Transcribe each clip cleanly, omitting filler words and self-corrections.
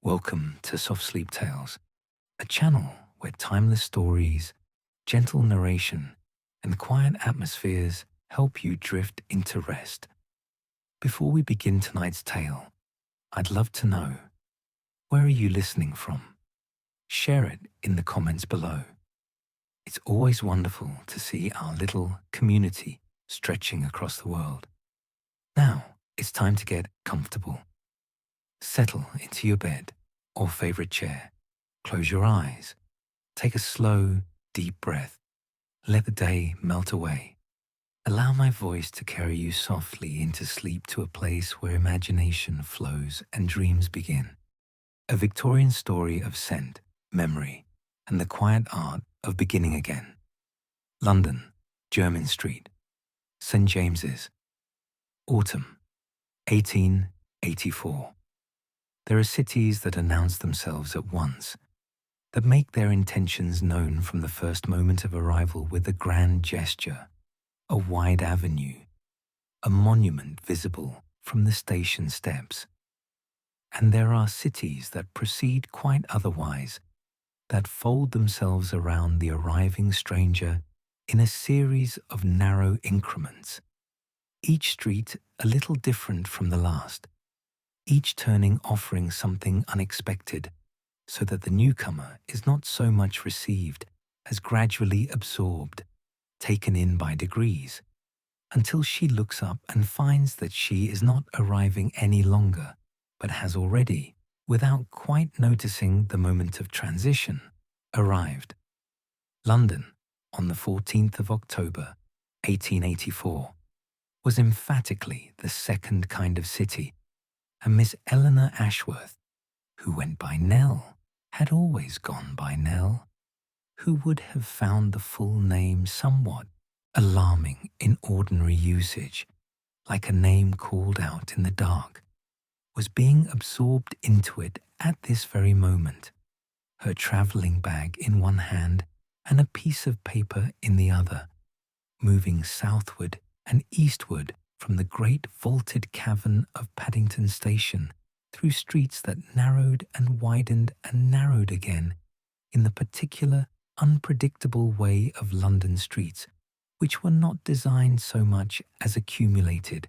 Welcome to Soft Sleep Tales, a channel where timeless stories, gentle narration, and quiet atmospheres help you drift into rest. Before we begin tonight's tale, I'd love to know, where are you listening from? Share it in the comments below. It's always wonderful to see our little community stretching across the world. Now, it's time to get comfortable. Settle into your bed or favorite chair. Close your eyes. Take a slow, deep breath. Let the day melt away. Allow my voice to carry you softly into sleep to a place where imagination flows and dreams begin. A Victorian story of scent, memory, and the quiet art of beginning again. London, Jermyn Street, St. James's. Autumn, 1884. There are cities that announce themselves at once, that make their intentions known from the first moment of arrival with a grand gesture, a wide avenue, a monument visible from the station steps. And there are cities that proceed quite otherwise, that fold themselves around the arriving stranger in a series of narrow increments, each street a little different from the last, each turning offering something unexpected, so that the newcomer is not so much received as gradually absorbed, taken in by degrees, until she looks up and finds that she is not arriving any longer, but has already, without quite noticing the moment of transition, arrived. London, on the 14th of October, 1884, was emphatically the second kind of city, and Miss Eleanor Ashworth, who went by Nell, had always gone by Nell, who would have found the full name somewhat alarming in ordinary usage, like a name called out in the dark, was being absorbed into it at this very moment, her travelling bag in one hand and a piece of paper in the other, moving southward and eastward from the great vaulted cavern of Paddington station through streets that narrowed and narrowed again in the particular, unpredictable way of London streets, which were not designed so much as accumulated,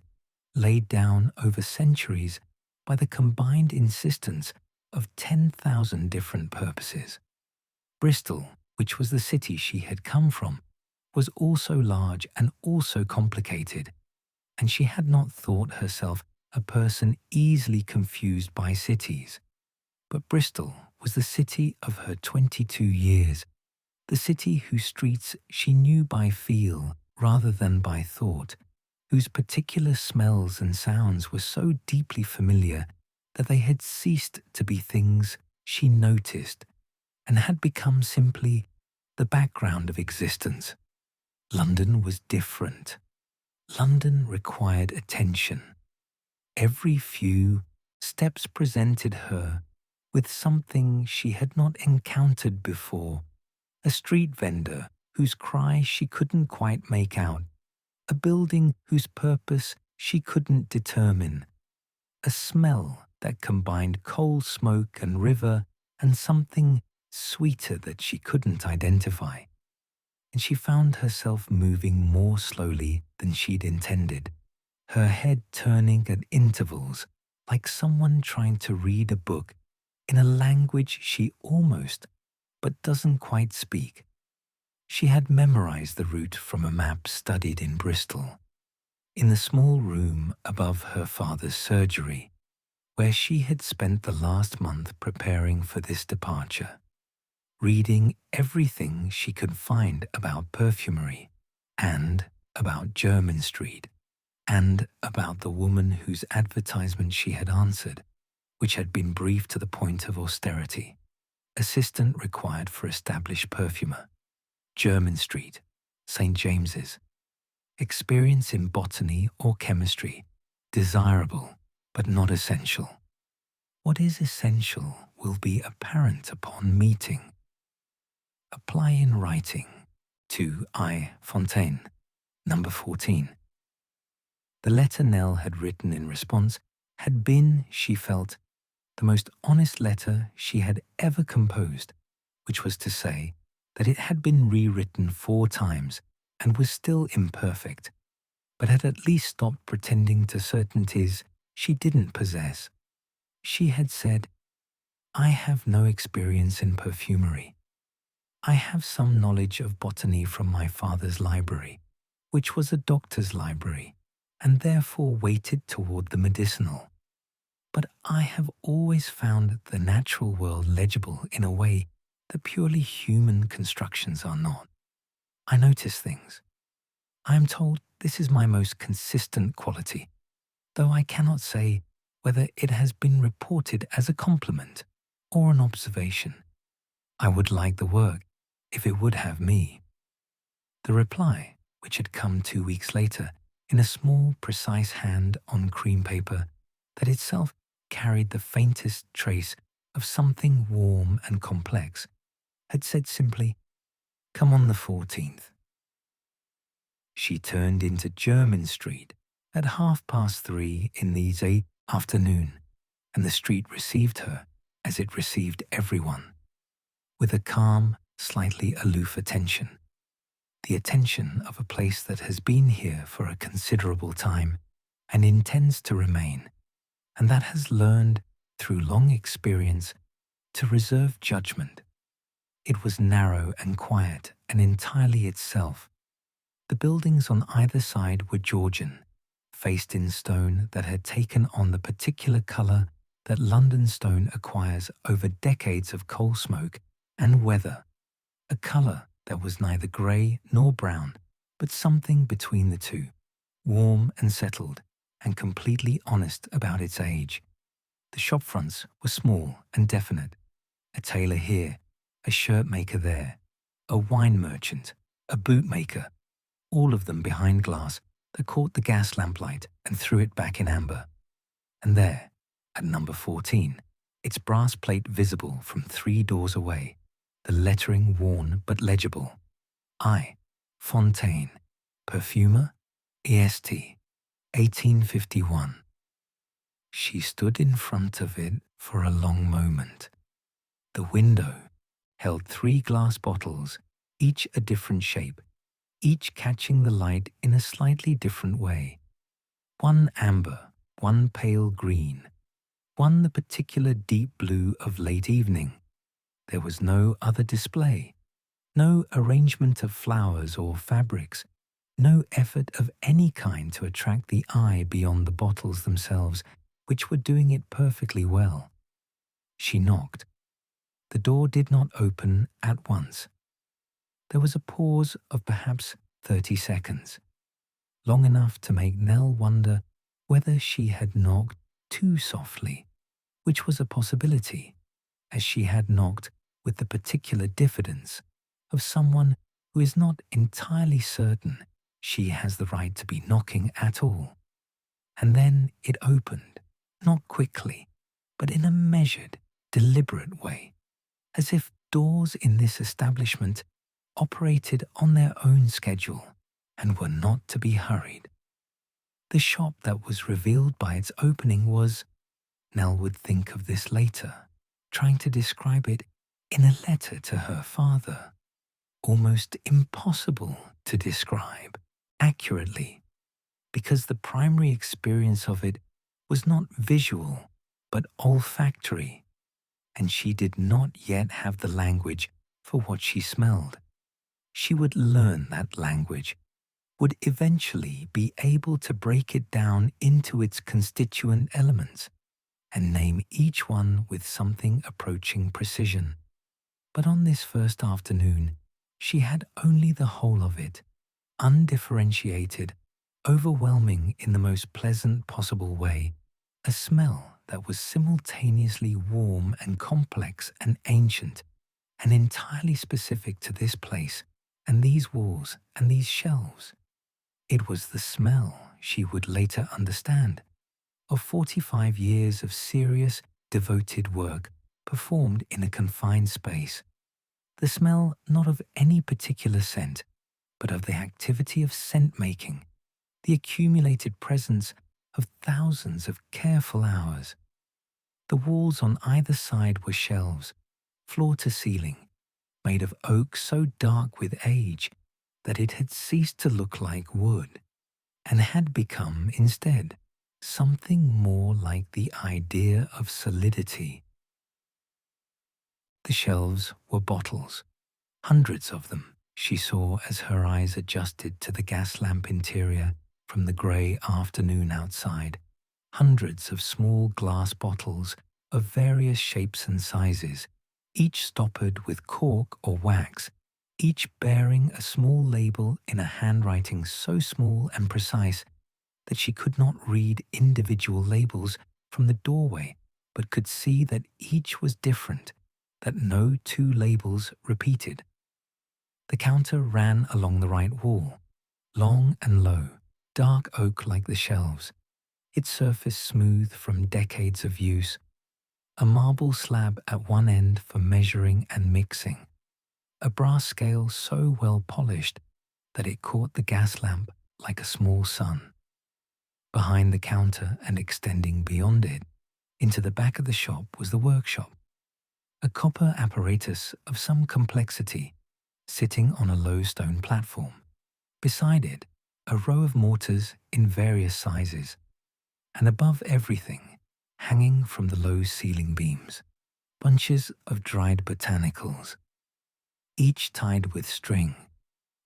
laid down over centuries by the combined insistence of 10,000 different purposes. Bristol, which was the city she had come from, was also large and also complicated, and she had not thought herself a person easily confused by cities. But Bristol was the city of her 22 years, the city whose streets she knew by feel rather than by thought, whose particular smells and sounds were so deeply familiar that they had ceased to be things she noticed and had become simply the background of existence. London was different. London required attention. Every few steps presented her with something she had not encountered before, a street vendor whose cry she couldn't quite make out, a building whose purpose she couldn't determine, a smell that combined coal smoke and river and something sweeter that she couldn't identify. And she found herself moving more slowly than she'd intended, her head turning at intervals like someone trying to read a book in a language she almost, but doesn't quite speak. She had memorized the route from a map studied in Bristol, in the small room above her father's surgery, where she had spent the last month preparing for this departure, reading everything she could find about perfumery, and about Jermyn Street, and about the woman whose advertisement she had answered, which had been brief to the point of austerity. Assistant required for established perfumer. Jermyn Street, St. James's. Experience in botany or chemistry. Desirable, but not essential. What is essential will be apparent upon meeting. Apply in writing to I. Fontaine, number 14. The letter Nell had written in response had been, she felt, the most honest letter she had ever composed, which was to say that it had been rewritten 4 times and was still imperfect, but had at least stopped pretending to certainties she didn't possess. She had said, "I have no experience in perfumery. I have some knowledge of botany from my father's library, which was a doctor's library, and therefore weighted toward the medicinal. But I have always found the natural world legible in a way that purely human constructions are not. I notice things. I am told this is my most consistent quality, though I cannot say whether it has been reported as a compliment or an observation. I would like the work if it would have me." The reply, which had come 2 weeks later in a small, precise hand on cream paper that itself carried the faintest trace of something warm and complex, had said simply, "Come on the 14th. She turned into Jermyn Street at 3:30 in the afternoon, and the street received her as it received everyone, with a calm, slightly aloof attention, the attention of a place that has been here for a considerable time and intends to remain, and that has learned, through long experience, to reserve judgment. It was narrow and quiet and entirely itself. The buildings on either side were Georgian, faced in stone that had taken on the particular colour that London stone acquires over decades of coal smoke and weather, a colour that was neither grey nor brown, but something between the two, warm and settled, and completely honest about its age. The shop fronts were small and definite. A tailor here, a shirt maker there, a wine merchant, a bootmaker, all of them behind glass that caught the gas lamplight and threw it back in amber. And there, at number 14, its brass plate visible from 3 doors away, the lettering worn but legible. I, Fontaine, Perfumer, EST, 1851. She stood in front of it for a long moment. The window held 3 glass bottles, each a different shape, each catching the light in a slightly different way. One amber, one pale green, one the particular deep blue of late evening. There was no other display, no arrangement of flowers or fabrics, no effort of any kind to attract the eye beyond the bottles themselves, which were doing it perfectly well. She knocked. The door did not open at once. There was a pause of perhaps 30 seconds, long enough to make Nell wonder whether she had knocked too softly, which was a possibility, as she had knocked with the particular diffidence of someone who is not entirely certain she has the right to be knocking at all. And then it opened, not quickly, but in a measured, deliberate way, as if doors in this establishment operated on their own schedule and were not to be hurried. The shop that was revealed by its opening was, Nell would think of this later, trying to describe it in a letter to her father, almost impossible to describe accurately, because the primary experience of it was not visual but olfactory, and she did not yet have the language for what she smelled. She would learn that language, would eventually be able to break it down into its constituent elements and name each one with something approaching precision. But on this first afternoon, she had only the whole of it, undifferentiated, overwhelming in the most pleasant possible way, a smell that was simultaneously warm and complex and ancient, and entirely specific to this place and these walls and these shelves. It was the smell, she would later understand, of 45 years of serious, devoted work performed in a confined space. The smell not of any particular scent, but of the activity of scent-making, the accumulated presence of thousands of careful hours. The walls on either side were shelves, floor to ceiling, made of oak so dark with age that it had ceased to look like wood, and had become, instead, something more like the idea of solidity. The shelves were bottles, hundreds of them, she saw as her eyes adjusted to the gas lamp interior from the grey afternoon outside. Hundreds of small glass bottles of various shapes and sizes, each stoppered with cork or wax, each bearing a small label in a handwriting so small and precise that she could not read individual labels from the doorway, but could see that each was different, that no two labels repeated. The counter ran along the right wall, long and low, dark oak like the shelves, its surface smooth from decades of use, a marble slab at one end for measuring and mixing, a brass scale so well polished that it caught the gas lamp like a small sun. Behind the counter and extending beyond it, into the back of the shop was the workshop, a copper apparatus of some complexity sitting on a low stone platform. Beside it, a row of mortars in various sizes, and above everything, hanging from the low ceiling beams, bunches of dried botanicals, each tied with string,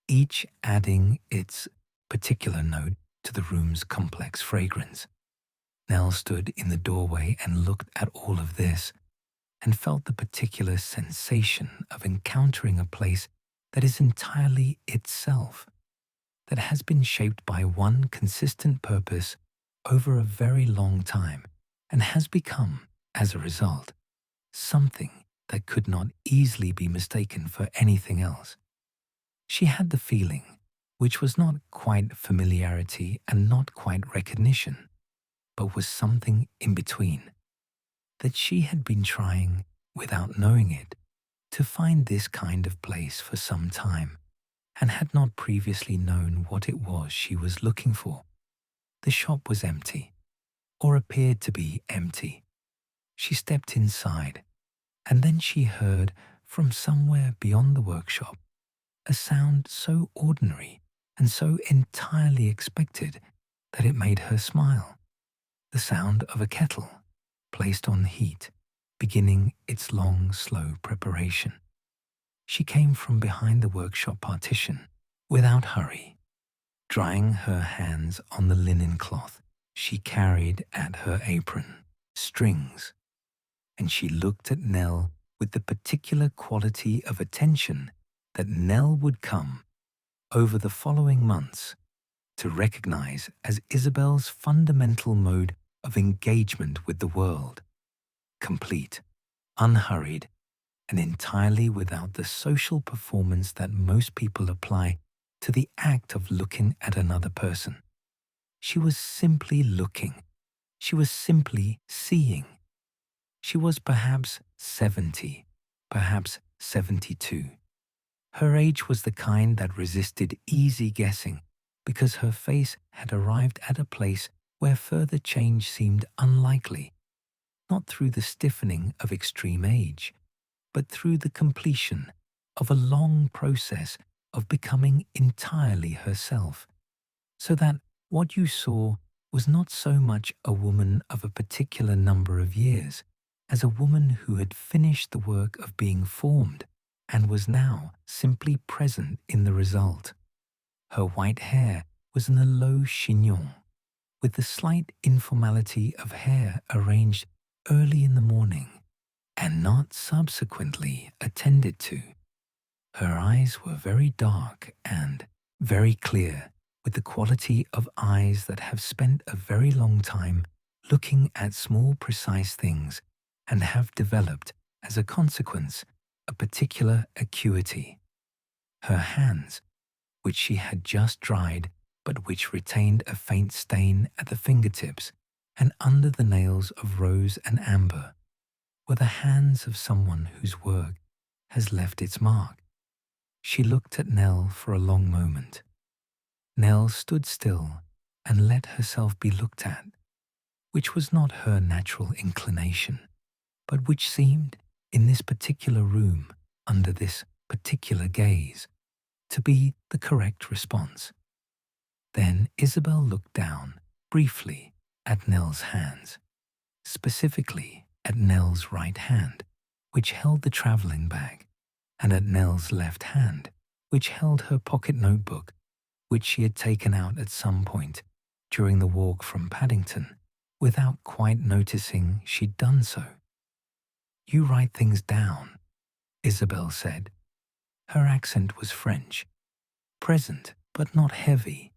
each adding its particular note to the room's complex fragrance. Nell stood in the doorway and looked at all of this, and felt the particular sensation of encountering a place that is entirely itself, that has been shaped by one consistent purpose over a very long time, and has become, as a result, something that could not easily be mistaken for anything else. She had the feeling, which was not quite familiarity and not quite recognition, but was something in between, that she had been trying, without knowing it, to find this kind of place for some time, and had not previously known what it was she was looking for. The shop was empty, or appeared to be empty. She stepped inside, and then she heard, from somewhere beyond the workshop, a sound so ordinary and so entirely expected that it made her smile. The sound of a kettle, placed on heat, beginning its long, slow preparation. She came from behind the workshop partition, without hurry, drying her hands on the linen cloth she carried at her apron, strings, and she looked at Nell with the particular quality of attention that Nell would come, over the following months, to recognize as Isabel's fundamental mode of engagement with the world, complete, unhurried, and entirely without the social performance that most people apply to the act of looking at another person. She was simply looking. She was simply seeing. She was perhaps 70, perhaps 72. Her age was the kind that resisted easy guessing, because her face had arrived at a place where further change seemed unlikely, not through the stiffening of extreme age, but through the completion of a long process of becoming entirely herself, so that what you saw was not so much a woman of a particular number of years as a woman who had finished the work of being formed and was now simply present in the result. Her white hair was in a low chignon, with the slight informality of hair arranged early in the morning and not subsequently attended to. Her eyes were very dark and very clear, with the quality of eyes that have spent a very long time looking at small precise things and have developed, as a consequence, a particular acuity. Her hands, which she had just dried but which retained a faint stain at the fingertips and under the nails of rose and amber, were the hands of someone whose work has left its mark. She looked at Nell for a long moment. Nell stood still and let herself be looked at, which was not her natural inclination. but which seemed, in this particular room, under this particular gaze, to be the correct response. Then Isabel looked down, briefly, at Nell's hands, specifically at Nell's right hand, which held the travelling bag, and at Nell's left hand, which held her pocket notebook, which she had taken out at some point during the walk from Paddington, without quite noticing she'd done so. "You write things down," Isabel said. Her accent was French, present but not heavy,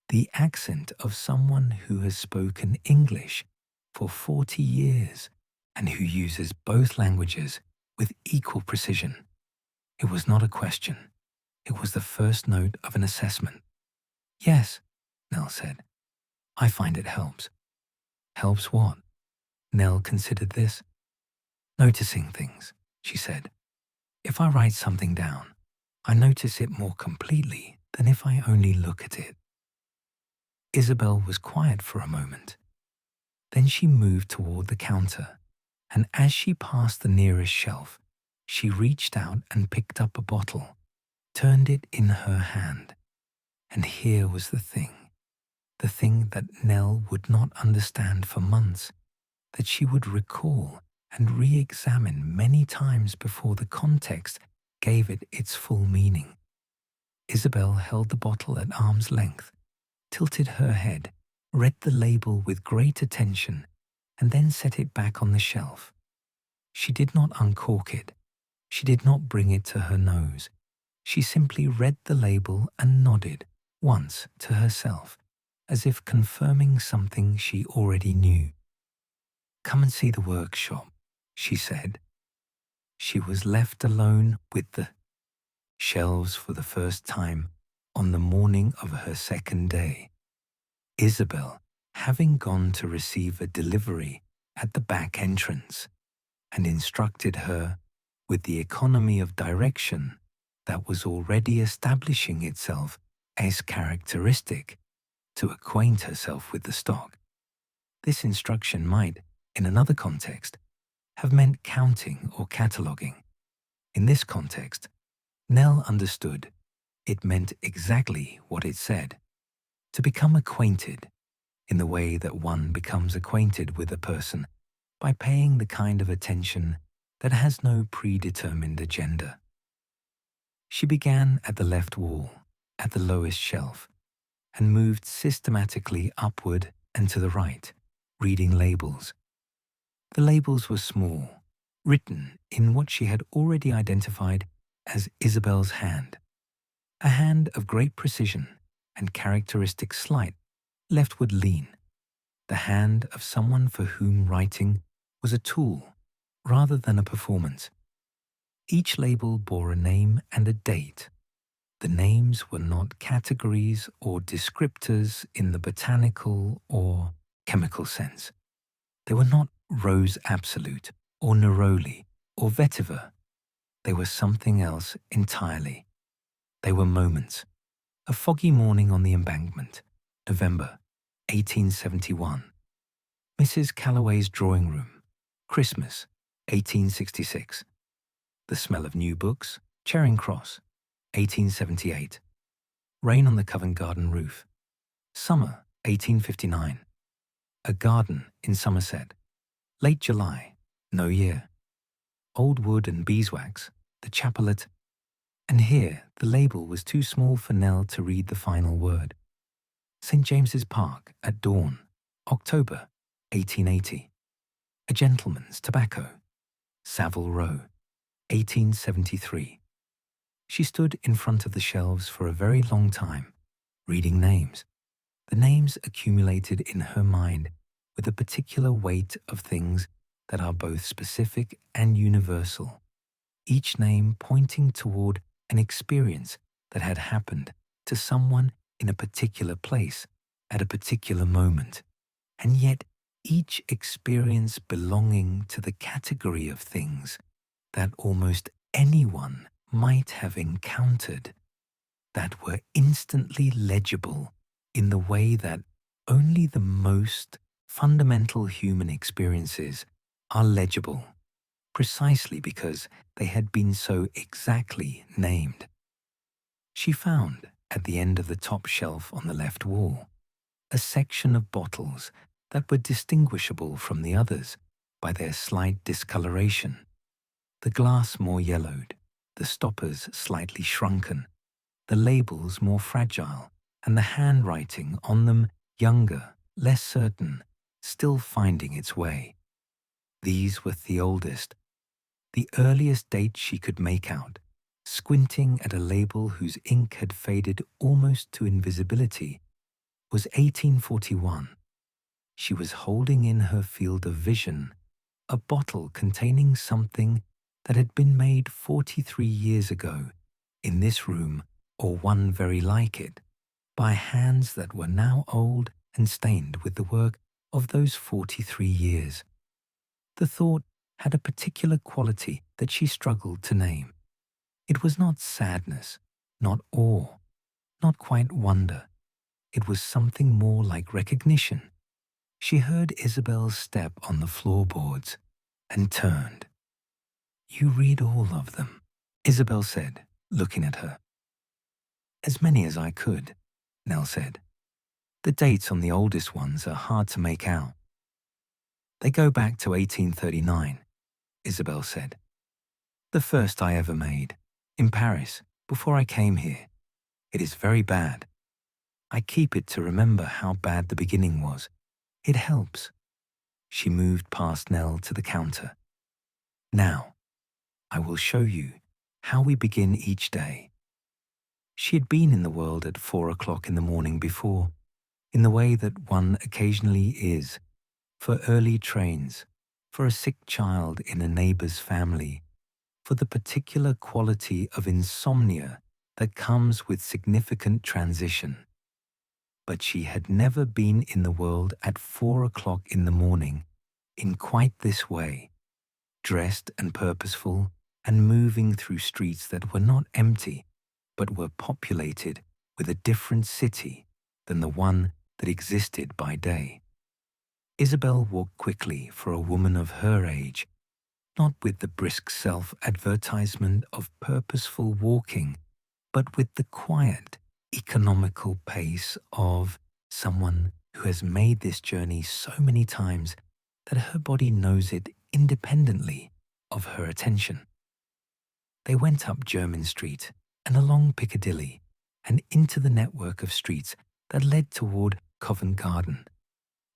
the accent of someone who has spoken English for 40 years and who uses both languages with equal precision. It was not a question. It was the first note of an assessment. "Yes," Nell said. "I find it helps." "Helps what?" Nell considered this. "Noticing things," she said. "If I write something down, I notice it more completely than if I only look at it." Isabel was quiet for a moment. Then she moved toward the counter, and as she passed the nearest shelf, she reached out and picked up a bottle, turned it in her hand. And here was the thing that Nell would not understand for months, that she would recall and re-examine many times before the context gave it its full meaning. Isabel held the bottle at arm's length, tilted her head, read the label with great attention, and then set it back on the shelf. She did not uncork it. She did not bring it to her nose. She simply read the label and nodded once to herself, as if confirming something she already knew. "Come and see the workshop," she said. She was left alone with the shelves for the first time on the morning of her second day. Isabel, having gone to receive a delivery at the back entrance, and instructed her with the economy of direction that was already establishing itself as characteristic, to acquaint herself with the stock. This instruction might, in another context, have meant counting or cataloguing. In this context, Nell understood it meant exactly what it said: to become acquainted, in the way that one becomes acquainted with a person by paying the kind of attention that has no predetermined agenda. She began at the left wall, at the lowest shelf, and moved systematically upward and to the right, reading labels. The labels were small, written in what she had already identified as Isabel's hand, a hand of great precision and characteristic slight, leftward lean, the hand of someone for whom writing was a tool rather than a performance. Each label bore a name and a date. The names were not categories or descriptors in the botanical or chemical sense. They were not Rose Absolute or Neroli or Vetiver. They were something else entirely. They were moments. A foggy morning on the embankment, November 1871. Mrs. Calloway's drawing room, Christmas 1866. The smell of new books, Charing Cross, 1878. Rain on the Covent Garden roof, summer 1859. A garden in Somerset, late July, no year. Old wood and beeswax, the chapel and here the label was too small for Nell to read the final word. St. James's Park at dawn, October 1880. A gentleman's tobacco, Savile Row, 1873. She stood in front of the shelves for a very long time, reading names. The names accumulated in her mind with a particular weight of things that are both specific and universal, each name pointing toward an experience that had happened to someone in a particular place at a particular moment, and yet each experience belonging to the category of things that almost anyone might have encountered, that were instantly legible in the way that only the most fundamental human experiences are legible precisely because they had been so exactly named. She found, at the end of the top shelf on the left wall, a section of bottles that were distinguishable from the others by their slight discoloration, the glass more yellowed, the stoppers slightly shrunken, the labels more fragile, and the handwriting on them younger, less certain, still finding its way. These were the oldest, the earliest date she could make out, squinting at a label whose ink had faded almost to invisibility, was 1841. She was holding in her field of vision a bottle containing something that had been made 43 years ago in this room, or one very like it, by hands that were now old and stained with the work of those 43 years. The thought had a particular quality that she struggled to name. It was not sadness, not awe, not quite wonder. It was something more like recognition. She heard Isabel's step on the floorboards and turned. "You read all of them," Isabel said, looking at her. "As many as I could," Nell said. "The dates on the oldest ones are hard to make out." "They go back to 1839, Isabel said. "The first I ever made, in Paris, before I came here. It is very bad. I keep it to remember how bad the beginning was. It helps." She moved past Nell to the counter. "Now, I will show you how we begin each day." She had been in the world at 4 o'clock in the morning before, in the way that one occasionally is, for early trains, for a sick child in a neighbor's family, for the particular quality of insomnia that comes with significant transition. But she had never been in the world at 4 o'clock in the morning in quite this way, dressed and purposeful and moving through streets that were not empty, but were populated with a different city than the one that existed by day. Isabel walked quickly for a woman of her age, not with the brisk self-advertisement of purposeful walking, but with the quiet, economical pace of someone who has made this journey so many times that her body knows it independently of her attention. They went up Jermyn Street and along Piccadilly and into the network of streets that led toward Covent Garden.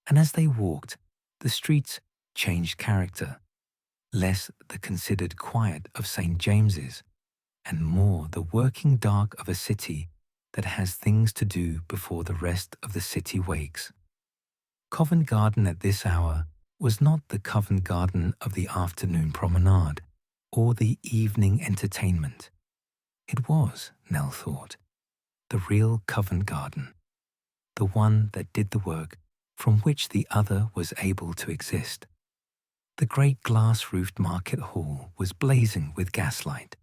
And as they walked, the streets changed character, less the considered quiet of St. James's, and more the working dark of a city that has things to do before the rest of the city wakes. Covent Garden at this hour was not the Covent Garden of the afternoon promenade or the evening entertainment. It was, Nell thought, the real Covent Garden, the one that did the work from which the other was able to exist. The great glass-roofed market hall was blazing with gaslight,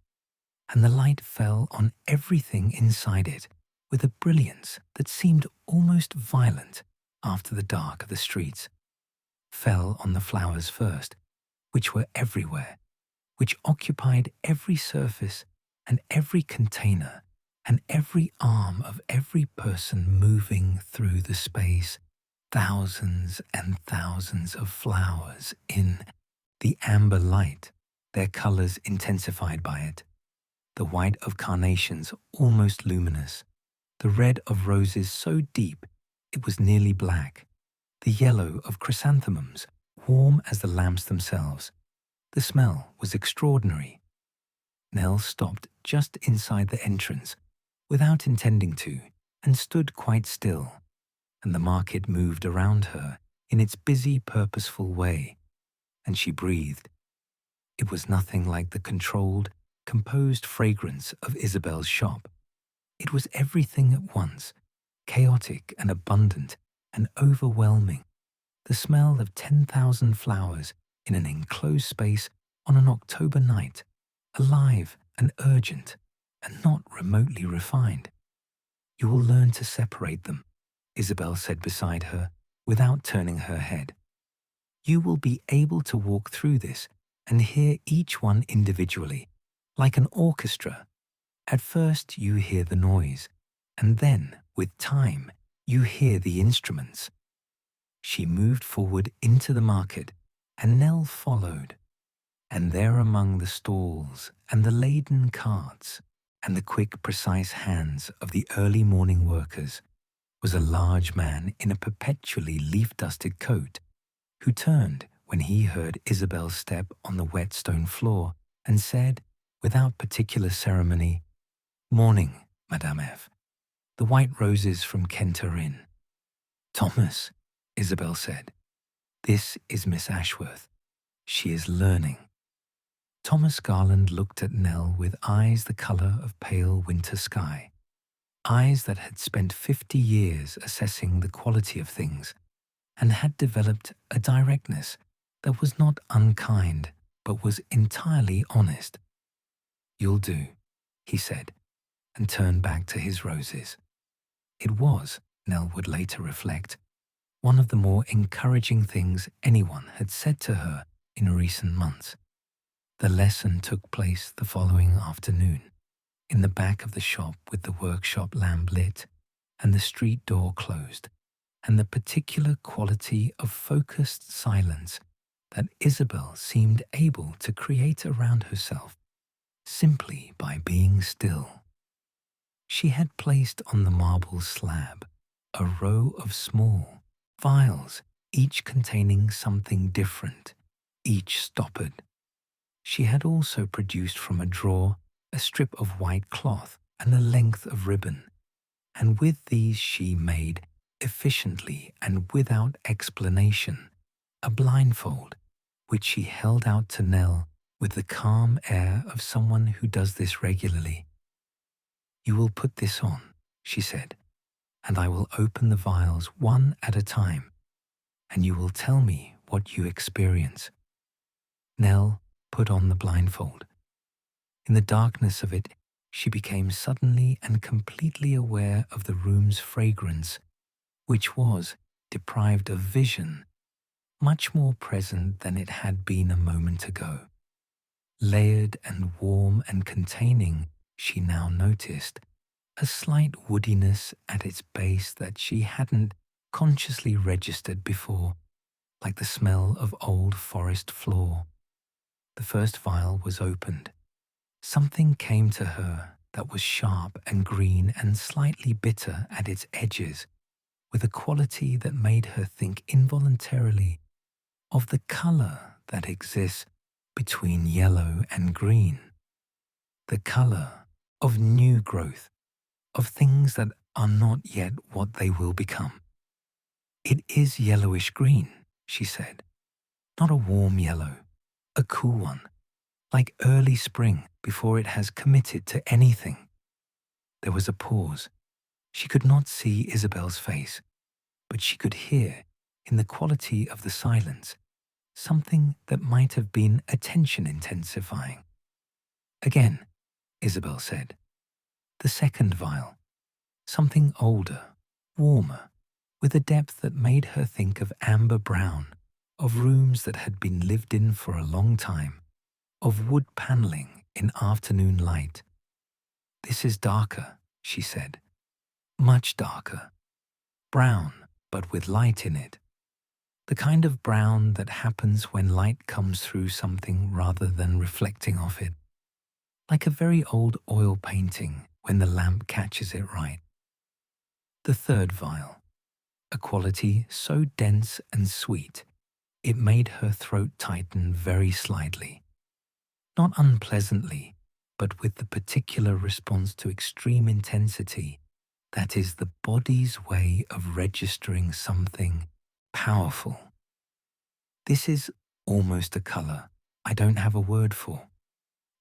and the light fell on everything inside it with a brilliance that seemed almost violent after the dark of the streets. Fell on the flowers first, which were everywhere, which occupied every surface and every container and every arm of every person moving through the space. Thousands and thousands of flowers in the amber light, their colors intensified by it. The white of carnations almost luminous, the red of roses so deep it was nearly black, the yellow of chrysanthemums warm as the lamps themselves. The smell was extraordinary. Nell stopped just inside the entrance, without intending to, and stood quite still, and the market moved around her in its busy, purposeful way, and she breathed. It was nothing like the controlled, composed fragrance of Isabel's shop. It was everything at once, chaotic and abundant and overwhelming, the smell of 10,000 flowers in an enclosed space on an October night, alive and urgent and not remotely refined. "You will learn to separate them," Isabel said beside her, without turning her head. "You will be able to walk through this and hear each one individually, like an orchestra. At first you hear the noise, and then, with time, you hear the instruments. She moved forward into the market, and Nell followed. And there among the stalls and the laden carts and the quick, precise hands of the early morning workers was a large man in a perpetually leaf-dusted coat, who turned when he heard Isabel's step on the wet stone floor and said, without particular ceremony, "Morning, Madame F. The white roses from Kent are in." "Thomas," Isabel said, "this is Miss Ashworth. She is learning." Thomas Garland looked at Nell with eyes the colour of pale winter sky, eyes that had spent 50 years assessing the quality of things and had developed a directness that was not unkind but was entirely honest. "You'll do," he said, and turned back to his roses. It was, Nell would later reflect, one of the more encouraging things anyone had said to her in recent months. The lesson took place the following afternoon, in the back of the shop with the workshop lamp lit and the street door closed, and the particular quality of focused silence that Isabel seemed able to create around herself simply by being still. She had placed on the marble slab a row of small vials, each containing something different, each stoppered. She had also produced from a drawer a strip of white cloth and a length of ribbon, and with these she made, efficiently and without explanation, a blindfold, which she held out to Nell with the calm air of someone who does this regularly. "You will put this on," she said, "and I will open the vials one at a time, and you will tell me what you experience." Nell put on the blindfold. In the darkness of it, she became suddenly and completely aware of the room's fragrance, which was, deprived of vision, much more present than it had been a moment ago. Layered and warm and containing, she now noticed, a slight woodiness at its base that she hadn't consciously registered before, like the smell of old forest floor. The first vial was opened. Something came to her that was sharp and green and slightly bitter at its edges, with a quality that made her think involuntarily of the colour that exists between yellow and green, the colour of new growth, of things that are not yet what they will become. "It is yellowish green," she said, "not a warm yellow, a cool one, like early spring before it has committed to anything." There was a pause. She could not see Isabel's face, but she could hear, in the quality of the silence, something that might have been attention intensifying. "Again," Isabel said. "The second vial. Something older, warmer, with a depth that made her think of amber brown, of rooms that had been lived in for a long time, of wood panelling in afternoon light. This is darker," she said. "Much darker. Brown, but with light in it. The kind of brown that happens when light comes through something rather than reflecting off it. Like a very old oil painting when the lamp catches it right." The third vial. A quality so dense and sweet, it made her throat tighten very slightly. Not unpleasantly, but with the particular response to extreme intensity that is the body's way of registering something powerful. "This is almost a colour I don't have a word for,"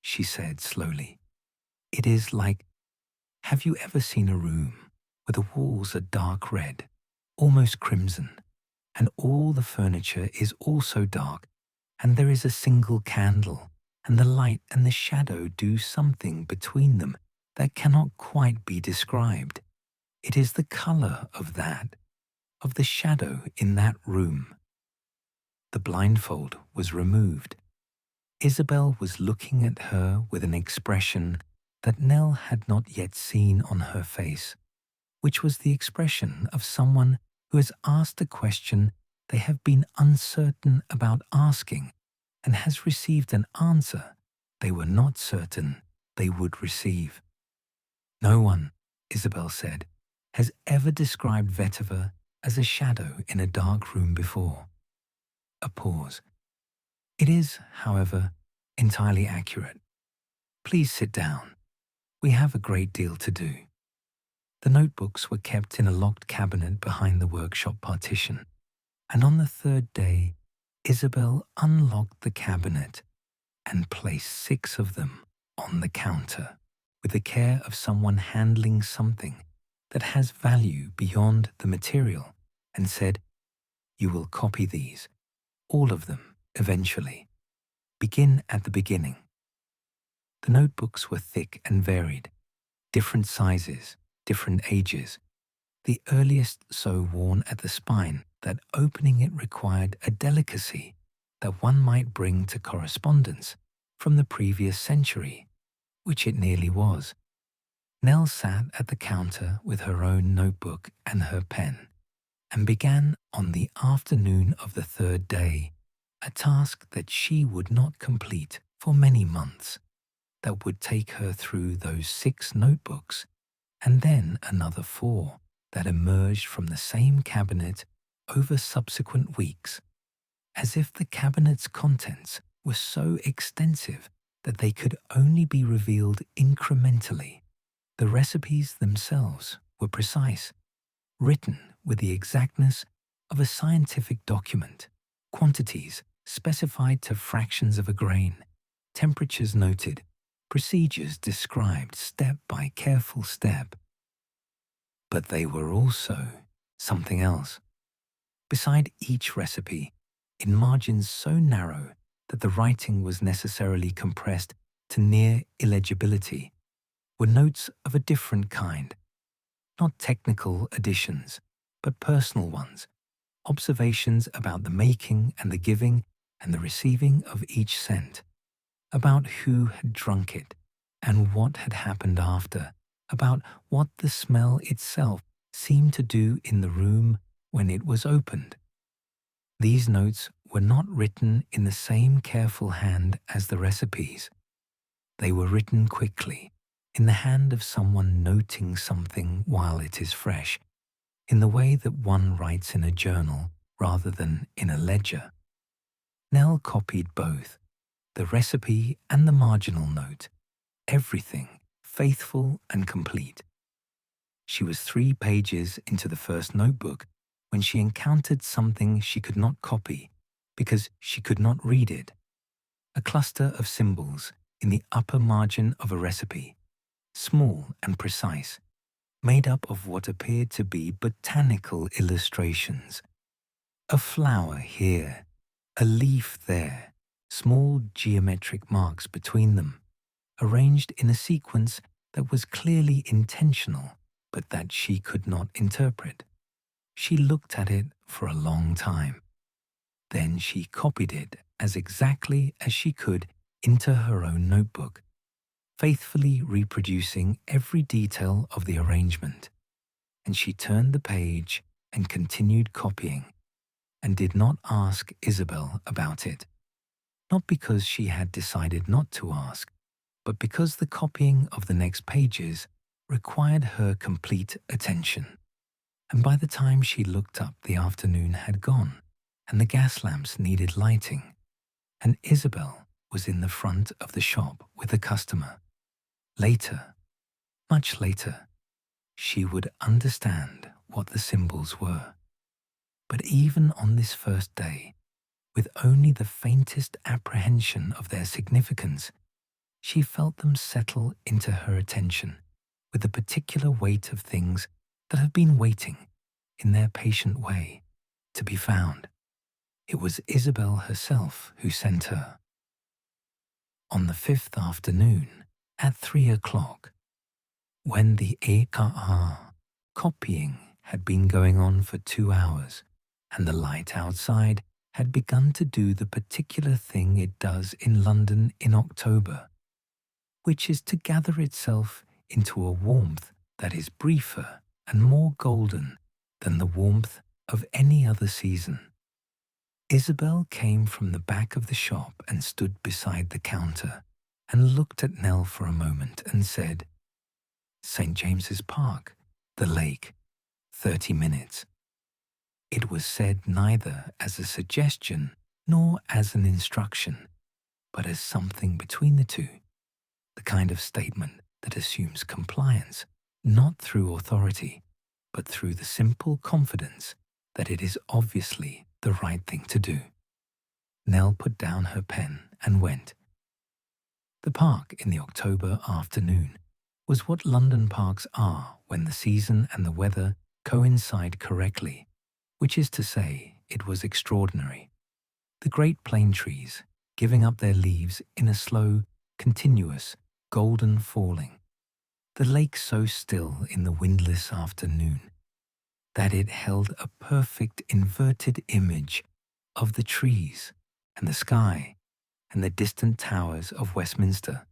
she said slowly. "It is like, have you ever seen a room where the walls are dark red, almost crimson, and all the furniture is also dark, and there is a single candle, and the light and the shadow do something between them that cannot quite be described? It is the colour of that, of the shadow in that room." The blindfold was removed. Isabel was looking at her with an expression that Nell had not yet seen on her face, which was the expression of someone who has asked a question they have been uncertain about asking and has received an answer they were not certain they would receive. No one, Isabel said, has ever described vetiver as a shadow in a dark room before. A pause. It is, however, entirely accurate. Please sit down. We have a great deal to do. The notebooks were kept in a locked cabinet behind the workshop partition, and on the third day, Isabel unlocked the cabinet and placed 6 of them on the counter with the care of someone handling something that has value beyond the material, and said, "You will copy these, all of them, eventually. Begin at the beginning." The notebooks were thick and varied, different sizes, different ages, the earliest so worn at the spine that opening it required a delicacy that one might bring to correspondence from the previous century, which it nearly was. Nell sat at the counter with her own notebook and her pen, and began on the afternoon of the third day a task that she would not complete for many months, that would take her through those 6 notebooks, and then another 4 that emerged from the same cabinet over subsequent weeks, as if the cabinet's contents were so extensive that they could only be revealed incrementally. The recipes themselves were precise, written with the exactness of a scientific document, quantities specified to fractions of a grain, temperatures noted, procedures described step by careful step. But they were also something else. Beside each recipe, in margins so narrow that the writing was necessarily compressed to near illegibility, were notes of a different kind, not technical additions, but personal ones, observations about the making and the giving and the receiving of each scent, about who had drunk it and what had happened after, about what the smell itself seemed to do in the room when it was opened. These notes were not written in the same careful hand as the recipes. They were written quickly, in the hand of someone noting something while it is fresh, in the way that one writes in a journal rather than in a ledger. Nell copied both, the recipe and the marginal note, everything faithful and complete. She was 3 pages into the first notebook when she encountered something she could not copy because she could not read it. A cluster of symbols in the upper margin of a recipe, small and precise, made up of what appeared to be botanical illustrations. A flower here, a leaf there, small geometric marks between them, arranged in a sequence that was clearly intentional but that she could not interpret. She looked at it for a long time. Then she copied it as exactly as she could into her own notebook, faithfully reproducing every detail of the arrangement. And she turned the page and continued copying, and did not ask Isabel about it, not because she had decided not to ask, but because the copying of the next pages required her complete attention. And by the time she looked up, the afternoon had gone, and the gas lamps needed lighting, and Isabel was in the front of the shop with a customer. Later, much later, she would understand what the symbols were. But even on this first day, with only the faintest apprehension of their significance, she felt them settle into her attention with the particular weight of things that have been waiting, in their patient way, to be found. It was Isabel herself who sent her. On the 5th afternoon, at 3 o'clock, when the EKA copying had been going on for 2 hours, and the light outside had begun to do the particular thing it does in London in October, which is to gather itself into a warmth that is briefer and more golden than the warmth of any other season. Isabel came from the back of the shop and stood beside the counter and looked at Nell for a moment and said, "St. James's Park, the lake, 30 minutes." It was said neither as a suggestion nor as an instruction, but as something between the two, the kind of statement that assumes compliance, not through authority, but through the simple confidence that it is obviously the right thing to do. Nell put down her pen and went. The park in the October afternoon was what London parks are when the season and the weather coincide correctly, which is to say, it was extraordinary. The great plane trees giving up their leaves in a slow, continuous, golden falling. The lake so still in the windless afternoon that it held a perfect inverted image of the trees and the sky and the distant towers of Westminster,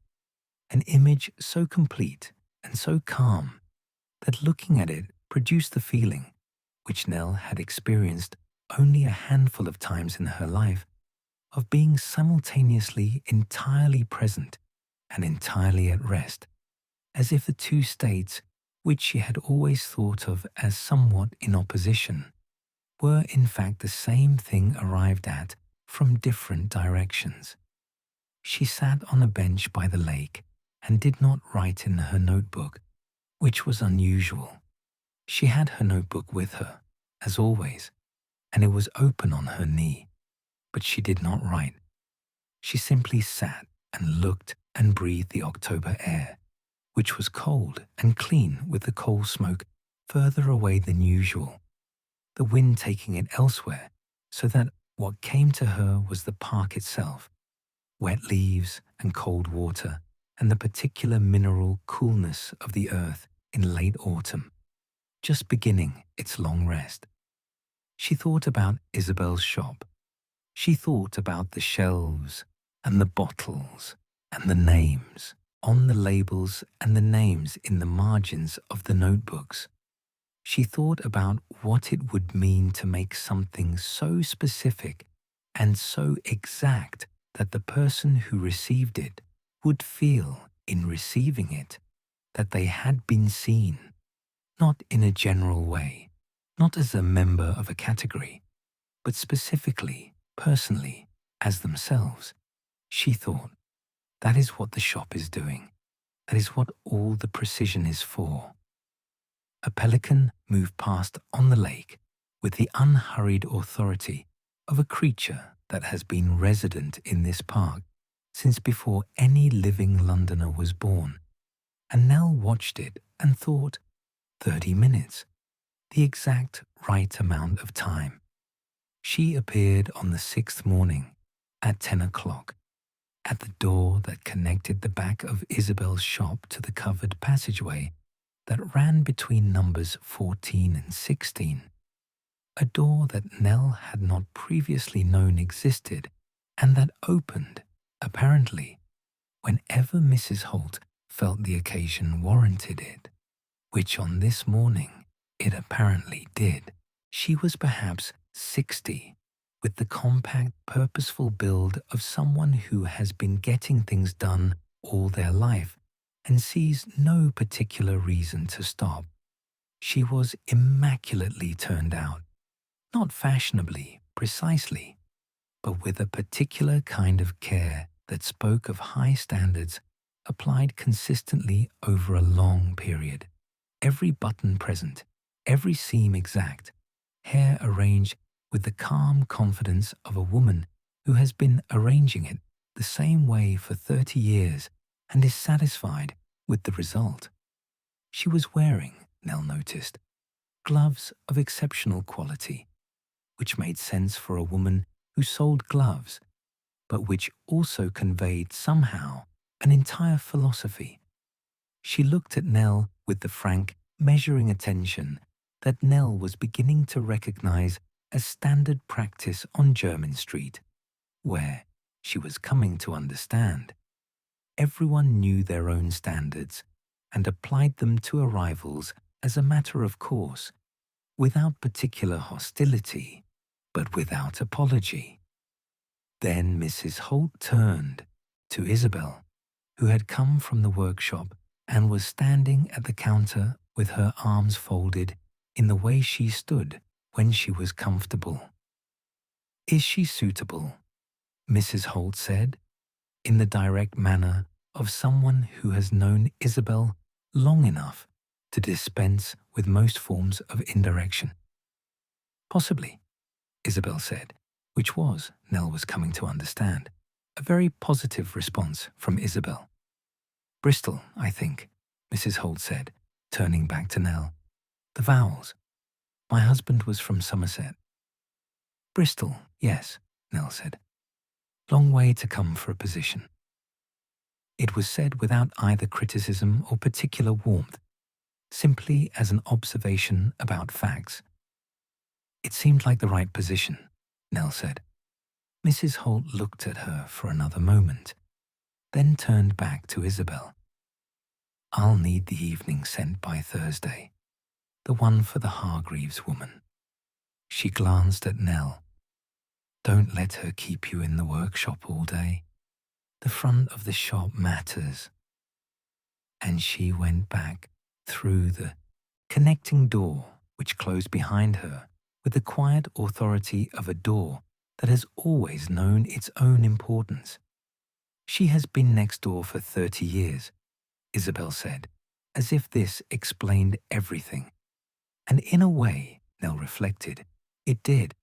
an image so complete and so calm that looking at it produced the feeling, which Nell had experienced only a handful of times in her life, of being simultaneously entirely present and entirely at rest, as if the two states, which she had always thought of as somewhat in opposition, were in fact the same thing arrived at from different directions. She sat on a bench by the lake and did not write in her notebook, which was unusual. She had her notebook with her, as always, and it was open on her knee, but she did not write. She simply sat and looked and breathed the October air, which was cold and clean with the coal smoke further away than usual, the wind taking it elsewhere, so that what came to her was the park itself, wet leaves and cold water, and the particular mineral coolness of the earth in late autumn, just beginning its long rest. She thought about Isabel's shop. She thought about the shelves and the bottles and the names on the labels and the names in the margins of the notebooks. She thought about what it would mean to make something so specific and so exact that the person who received it would feel in receiving it that they had been seen, not in a general way, not as a member of a category, but specifically, personally, as themselves. She thought, that is what the shop is doing. That is what all the precision is for. A pelican moved past on the lake with the unhurried authority of a creature that has been resident in this park since before any living Londoner was born, and Nell watched it and thought, 30 minutes, the exact right amount of time. She appeared on the 6th morning at 10 o'clock at the door that connected the back of Isabel's shop to the covered passageway that ran between numbers 14 and 16, a door that Nell had not previously known existed and that opened, apparently, whenever Mrs. Holt felt the occasion warranted it, which on this morning it apparently did. She was perhaps 60, with the compact, purposeful build of someone who has been getting things done all their life and sees no particular reason to stop. She was immaculately turned out, not fashionably, precisely, but with a particular kind of care that spoke of high standards applied consistently over a long period. Every button present, every seam exact, hair arranged with the calm confidence of a woman who has been arranging it the same way for 30 years and is satisfied with the result. She was wearing, Nell noticed, gloves of exceptional quality, which made sense for a woman who sold gloves, but which also conveyed somehow an entire philosophy. She looked at Nell with the frank, measuring attention that Nell was beginning to recognize as standard practice on Jermyn Street, where, she was coming to understand, everyone knew their own standards and applied them to arrivals as a matter of course, without particular hostility, but without apology. Then Mrs. Holt turned to Isabel, who had come from the workshop and was standing at the counter with her arms folded in the way she stood when she was comfortable. "Is she suitable?" Mrs. Holt said, in the direct manner of someone who has known Isabel long enough to dispense with most forms of indirection. "Possibly," Isabel said, which was, Nell was coming to understand, a very positive response from Isabel. "Bristol, I think," Mrs. Holt said, turning back to Nell. "The vowels. My husband was from Somerset." "Bristol, yes," Nell said. "Long way to come for a position." It was said without either criticism or particular warmth, simply as an observation about facts. "It seemed like the right position," Nell said. Mrs. Holt looked at her for another moment, then turned back to Isabel. "I'll need the evening sent by Thursday, the one for the Hargreaves woman." She glanced at Nell. "Don't let her keep you in the workshop all day. The front of the shop matters." And she went back through the connecting door which closed behind her with the quiet authority of a door that has always known its own importance. "She has been next door for 30 years, Isabel said, as if this explained everything. And in a way, Nell reflected, it did.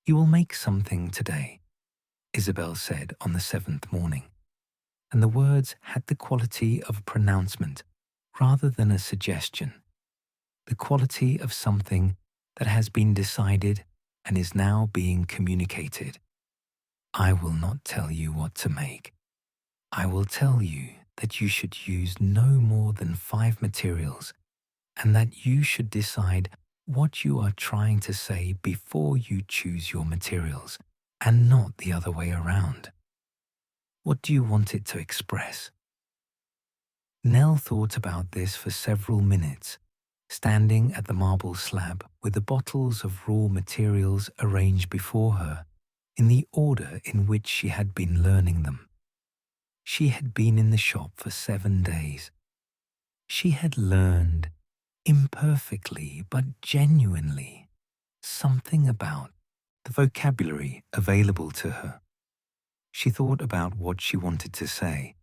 "You will make something today," Isabel said on the 7th morning, and the words had the quality of a pronouncement rather than a suggestion, the quality of something that has been decided and is now being communicated. "I will not tell you what to make. I will tell you that you should use no more than 5 materials and that you should decide what you are trying to say before you choose your materials, and not the other way around. What do you want it to express?" Nell thought about this for several minutes, standing at the marble slab with the bottles of raw materials arranged before her in the order in which she had been learning them. She had been in the shop for 7 days. She had learned, imperfectly but genuinely, something about the vocabulary available to her. She thought about what she wanted to say.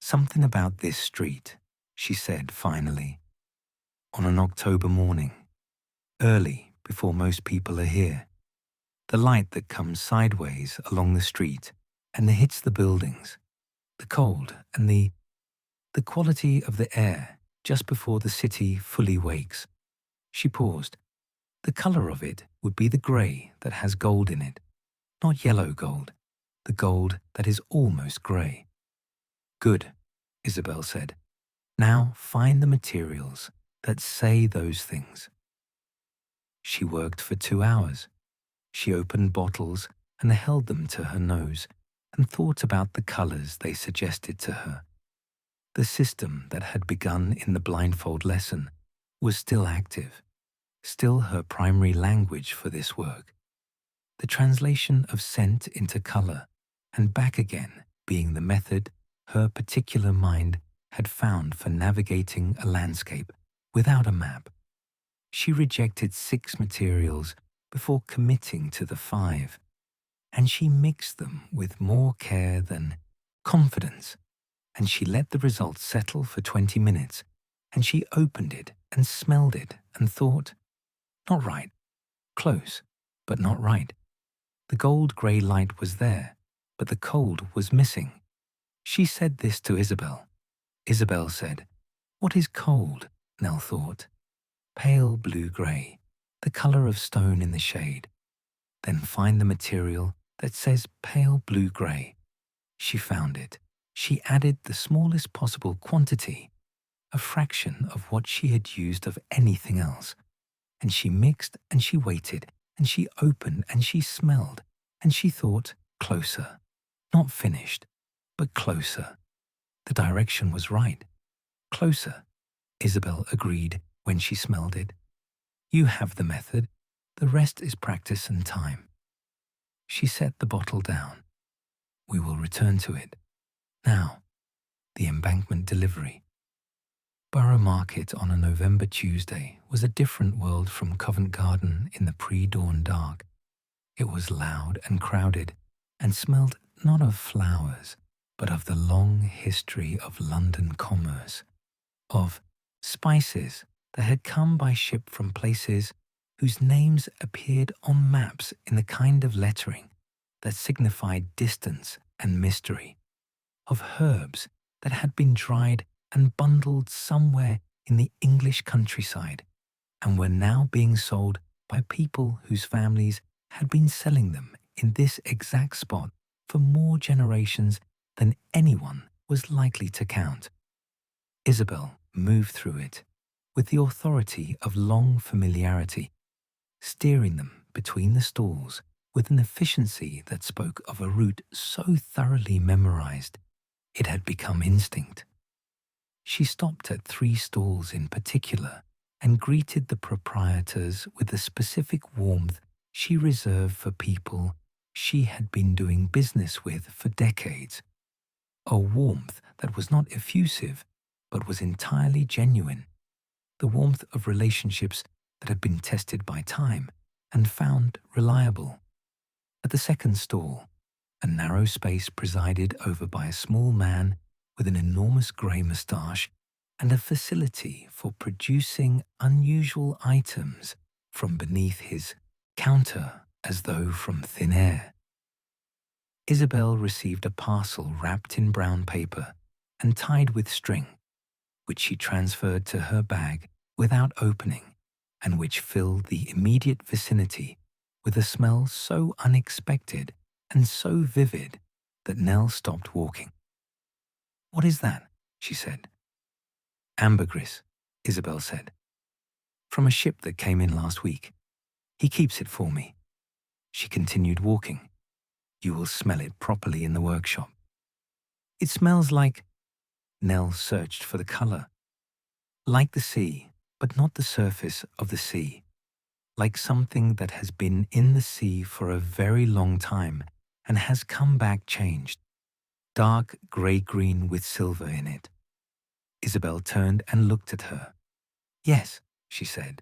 "Something about this street," she said finally, "on an October morning, early before most people are here. The light that comes sideways along the street and hits the buildings, the cold and the quality of the air just before the city fully wakes." She paused. "The colour of it would be the grey that has gold in it, not yellow gold, the gold that is almost grey." "Good," Isabel said. "Now find the materials that say those things." She worked for 2 hours. She opened bottles and held them to her nose and thought about the colours they suggested to her. The system that had begun in the Blindfold Lesson was still active, still her primary language for this work. The translation of scent into colour and back again being the method her particular mind had found for navigating a landscape without a map. She rejected 6 materials before committing to the 5, and she mixed them with more care than confidence, and she let the result settle for 20 minutes, and she opened it and smelled it and thought, not right, close, but not right. The gold-grey light was there, but the cold was missing. She said this to Isabel. Isabel said, "What is cold?" Nell thought. "Pale blue-grey, the colour of stone in the shade." Then find the material that says pale blue-grey. She found it. She added the smallest possible quantity, a fraction of what she had used of anything else, and she mixed and she waited, and she opened and she smelled, and she thought, closer. Not finished, but closer. The direction was right. Closer, Isabel agreed when she smelled it. You have the method. The rest is practice and time. She set the bottle down. We will return to it. Now, the Embankment delivery. Borough Market on a November Tuesday was a different world from Covent Garden in the pre-dawn dark. It was loud and crowded and smelled not of flowers, but of the long history of London commerce, of spices that had come by ship from places whose names appeared on maps in the kind of lettering that signified distance and mystery, of herbs that had been dried and bundled somewhere in the English countryside and were now being sold by people whose families had been selling them in this exact spot for more generations than anyone was likely to count. Isabel moved through it with the authority of long familiarity, steering them between the stalls with an efficiency that spoke of a route so thoroughly memorized it had become instinct. She stopped at 3 stalls in particular and greeted the proprietors with the specific warmth she reserved for people she had been doing business with for decades, a warmth that was not effusive but was entirely genuine, the warmth of relationships that had been tested by time and found reliable. At the second stall, a narrow space presided over by a small man with an enormous grey moustache and a facility for producing unusual items from beneath his counter as though from thin air. Isabel received a parcel wrapped in brown paper and tied with string, which she transferred to her bag without opening and which filled the immediate vicinity with a smell so unexpected and so vivid that Nell stopped walking. "What is that?" she said. "Ambergris," Isabel said. "From a ship that came in last week. He keeps it for me." She continued walking. "You will smell it properly in the workshop. It smells like—" Nell searched for the color. "Like the sea, but not the surface of the sea. Like something that has been in the sea for a very long time and has come back changed. Dark grey-green with silver in it." Isabel turned and looked at her. "Yes," she said.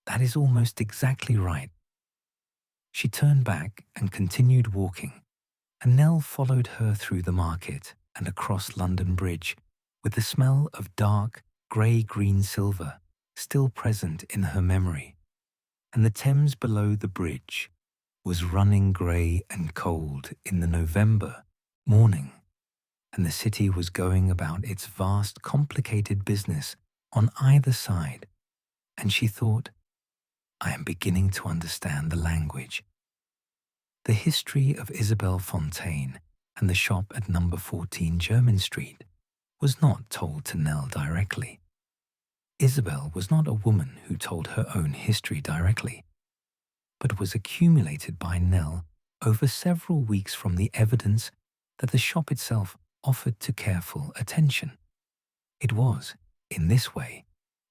"That is almost exactly right." She turned back and continued walking, and Nell followed her through the market and across London Bridge with the smell of dark, grey-green silver still present in her memory. And the Thames below the bridge was running grey and cold in the November morning, and the city was going about its vast, complicated business on either side, and she thought, I am beginning to understand the language. The history of Isabel Fontaine and the shop at number 14 Jermyn Street was not told to Nell directly. Isabel was not a woman who told her own history directly, but was accumulated by Nell over several weeks from the evidence that the shop itself offered to careful attention. It was, in this way,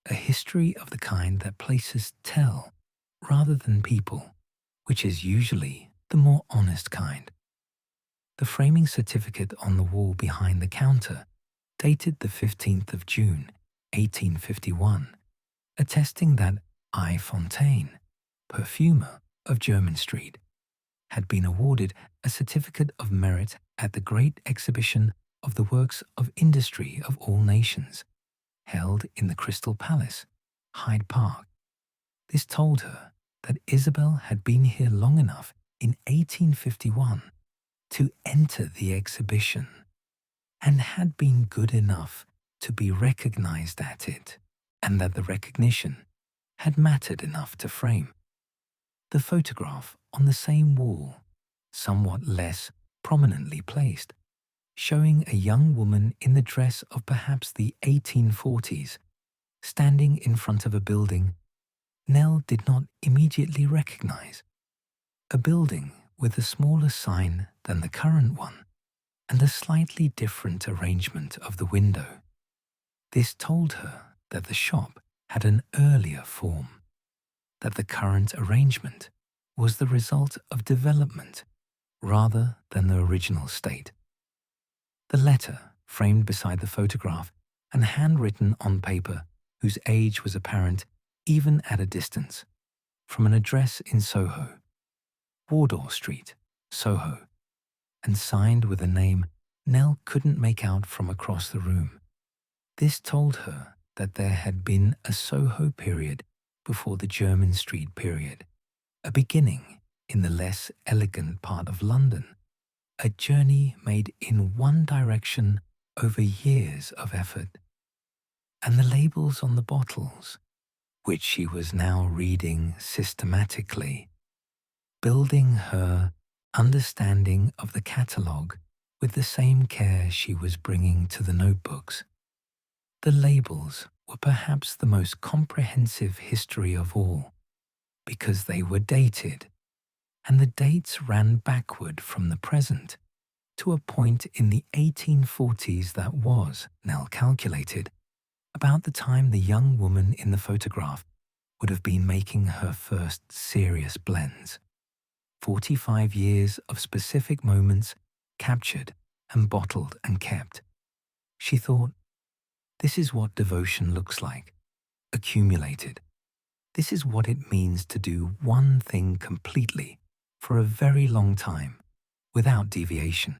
a history of the kind that places tell rather than people, which is usually the more honest kind. The framing certificate on the wall behind the counter dated the 15th of June, 1851, attesting that I. Fontaine, perfumer of Jermyn Street, had been awarded a certificate of merit at the great exhibition of the works of industry of all nations, held in the Crystal Palace, Hyde Park. This told her that Isabel had been here long enough in 1851 to enter the exhibition and had been good enough to be recognized at it, and that the recognition had mattered enough to frame. The photograph on the same wall, somewhat less prominently placed, showing a young woman in the dress of perhaps the 1840s, standing in front of a building, Nell did not immediately recognize. A building with a smaller sign than the current one and a slightly different arrangement of the window. This told her that the shop had an earlier form, that the current arrangement was the result of development rather than the original state. The letter, framed beside the photograph and handwritten on paper whose age was apparent even at a distance, from an address in Soho, Wardour Street, Soho, and signed with a name Nell couldn't make out from across the room. This told her that there had been a Soho period before the Jermyn Street period, a beginning in the less elegant part of London, a journey made in one direction over years of effort. And the labels on the bottles, which she was now reading systematically, building her understanding of the catalogue with the same care she was bringing to the notebooks. The labels were perhaps the most comprehensive history of all, because they were dated, and the dates ran backward from the present to a point in the 1840s that was, Nell calculated, about the time the young woman in the photograph would have been making her first serious blends. 45 years of specific moments captured and bottled and kept. She thought, this is what devotion looks like, accumulated. This is what it means to do one thing completely for a very long time, without deviation.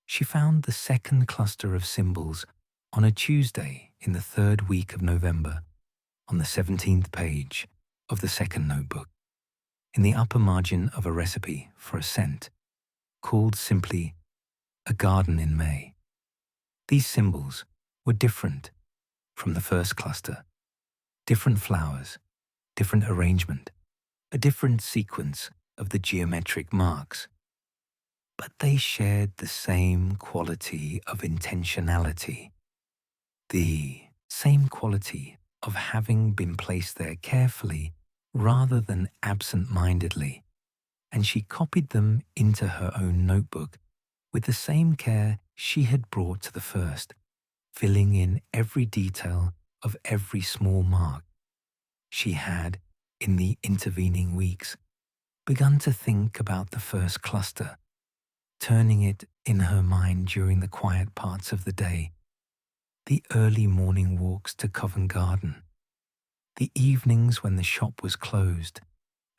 She found the second cluster of symbols on a Tuesday in the third week of November, on the 17th page of the second notebook, in the upper margin of a recipe for a scent, called simply A Garden in May. These symbols were different from the first cluster, different flowers, different arrangement, a different sequence of the geometric marks. But they shared the same quality of intentionality, the same quality of having been placed there carefully rather than absent-mindedly, and she copied them into her own notebook with the same care she had brought to the first, filling in every detail of every small mark. She had, in the intervening weeks, begun to think about the first cluster, turning it in her mind during the quiet parts of the day, the early morning walks to Covent Garden, the evenings when the shop was closed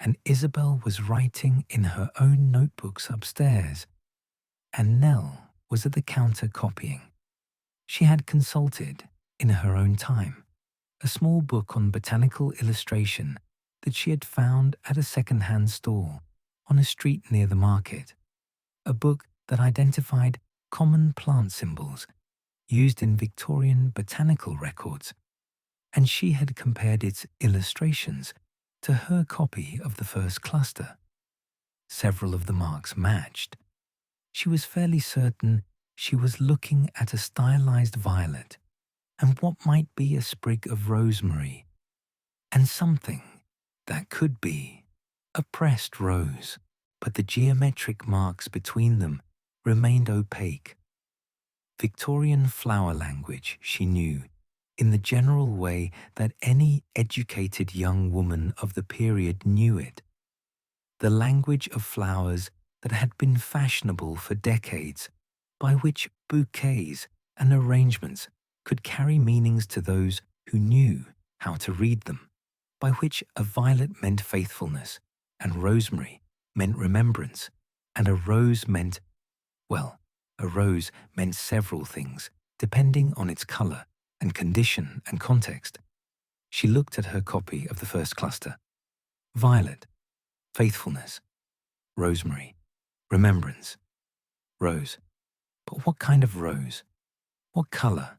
and Isabel was writing in her own notebooks upstairs, and Nell was at the counter copying. She had consulted, in her own time, a small book on botanical illustration that she had found at a second-hand stall on a street near the market, a book that identified common plant symbols used in Victorian botanical records, and she had compared its illustrations to her copy of the first cluster. Several of the marks matched. She was fairly certain she was looking at a stylized violet and what might be a sprig of rosemary, and something that could be a pressed rose, but the geometric marks between them remained opaque. Victorian flower language, she knew, in the general way that any educated young woman of the period knew it. The language of flowers that had been fashionable for decades, by which bouquets and arrangements could carry meanings to those who knew how to read them, by which a violet meant faithfulness, and rosemary meant remembrance, and a rose meant, well, a rose meant several things, depending on its colour and condition and context. She looked at her copy of the first cluster. Violet, faithfulness, rosemary, remembrance, rose. But what kind of rose? What colour?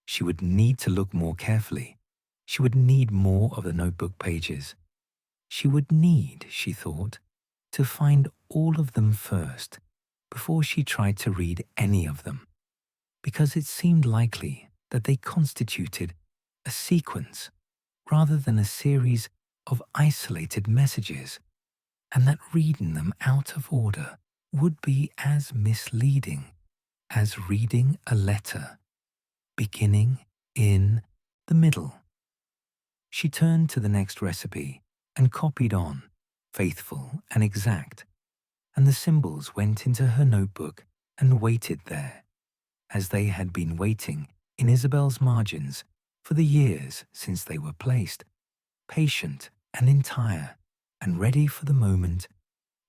She would need to look more carefully. She would need more of the notebook pages. She would need, she thought, to find all of them first, before she tried to read any of them, because it seemed likely that they constituted a sequence rather than a series of isolated messages, and that reading them out of order would be as misleading as reading a letter beginning in the middle. She turned to the next recipe and copied on, faithful and exact, and the symbols went into her notebook and waited there, as they had been waiting in Isabel's margins for the years since they were placed, patient and entire, and ready for the moment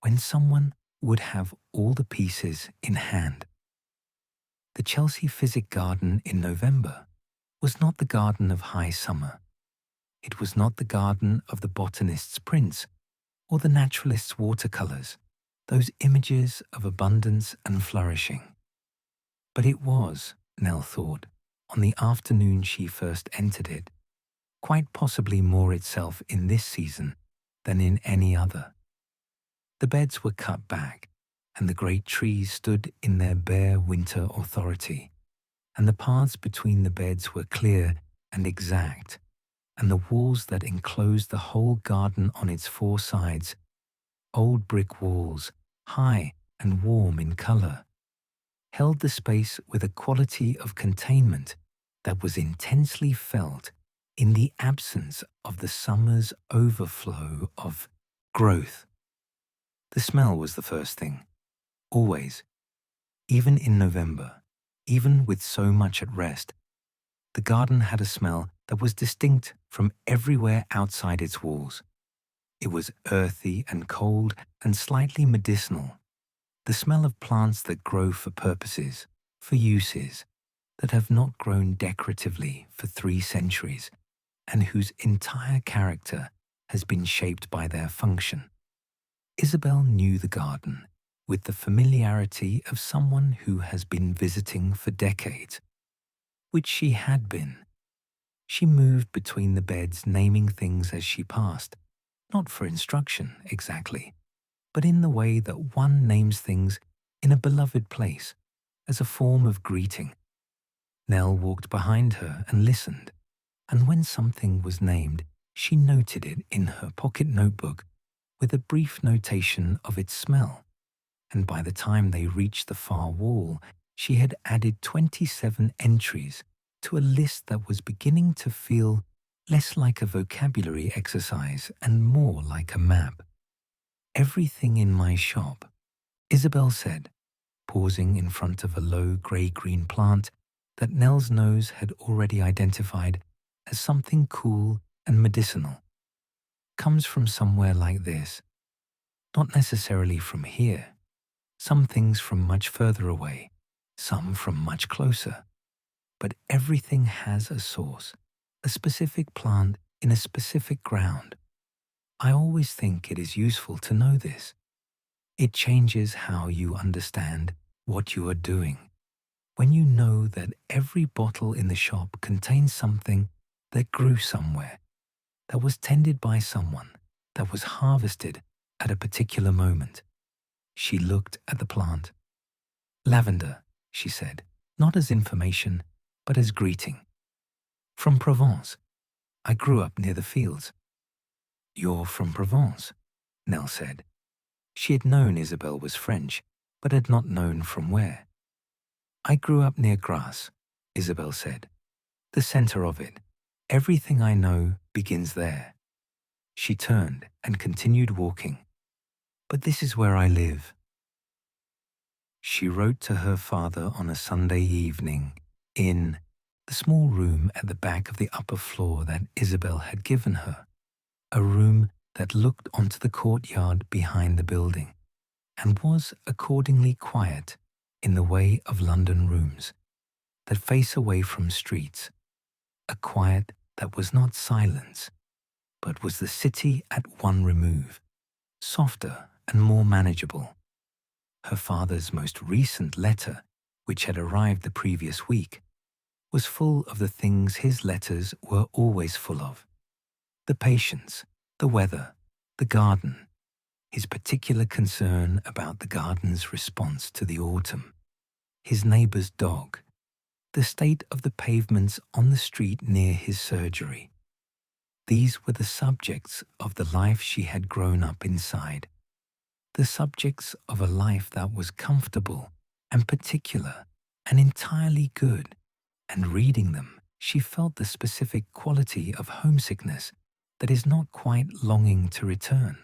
when someone would have all the pieces in hand. The Chelsea Physic Garden in November was not the garden of high summer. It was not the garden of the botanist's prints or the naturalist's watercolors, those images of abundance and flourishing. But it was, Nell thought, on the afternoon she first entered it, quite possibly more itself in this season than in any other. The beds were cut back, and the great trees stood in their bare winter authority, and the paths between the beds were clear and exact, and the walls that enclosed the whole garden on its four sides, old brick walls, high and warm in colour, held the space with a quality of containment that was intensely felt in the absence of the summer's overflow of growth. The smell was the first thing, always, even in November, even with so much at rest. The garden had a smell that was distinct from everywhere outside its walls. It was earthy and cold and slightly medicinal, the smell of plants that grow for purposes, for uses, that have not grown decoratively for 3 centuries, and whose entire character has been shaped by their function. Isabel knew the garden with the familiarity of someone who has been visiting for decades, which she had been. She moved between the beds, naming things as she passed, not for instruction exactly, but in the way that one names things in a beloved place, as a form of greeting. Nell walked behind her and listened, and when something was named, she noted it in her pocket notebook with a brief notation of its smell, and by the time they reached the far wall, she had added 27 entries to a list that was beginning to feel less like a vocabulary exercise and more like a map. "Everything in my shop," Isabel said, pausing in front of a low grey-green plant that Nell's nose had already identified as something cool and medicinal, "comes from somewhere like this. Not necessarily from here. Some things from much further away, some from much closer. But everything has a source, a specific plant in a specific ground. I always think it is useful to know this. It changes how you understand what you are doing. When you know that every bottle in the shop contains something that grew somewhere, that was tended by someone, that was harvested at a particular moment." She looked at the plant. "Lavender," she said, not as information, but as greeting. "From Provence. I grew up near the fields." "You're from Provence," Nell said. She had known Isabel was French, but had not known from where. "I grew up near Grasse," Isabel said. "The center of it. Everything I know begins there." She turned and continued walking. "But this is where I live." She wrote to her father on a Sunday evening in the small room at the back of the upper floor that Isabel had given her, a room that looked onto the courtyard behind the building and was accordingly quiet in the way of London rooms that face away from streets, a quiet that was not silence, but was the city at one remove, softer and more manageable. Her father's most recent letter, which had arrived the previous week, was full of the things his letters were always full of: the patience, the weather, the garden, his particular concern about the garden's response to the autumn, his neighbour's dog, the state of the pavements on the street near his surgery, These were the subjects of the life she had grown up inside, the subjects of a life that was comfortable and particular and entirely good, and reading them, she felt the specific quality of homesickness that is not quite longing to return,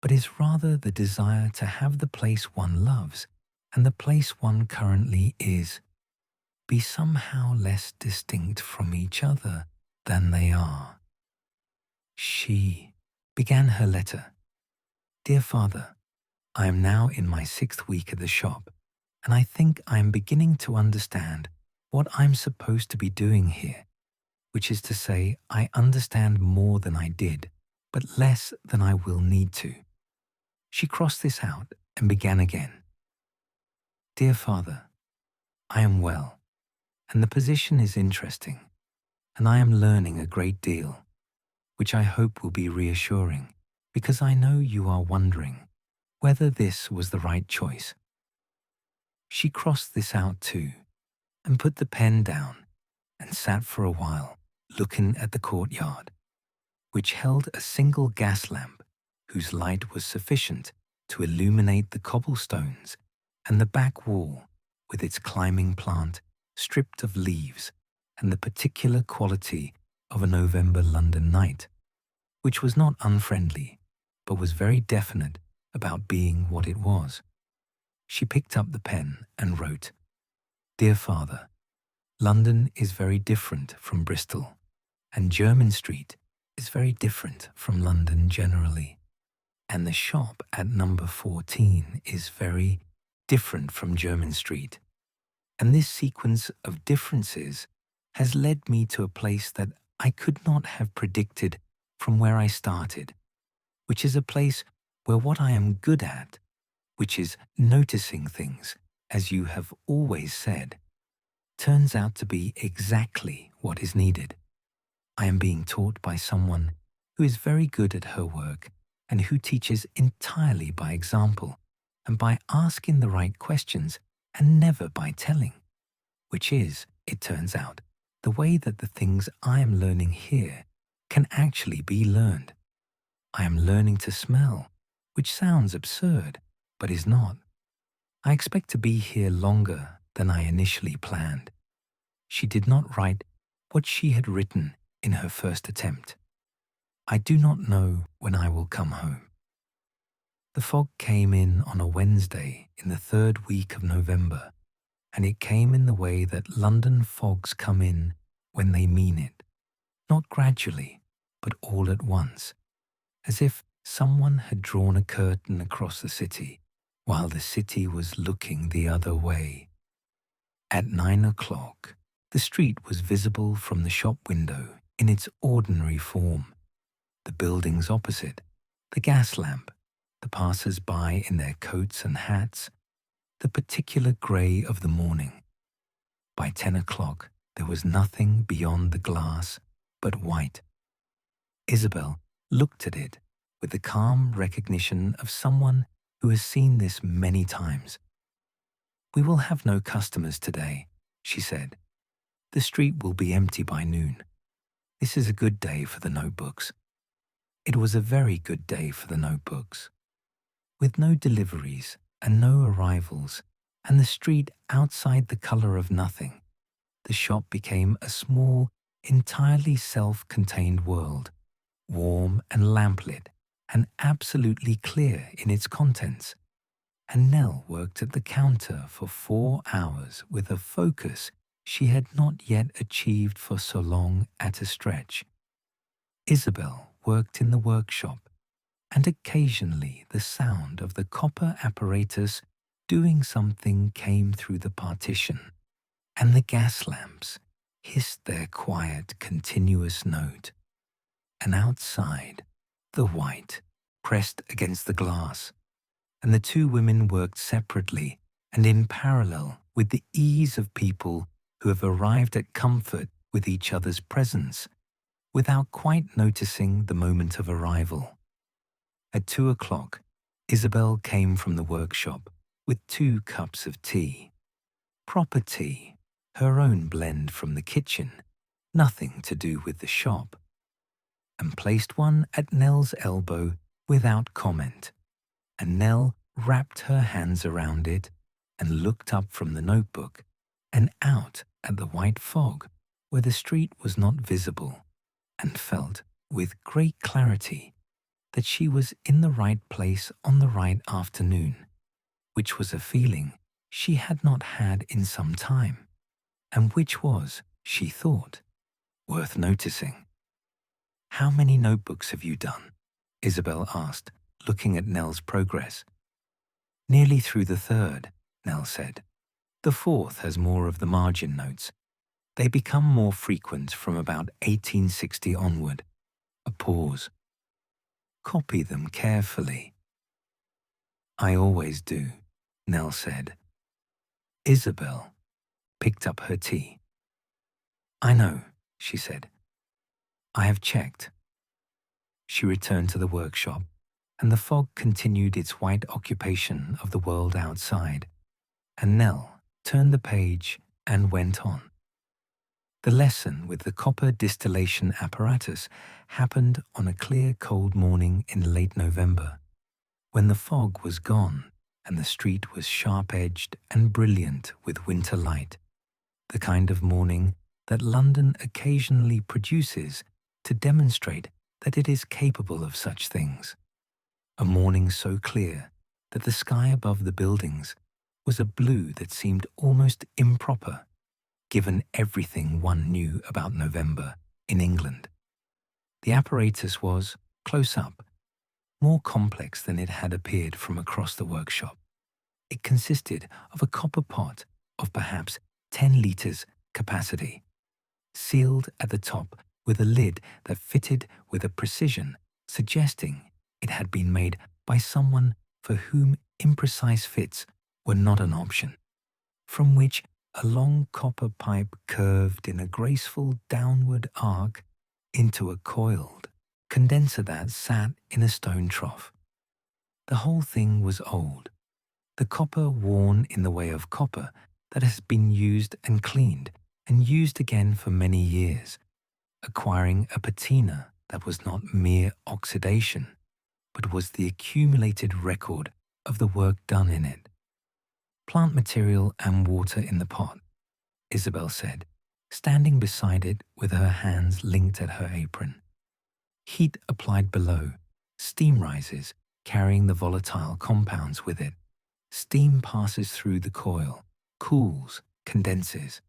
but is rather the desire to have the place one loves and the place one currently is be somehow less distinct from each other than they are. She began her letter. Dear Father, I am now in my 6th week at the shop, and I think I am beginning to understand what I'm supposed to be doing here, which is to say, I understand more than I did, but less than I will need to. She crossed this out and began again. Dear Father, I am well, and the position is interesting, and I am learning a great deal, which I hope will be reassuring, because I know you are wondering whether this was the right choice. She crossed this out too, and put the pen down, and sat for a while looking at the courtyard, which held a single gas lamp whose light was sufficient to illuminate the cobblestones and the back wall with its climbing plant stripped of leaves and the particular quality of a November London night, which was not unfriendly, but was very definite about being what it was. She picked up the pen and wrote, Dear Father, London is very different from Bristol, and Jermyn Street is very different from London generally, and the shop at number 14 is very different from Jermyn Street. And this sequence of differences has led me to a place that I could not have predicted from where I started, which is a place where what I am good at, which is noticing things, as you have always said, turns out to be exactly what is needed. I am being taught by someone who is very good at her work and who teaches entirely by example and by asking the right questions and never by telling, which is, it turns out, the way that the things I am learning here can actually be learned. I am learning to smell, which sounds absurd, but is not. I expect to be here longer than I initially planned. She did not write what she had written in her first attempt. I do not know when I will come home. The fog came in on a Wednesday in the 3rd week of November, and it came in the way that London fogs come in when they mean it, not gradually, but all at once, as if someone had drawn a curtain across the city while the city was looking the other way. At 9 o'clock, the street was visible from the shop window in its ordinary form. The buildings opposite, the gas lamp, the passers-by in their coats and hats, the particular grey of the morning. By 10 o'clock, there was nothing beyond the glass but white. Isabel looked at it with the calm recognition of someone who has seen this many times. We will have no customers today, she said. The street will be empty by noon. This is a good day for the notebooks. It was a very good day for the notebooks. With no deliveries and no arrivals, and the street outside the colour of nothing, the shop became a small, entirely self-contained world, warm and lamplit, and absolutely clear in its contents. And Nell worked at the counter for 4 hours with a focus she had not yet achieved for so long at a stretch. Isabel worked in the workshop, and occasionally the sound of the copper apparatus doing something came through the partition, and the gas lamps hissed their quiet, continuous note. And outside, the white pressed against the glass, and the 2 women worked separately and in parallel with the ease of people who have arrived at comfort with each other's presence without quite noticing the moment of arrival. At 2 o'clock, Isabel came from the workshop with 2 cups of tea. Proper tea, her own blend from the kitchen, nothing to do with the shop. and placed one at Nell's elbow without comment. And Nell wrapped her hands around it and looked up from the notebook and out at the white fog where the street was not visible, and felt with great clarity that she was in the right place on the right afternoon, which was a feeling she had not had in some time, and which was, she thought, worth noticing. "How many notebooks have you done?" Isabel asked, looking at Nell's progress. "Nearly through the third," Nell said. "The fourth has more of the margin notes. They become more frequent from about 1860 onward." A pause. "Copy them carefully." "I always do," Nell said. Isabel picked up her tea. "I know," she said. "I have checked." She returned to the workshop, and the fog continued its white occupation of the world outside, and Nell turned the page and went on. The lesson with the copper distillation apparatus happened on a clear, cold morning in late November, when the fog was gone and the street was sharp-edged and brilliant with winter light, the kind of morning that London occasionally produces to demonstrate that it is capable of such things. A morning so clear that the sky above the buildings was a blue that seemed almost improper, given everything one knew about November in England. The apparatus was, close up, more complex than it had appeared from across the workshop. It consisted of a copper pot of perhaps 10 litres capacity, sealed at the top with a lid that fitted with a precision suggesting it had been made by someone for whom imprecise fits were not an option, from which a long copper pipe curved in a graceful downward arc into a coiled condenser that sat in a stone trough. The whole thing was old, the copper worn in the way of copper that has been used and cleaned and used again for many years, acquiring a patina that was not mere oxidation, but was the accumulated record of the work done in it. "Plant material and water in the pot," Isabel said, standing beside it with her hands linked at her apron. "Heat applied below, steam rises, carrying the volatile compounds with it. Steam passes through the coil, cools, condenses.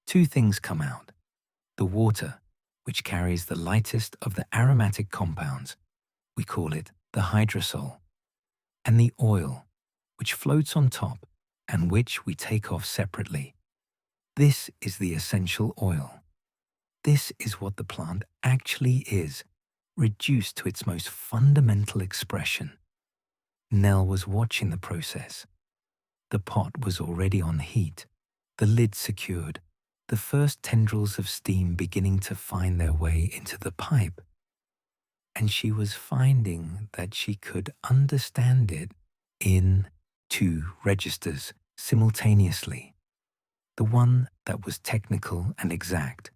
Two things come out: the water, which carries the lightest of the aromatic compounds, we call it the hydrosol, and the oil, which floats on top and which we take off separately. This is the essential oil. This is what the plant actually is, reduced to its most fundamental expression." Nell was watching the process. The pot was already on heat, the lid secured, the first tendrils of steam beginning to find their way into the pipe. And she was finding that she could understand it in 2 registers simultaneously. The one that was technical and exact,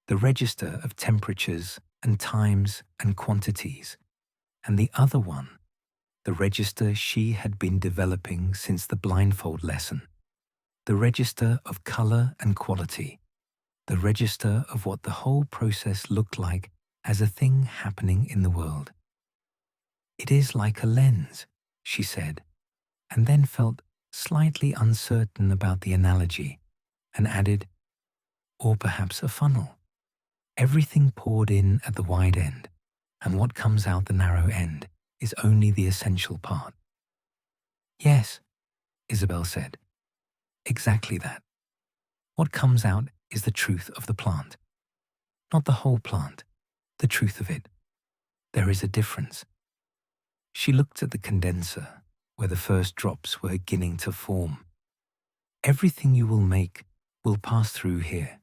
the register of temperatures and times and quantities, and the other one, the register she had been developing since the Blindfold Lesson, the register of colour and quality, the register of what the whole process looked like as a thing happening in the world. "It is like a lens," she said, and then felt slightly uncertain about the analogy, and added, "Or perhaps a funnel. Everything poured in at the wide end, and what comes out the narrow end is only the essential part." "Yes," Isabel said, "exactly that. What comes out is the truth of the plant. Not the whole plant, the truth of it. There is a difference." She looked at the condenser, where the first drops were beginning to form. "Everything you will make will pass through here,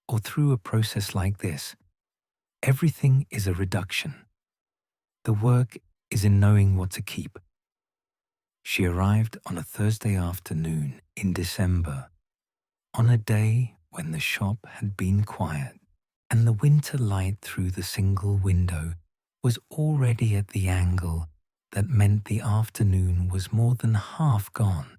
or through a process like this. Everything is a reduction. The work is in knowing what to keep." She arrived on a Thursday afternoon in December, on a day when the shop had been quiet, and the winter light through the single window was already at the angle that meant the afternoon was more than half gone,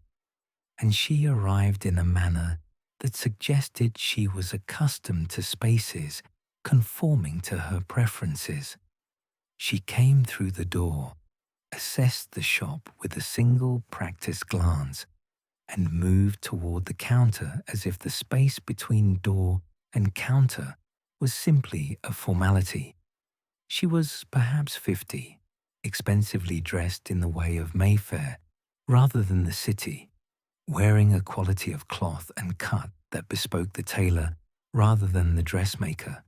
and she arrived in a manner that suggested she was accustomed to spaces conforming to her preferences. She came through the door, assessed the shop with a single practiced glance, and moved toward the counter as if the space between door and counter was simply a formality. She was perhaps 50, expensively dressed in the way of Mayfair rather than the city, wearing a quality of cloth and cut that bespoke the tailor rather than the dressmaker,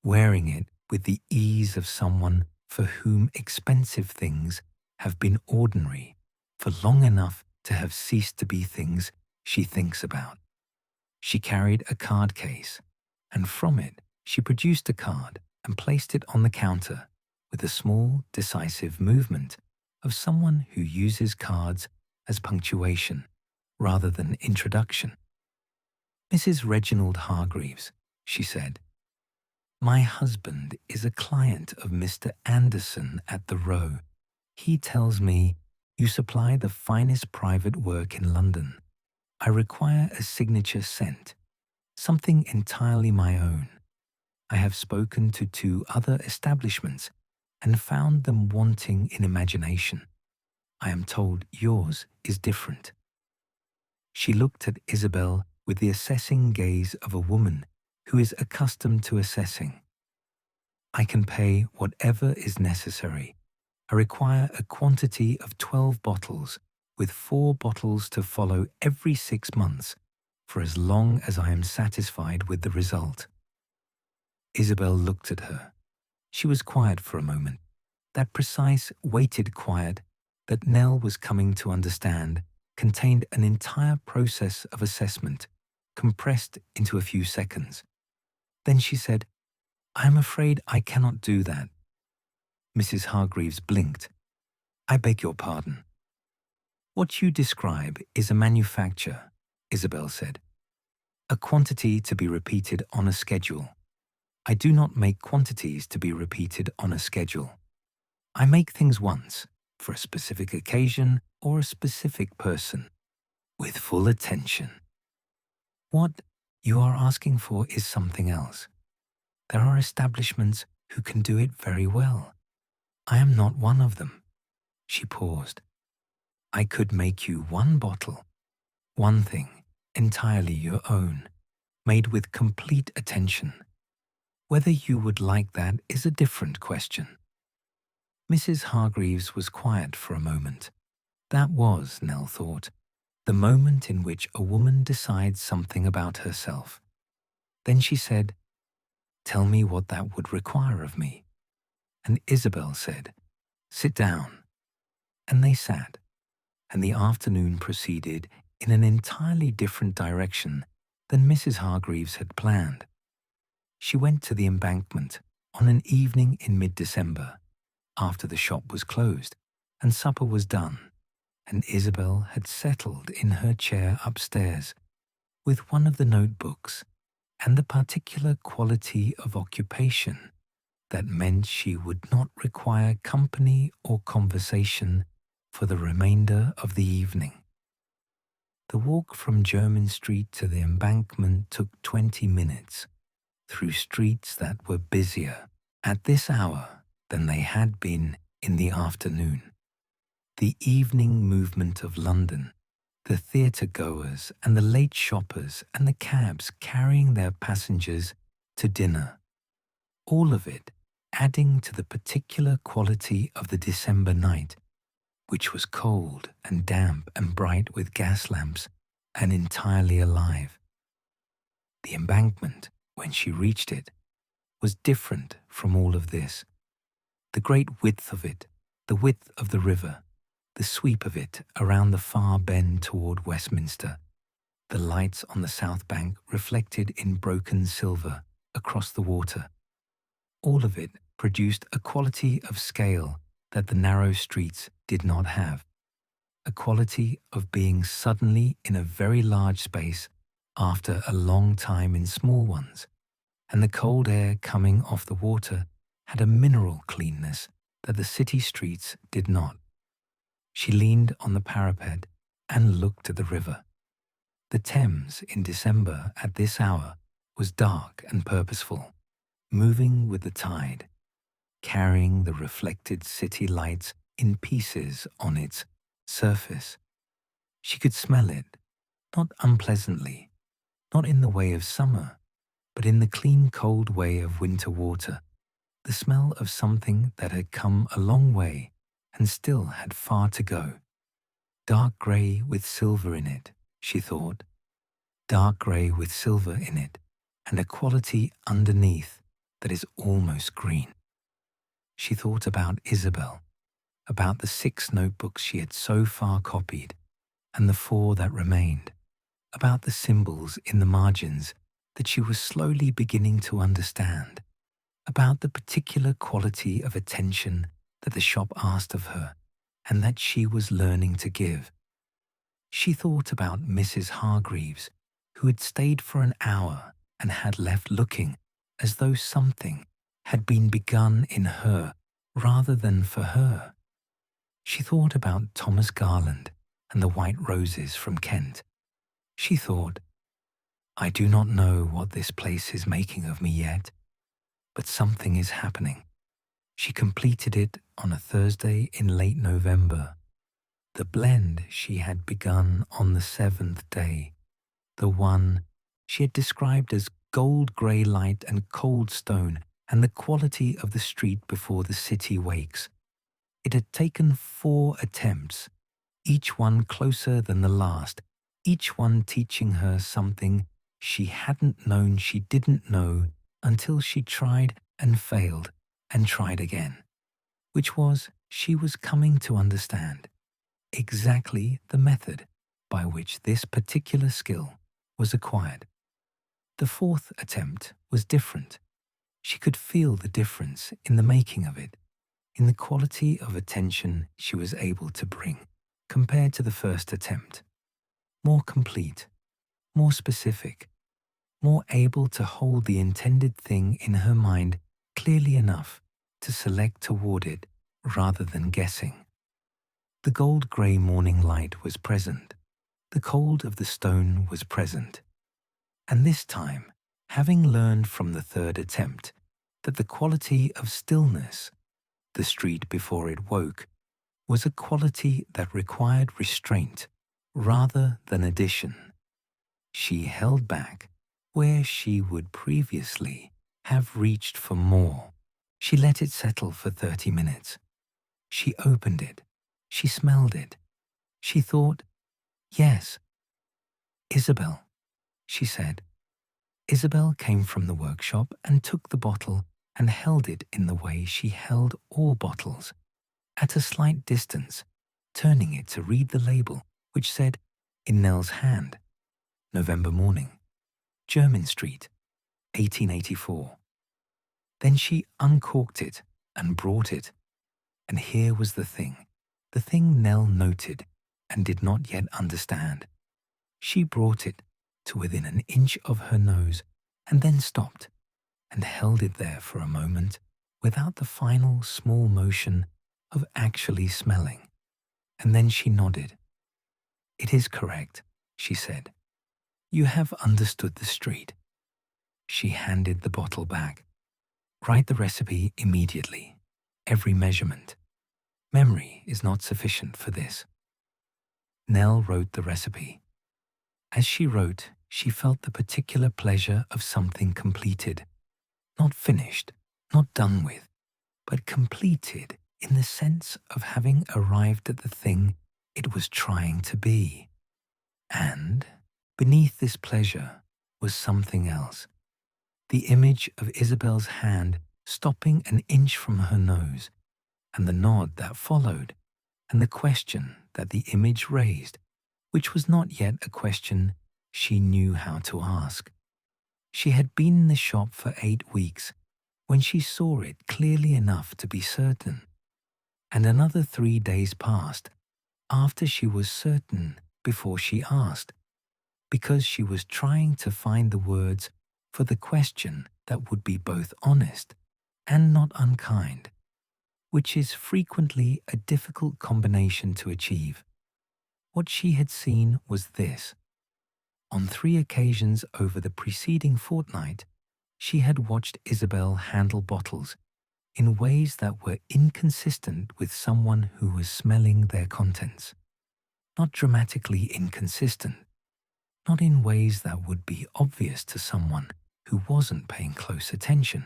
wearing it with the ease of someone for whom expensive things have been ordinary for long enough to have ceased to be things she thinks about. She carried a card case, and from it she produced a card and placed it on the counter with a small, decisive movement of someone who uses cards as punctuation rather than introduction. "Mrs. Reginald Hargreaves," she said. "My husband is a client of Mr. Anderson at the Row. He tells me you supply the finest private work in London. I require a signature sent, something entirely my own. I have spoken to 2 other establishments and found them wanting in imagination. I am told yours is different." She looked at Isabel with the assessing gaze of a woman who is accustomed to assessing. "I can pay whatever is necessary. I require a quantity of 12 bottles, with 4 bottles to follow every 6 months, for as long as I am satisfied with the result." Isabel looked at her. She was quiet for a moment, that precise, weighted quiet that Nell was coming to understand contained an entire process of assessment compressed into a few seconds. Then she said, "I am afraid I cannot do that." Mrs. Hargreaves blinked. "I beg your pardon." "What you describe is a manufacture," Isabel said. "A quantity to be repeated on a schedule. I do not make quantities to be repeated on a schedule. I make things once, for a specific occasion or a specific person, with full attention. What you are asking for is something else. There are establishments who can do it very well. I am not one of them." She paused. "I could make you 1 bottle, one thing, entirely your own, made with complete attention. Whether you would like that is a different question." Mrs. Hargreaves was quiet for a moment. That was, Nell thought, the moment in which a woman decides something about herself. Then she said, "Tell me what that would require of me." And Isabel said, "Sit down." And they sat, and the afternoon proceeded in an entirely different direction than Mrs. Hargreaves had planned. She went to the Embankment on an evening in mid-December, after the shop was closed and supper was done, and Isabel had settled in her chair upstairs with one of the notebooks and the particular quality of occupation that meant she would not require company or conversation for the remainder of the evening. The walk from Jermyn Street to the Embankment took 20 minutes, through streets that were busier at this hour than they had been in the afternoon. The evening movement of London, the theatre-goers and the late shoppers and the cabs carrying their passengers to dinner, all of it adding to the particular quality of the December night, which was cold and damp and bright with gas lamps and entirely alive. The Embankment, when she reached it, was different from all of this. The great width of it, the width of the river, the sweep of it around the far bend toward Westminster, the lights on the south bank reflected in broken silver across the water, all of it produced a quality of scale that the narrow streets did not have, a quality of being suddenly in a very large space after a long time in small ones, and the cold air coming off the water had a mineral cleanness that the city streets did not. She leaned on the parapet and looked at the river. The Thames in December at this hour was dark and purposeful, moving with the tide, carrying the reflected city lights in pieces on its surface. She could smell it, not unpleasantly, not in the way of summer, but in the clean cold way of winter water, the smell of something that had come a long way and still had far to go. Dark grey with silver in it, she thought. Dark grey with silver in it, and a quality underneath that is almost green. She thought about Isabel, about the 6 notebooks she had so far copied, and the 4 that remained, about the symbols in the margins that she was slowly beginning to understand, about the particular quality of attention that the shop asked of her and that she was learning to give. She thought about Mrs. Hargreaves, who had stayed for an hour and had left looking as though something had been begun in her rather than for her. She thought about Thomas Garland and the white roses from Kent. She thought, I do not know what this place is making of me yet, but something is happening. She completed it on a Thursday in late November. The blend she had begun on the 7th day, the one she had described as gold grey light and cold stone and the quality of the street before the city wakes. It had taken 4 attempts, each one closer than the last, each one teaching her something she hadn't known she didn't know until she tried and failed and tried again, which was she was coming to understand exactly the method by which this particular skill was acquired. The 4th attempt was different. She could feel the difference in the making of it, in the quality of attention she was able to bring compared to the first attempt. More complete, more specific, more able to hold the intended thing in her mind clearly enough to select toward it rather than guessing. The gold-grey morning light was present. The cold of the stone was present. And this time, having learned from the 3rd attempt that the quality of stillness, the street before it woke, was a quality that required restraint rather than addition, she held back where she would previously have reached for more. She let it settle for 30 minutes. She opened it. She smelled it. She thought, yes. Isabel, she said. Isabel came from the workshop and took the bottle and held it in the way she held all bottles, at a slight distance, turning it to read the label, which said, in Nell's hand, November morning, Jermyn Street, 1884. Then she uncorked it and brought it. And here was the thing Nell noted and did not yet understand. She brought it to within an inch of her nose and then stopped and held it there for a moment without the final small motion of actually smelling. And then she nodded. It is correct, she said. You have understood the street. She handed the bottle back. Write the recipe immediately, every measurement. Memory is not sufficient for this. Nell wrote the recipe. As she wrote, she felt the particular pleasure of something completed, not finished, not done with, but completed in the sense of having arrived at the thing it was trying to be. And beneath this pleasure was something else. The image of Isabel's hand stopping an inch from her nose, and the nod that followed, and the question that the image raised, which was not yet a question she knew how to ask. She had been in the shop for 8 weeks when she saw it clearly enough to be certain, and another 3 days passed after she was certain before she asked, because she was trying to find the words for the question that would be both honest and not unkind, which is frequently a difficult combination to achieve. What she had seen was this. On 3 occasions over the preceding fortnight, she had watched Isabel handle bottles in ways that were inconsistent with someone who was smelling their contents. Not dramatically inconsistent, not in ways that would be obvious to someone who wasn't paying close attention,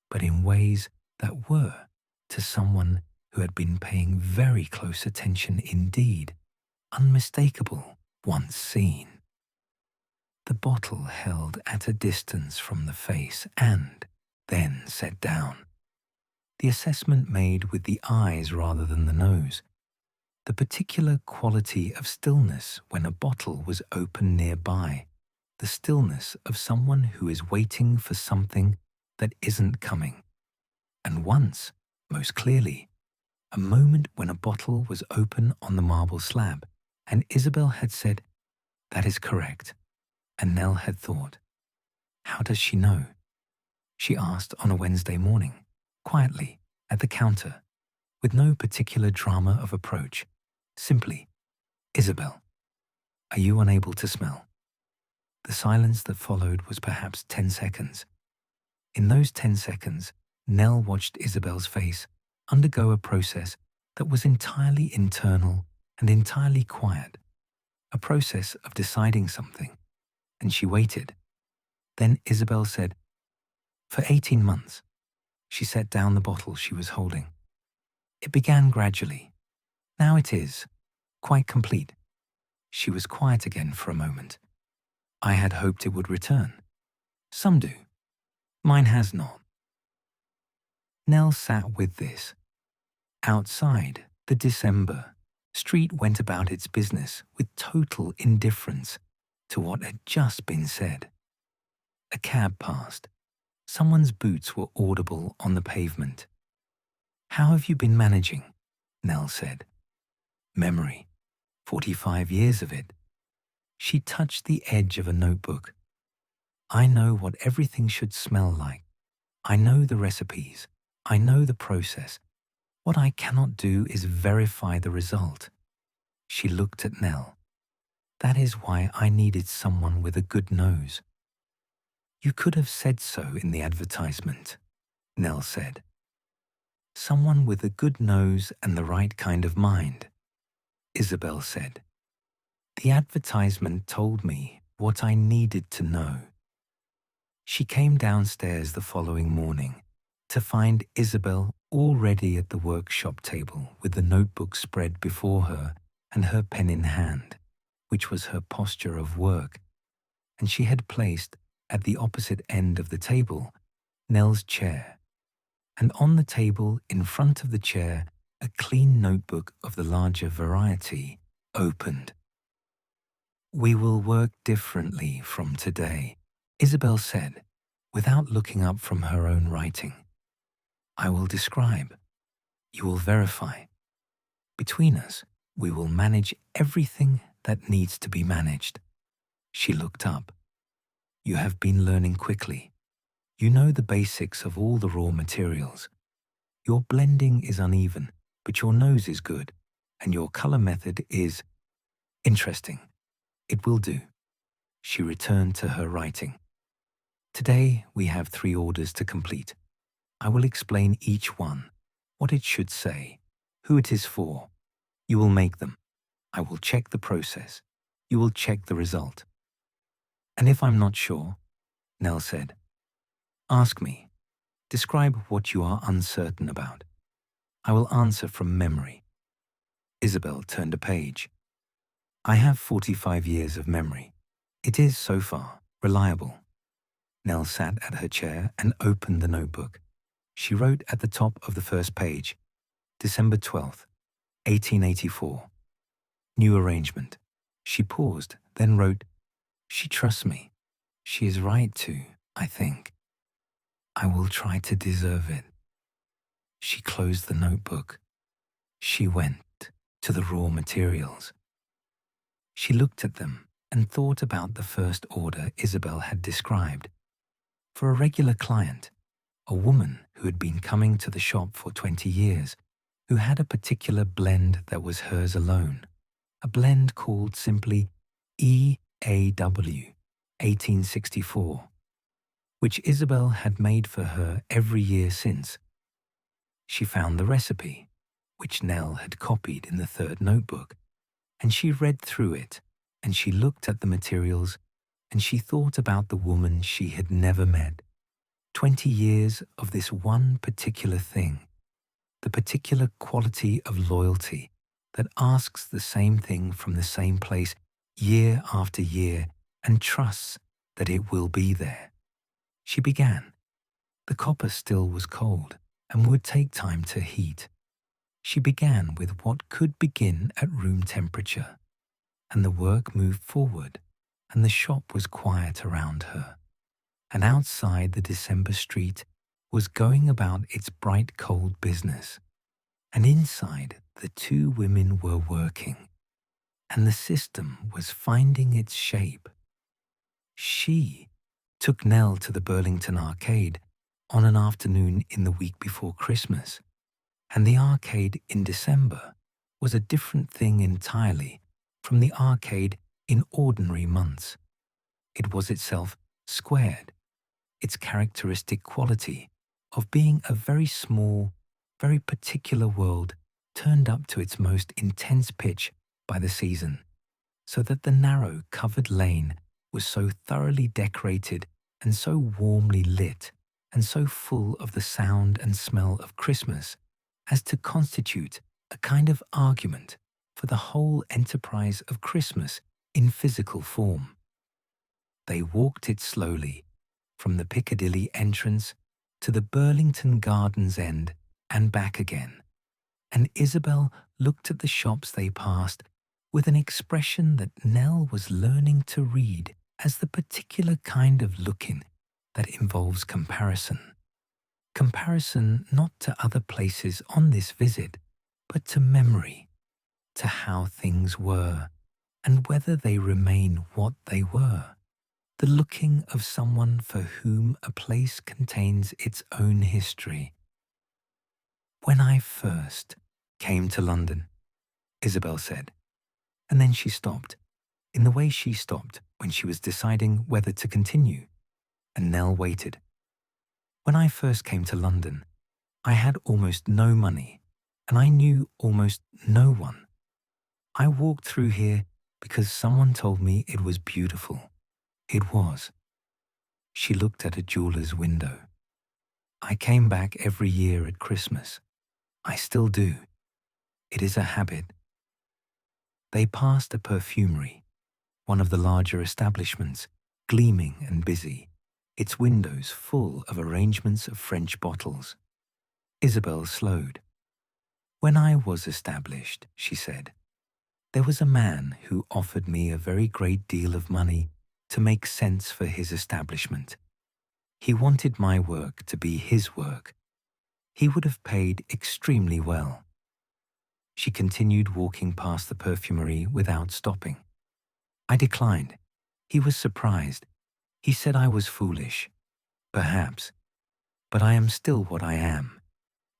but in ways that were to someone who had been paying very close attention indeed, unmistakable once seen. The bottle held at a distance from the face and then set down. The assessment made with the eyes rather than the nose. The particular quality of stillness when a bottle was open nearby. The stillness of someone who is waiting for something that isn't coming. And once, most clearly, a moment when a bottle was open on the marble slab, and Isabel had said, "That is correct." And Nell had thought, "How does she know?" She asked on a Wednesday morning, quietly, at the counter, with no particular drama of approach. Simply, "Isabel, are you unable to smell?" The silence that followed was perhaps 10 seconds. In those 10 seconds, Nell watched Isabel's face undergo a process that was entirely internal and entirely quiet, a process of deciding something, and she waited. Then Isabel said, "For 18 months, she set down the bottle she was holding. It began gradually. Now it is, quite complete." She was quiet again for a moment. "I had hoped it would return. Some do. Mine has not." Nell sat with this. Outside, the December street went about its business with total indifference to what had just been said. A cab passed. Someone's boots were audible on the pavement. "How have you been managing?" Nell said. "Memory. 45 years of it." She touched the edge of a notebook. "I know what everything should smell like. I know the recipes. I know the process. What I cannot do is verify the result." She looked at Nell. "That is why I needed someone with a good nose." "You could have said so in the advertisement," Nell said. "Someone with a good nose and the right kind of mind," Isabel said. "The advertisement told me what I needed to know." She came downstairs the following morning to find Isabel already at the workshop table with the notebook spread before her and her pen in hand, which was her posture of work, and she had placed, at the opposite end of the table, Nell's chair, and on the table in front of the chair a clean notebook of the larger variety, opened. "We will work differently from today," Isabel said, without looking up from her own writing. "I will describe. You will verify. Between us, we will manage everything that needs to be managed." She looked up. "You have been learning quickly. You know the basics of all the raw materials. Your blending is uneven, but your nose is good, and your color method is interesting. It will do." She returned to her writing. "Today we have 3 orders to complete. I will explain each one, what it should say, who it is for. You will make them. I will check the process. You will check the result. And if I'm not sure," Nell said, "ask me. Describe what you are uncertain about. I will answer from memory." Isabel turned a page. "I have 45 years of memory. It is, so far, reliable." Nell sat at her chair and opened the notebook. She wrote at the top of the first page, "December 12th, 1884. New arrangement." She paused, then wrote, "She trusts me. She is right to, I think. I will try to deserve it." She closed the notebook. She went to the raw materials. She looked at them and thought about the first order Isabel had described. For a regular client, a woman who had been coming to the shop for 20 years, who had a particular blend that was hers alone, a blend called simply EAW 1864, which Isabel had made for her every year since. She found the recipe, which Nell had copied in the third notebook, and she read through it, and she looked at the materials, and she thought about the woman she had never met. 20 years of this one particular thing, the particular quality of loyalty that asks the same thing from the same place year after year and trusts that it will be there. She began. The copper still was cold and would take time to heat. She began with what could begin at room temperature, and the work moved forward, and the shop was quiet around her. And outside the December street was going about its bright cold business, and inside the two women were working, and the system was finding its shape. She took Nell to the Burlington Arcade on an afternoon in the week before Christmas, and the arcade in December was a different thing entirely from the arcade in ordinary months. It was itself squared, its characteristic quality of being a very small, very particular world turned up to its most intense pitch by the season, so that the narrow covered lane was so thoroughly decorated and so warmly lit and so full of the sound and smell of Christmas as to constitute a kind of argument for the whole enterprise of Christmas in physical form. They walked it slowly, from the Piccadilly entrance to the Burlington Gardens end and back again, and Isabel looked at the shops they passed with an expression that Nell was learning to read as the particular kind of looking that involves comparison. Comparison not to other places on this visit, but to memory, to how things were, and whether they remain what they were. The looking of someone for whom a place contains its own history. "When I first came to London," Isabel said, and then she stopped, in the way she stopped when she was deciding whether to continue, and Nell waited. "When I first came to London, I had almost no money, and I knew almost no one. I walked through here because someone told me it was beautiful. It was." She looked at a jeweler's window. "I came back every year at Christmas. I still do. It is a habit." They passed a perfumery, one of the larger establishments, gleaming and busy, its windows full of arrangements of French bottles. Isabel slowed. "When I was established," she said, "there was a man who offered me a very great deal of money to make sense for his establishment. He wanted my work to be his work. He would have paid extremely well." She continued walking past the perfumery without stopping. I declined. He was surprised. He said I was foolish. Perhaps. But I am still what I am.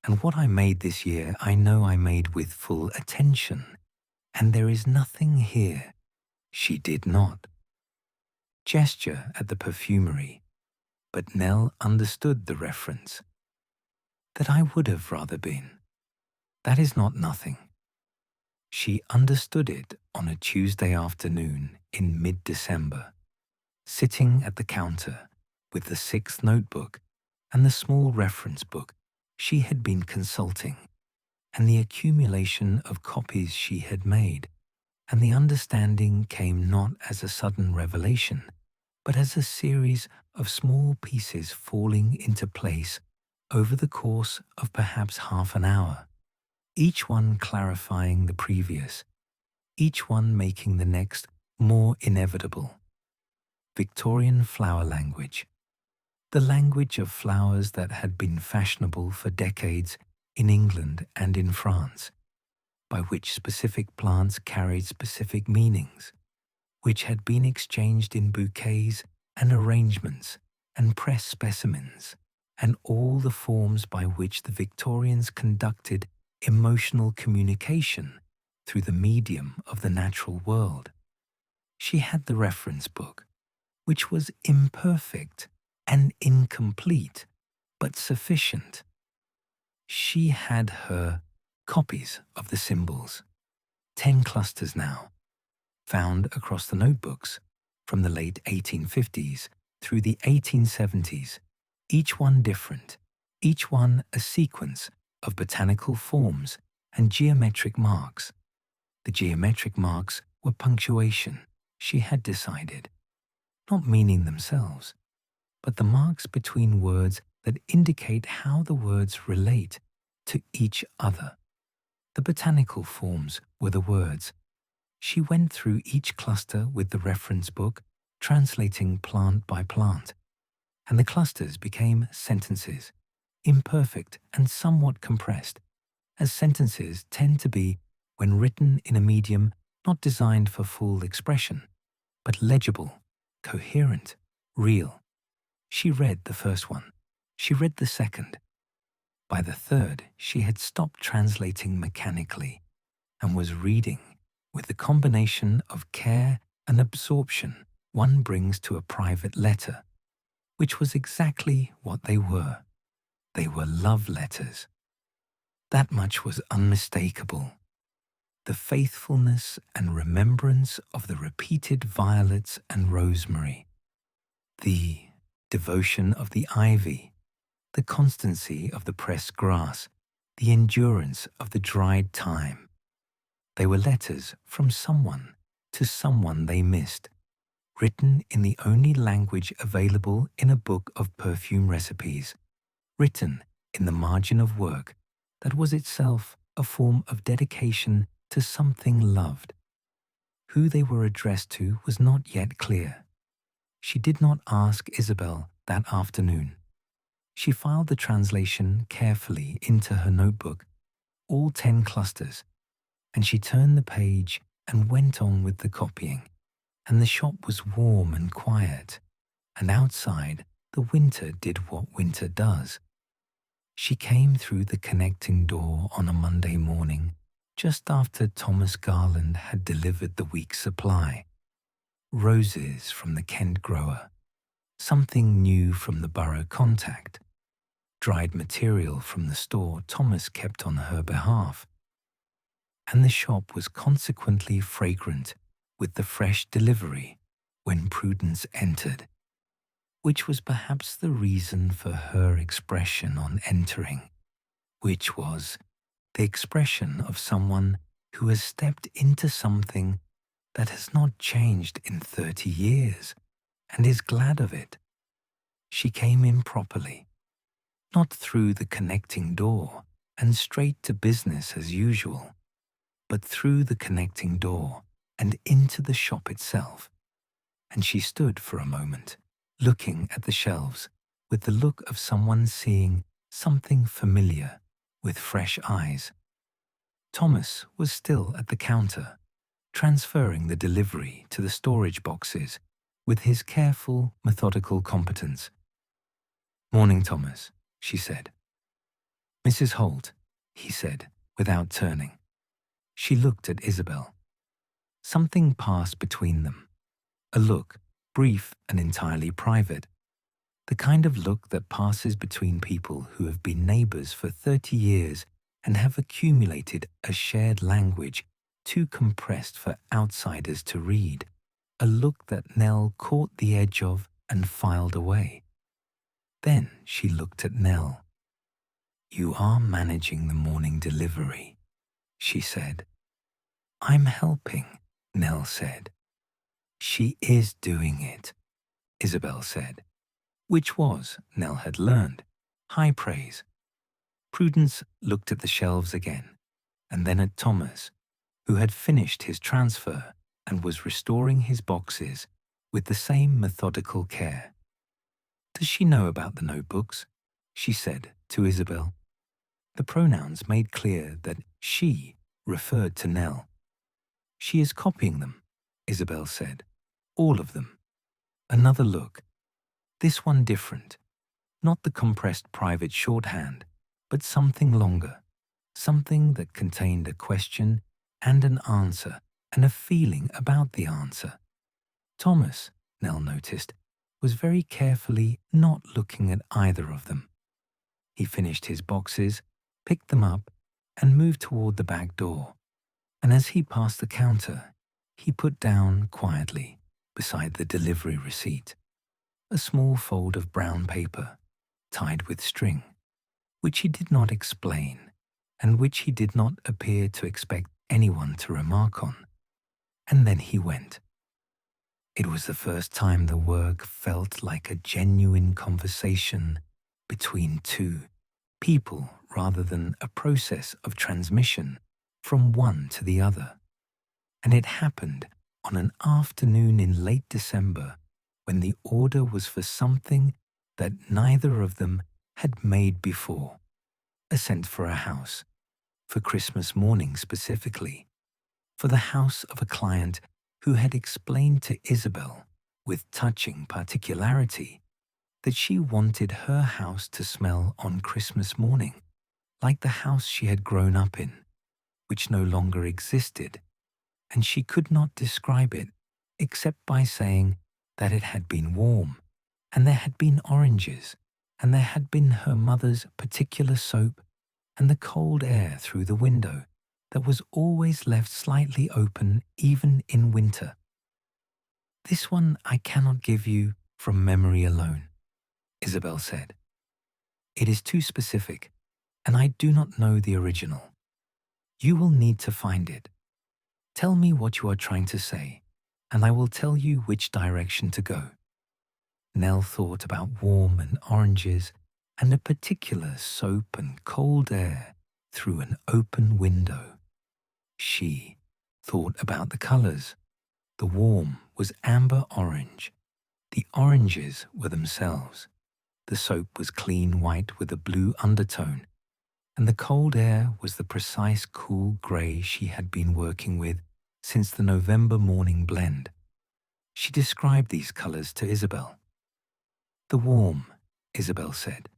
And what I made this year I know I made with full attention. And there is nothing here she did not. Gesture at the perfumery, but Nell understood the reference. "That I would have rather been. That is not nothing." She understood it on a Tuesday afternoon in mid-December, sitting at the counter with the 6th notebook and the small reference book she had been consulting, and the accumulation of copies she had made, and the understanding came not as a sudden revelation, but as a series of small pieces falling into place over the course of perhaps half an hour, each one clarifying the previous, each one making the next more inevitable. Victorian flower language, the language of flowers that had been fashionable for decades in England and in France, by which specific plants carried specific meanings, which had been exchanged in bouquets and arrangements and press specimens, and all the forms by which the Victorians conducted emotional communication through the medium of the natural world. She had the reference book, which was imperfect and incomplete, but sufficient. She had her copies of the symbols, 10 clusters now, found across the notebooks from the late 1850s through the 1870s, each one different, each one a sequence of botanical forms and geometric marks. The geometric marks were punctuation, she had decided, not meaning themselves, but the marks between words that indicate how the words relate to each other. The botanical forms were the words. She went through each cluster with the reference book, translating plant by plant, and the clusters became sentences, imperfect and somewhat compressed, as sentences tend to be when written in a medium not designed for full expression, but legible, coherent, real. She read the first one. She read the second. By the third, she had stopped translating mechanically and was reading with the combination of care and absorption one brings to a private letter, which was exactly what they were. They were love letters. That much was unmistakable. The faithfulness and remembrance of the repeated violets and rosemary, the devotion of the ivy, the constancy of the pressed grass, the endurance of the dried thyme. They were letters from someone to someone they missed, written in the only language available in a book of perfume recipes, written in the margin of work that was itself a form of dedication to something loved. Who they were addressed to was not yet clear. She did not ask Isabel that afternoon. She filed the translation carefully into her notebook, all 10 clusters, and she turned the page and went on with the copying. And the shop was warm and quiet, and outside the winter did what winter does. She came through the connecting door on a Monday morning, just after Thomas Garland had delivered the week's supply. Roses from the Kent grower, something new from the borough contact, dried material from the store Thomas kept on her behalf. And the shop was consequently fragrant with the fresh delivery when Prudence entered, which was perhaps the reason for her expression on entering, which was the expression of someone who has stepped into something that has not changed in 30 years and is glad of it. She came in properly, not through the connecting door and straight to business as usual, but through the connecting door and into the shop itself. And she stood for a moment, looking at the shelves with the look of someone seeing something familiar with fresh eyes. Thomas was still at the counter, transferring the delivery to the storage boxes with his careful, methodical competence. "Morning, Thomas," she said. "Mrs. Holt," he said, without turning. She looked at Isabel. Something passed between them, a look, brief and entirely private, the kind of look that passes between people who have been neighbours for 30 years and have accumulated a shared language too compressed for outsiders to read, a look that Nell caught the edge of and filed away. Then she looked at Nell. "You are managing the morning delivery," she said. "I'm helping," Nell said. "She is doing it," Isabel said, which was, Nell had learned, high praise. Prudence looked at the shelves again, and then at Thomas, who had finished his transfer and was restoring his boxes with the same methodical care. "Does she know about the notebooks?" she said to Isabel. The pronouns made clear that she referred to Nell. "She is copying them," Isabel said. "All of them." Another look. This one different. Not the compressed private shorthand, but something longer. Something that contained a question and an answer and a feeling about the answer. Thomas, Nell noticed, was very carefully not looking at either of them. He finished his boxes, picked them up, and moved toward the back door. And as he passed the counter, he put down quietly, beside the delivery receipt, a small fold of brown paper, tied with string, which he did not explain, and which he did not appear to expect anyone to remark on. And then he went. It was the first time the work felt like a genuine conversation between two people rather than a process of transmission from one to the other. And it happened on an afternoon in late December when the order was for something that neither of them had made before, a scent for a house, for Christmas morning specifically, for the house of a client who had explained to Isabel, with touching particularity, that she wanted her house to smell on Christmas morning, like the house she had grown up in, which no longer existed, and she could not describe it except by saying that it had been warm, and there had been oranges, and there had been her mother's particular soap, and the cold air through the window that was always left slightly open even in winter. This one I cannot give you from memory alone, Isabel said. It is too specific, and I do not know the original. You will need to find it. Tell me what you are trying to say, and I will tell you which direction to go. Nell thought about warm and oranges and a particular soap and cold air through an open window. She thought about the colors. The warm was amber orange. The oranges were themselves. The soap was clean white with a blue undertone, and the cold air was the precise cool grey she had been working with since the November morning blend. She described these colors to Isabel. The warm, Isabel said.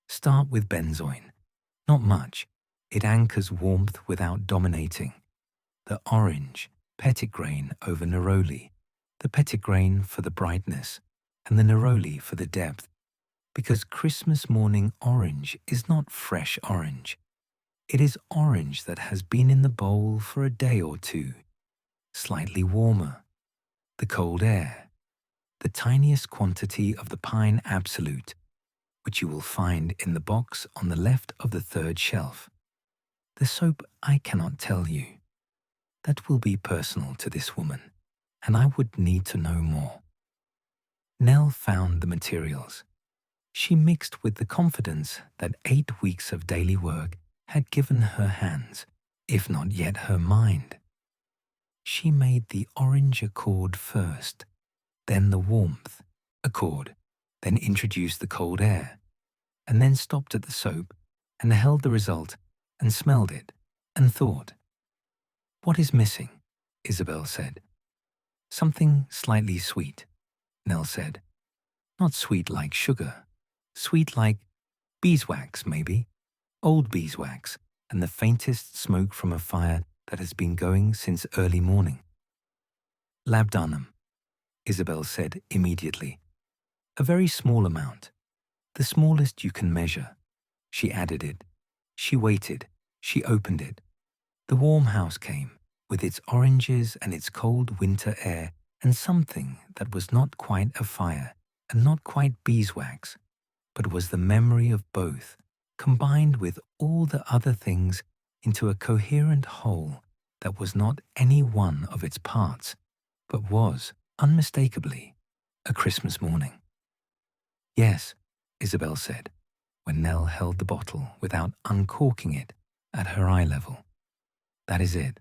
Start with benzoin. Not much. It anchors warmth without dominating. The orange, petitgrain over neroli. The petitgrain for the brightness, and the neroli for the depth. Because Christmas morning orange is not fresh orange. It is orange that has been in the bowl for a day or two. Slightly warmer. The cold air. The tiniest quantity of the pine absolute, which you will find in the box on the left of the third shelf. The soap I cannot tell you. That will be personal to this woman, and I would need to know more. Nell found the materials. She mixed with the confidence that 8 weeks of daily work had given her hands, if not yet her mind. She made the orange accord first, then the warmth accord, then introduced the cold air, and then stopped at the soap and held the result and smelled it and thought. What is missing? Isabel said. Something slightly sweet, Nell said. Not sweet like sugar, sweet like beeswax maybe, old beeswax, and the faintest smoke from a fire that has been going since early morning. Labdanum, Isabel said immediately. A very small amount, the smallest you can measure. She added it. She waited. She opened it. The warm house came, with its oranges and its cold winter air and something that was not quite a fire and not quite beeswax, but was the memory of both, combined with all the other things into a coherent whole that was not any one of its parts, but was, unmistakably, a Christmas morning. Yes, Isabel said, when Nell held the bottle without uncorking it at her eye level. That is it.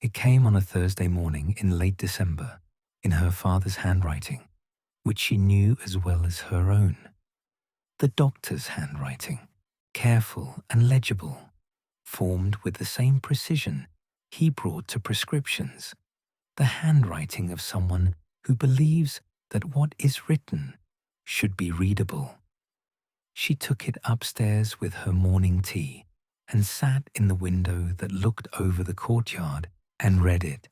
It came on a Thursday morning in late December, in her father's handwriting, which she knew as well as her own. The doctor's handwriting, careful and legible, formed with the same precision he brought to prescriptions, the handwriting of someone who believes that what is written should be readable. She took it upstairs with her morning tea and sat in the window that looked over the courtyard and read it.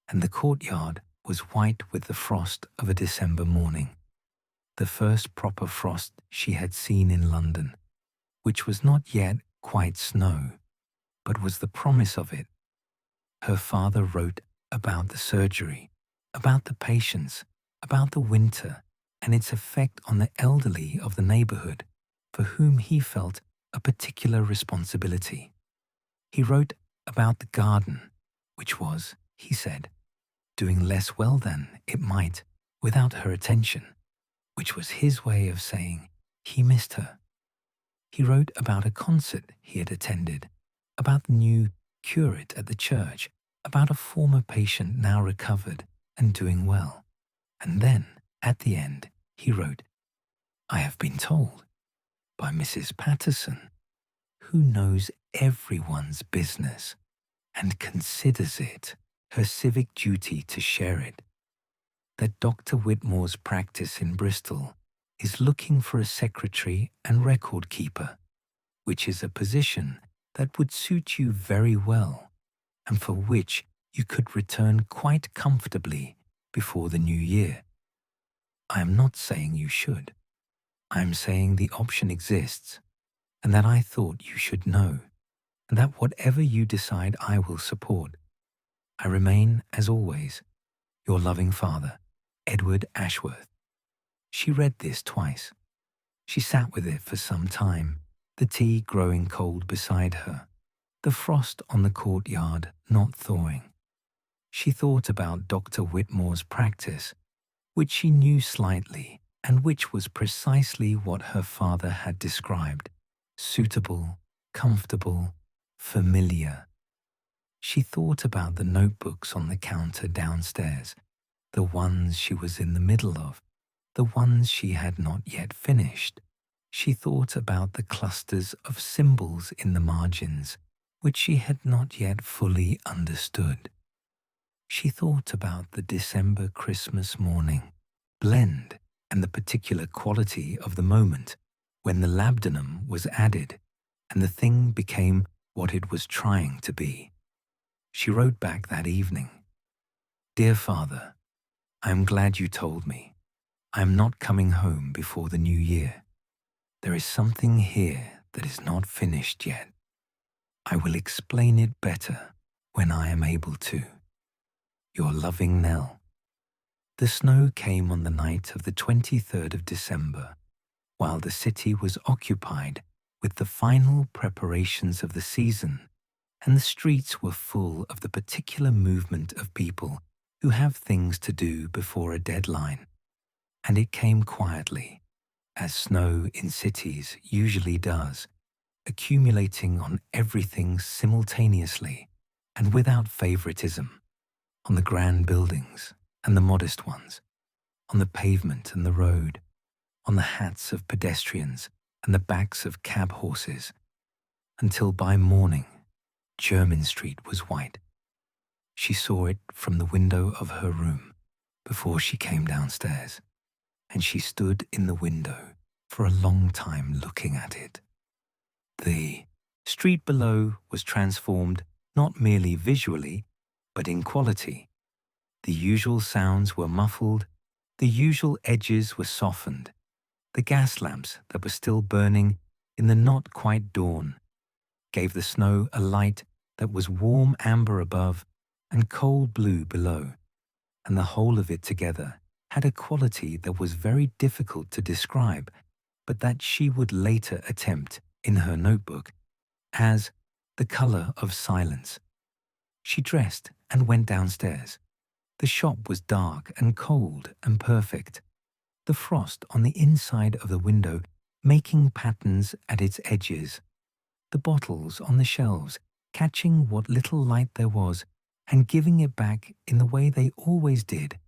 And the courtyard was white with the frost of a December morning, the first proper frost she had seen in London, which was not yet quite snow, but was the promise of it. Her father wrote about the surgery, about the patients, about the winter and its effect on the elderly of the neighborhood, for whom he felt a particular responsibility. He wrote about the garden, which was, he said, doing less well than it might without her attention, which was his way of saying he missed her. He wrote about a concert he had attended, about the new curate at the church, about a former patient now recovered and doing well. And then, at the end, he wrote, "I have been told by Mrs. Patterson, who knows everyone's business and considers it her civic duty to share it, that Dr. Whitmore's practice in Bristol is looking for a secretary and record keeper, which is a position that would suit you very well and for which you could return quite comfortably before the new year. I am not saying you should. I am saying the option exists and that I thought you should know, and that whatever you decide I will support. I remain, as always, your loving father, Edward Ashworth." She read this twice. She sat with it for some time, the tea growing cold beside her, the frost on the courtyard not thawing. She thought about Dr. Whitmore's practice, which she knew slightly and which was precisely what her father had described: suitable, comfortable, familiar. She thought about the notebooks on the counter downstairs, the ones she was in the middle of, the ones she had not yet finished. She thought about the clusters of symbols in the margins, which she had not yet fully understood. She thought about the December Christmas morning blend and the particular quality of the moment when the labdanum was added and the thing became what it was trying to be. She wrote back that evening, "Dear Father, I am glad you told me. I am not coming home before the new year. There is something here that is not finished yet. I will explain it better when I am able to. Your loving Nell." The snow came on the night of the 23rd of December, while the city was occupied with the final preparations of the season, and the streets were full of the particular movement of people who have things to do before a deadline. And it came quietly, as snow in cities usually does, accumulating on everything simultaneously and without favoritism, on the grand buildings and the modest ones, on the pavement and the road, on the hats of pedestrians and the backs of cab horses, until by morning Jermyn Street was white. She saw it from the window of her room before she came downstairs, and she stood in the window for a long time looking at it. The street below was transformed not merely visually, but in quality. The usual sounds were muffled, the usual edges were softened. The gas lamps that were still burning in the not quite dawn gave the snow a light that was warm amber above and cold blue below, and the whole of it together had a quality that was very difficult to describe, but that she would later attempt in her notebook as the color of silence. She dressed and went downstairs. The shop was dark and cold and perfect, the frost on the inside of the window making patterns at its edges, the bottles on the shelves catching what little light there was and giving it back in the way they always did,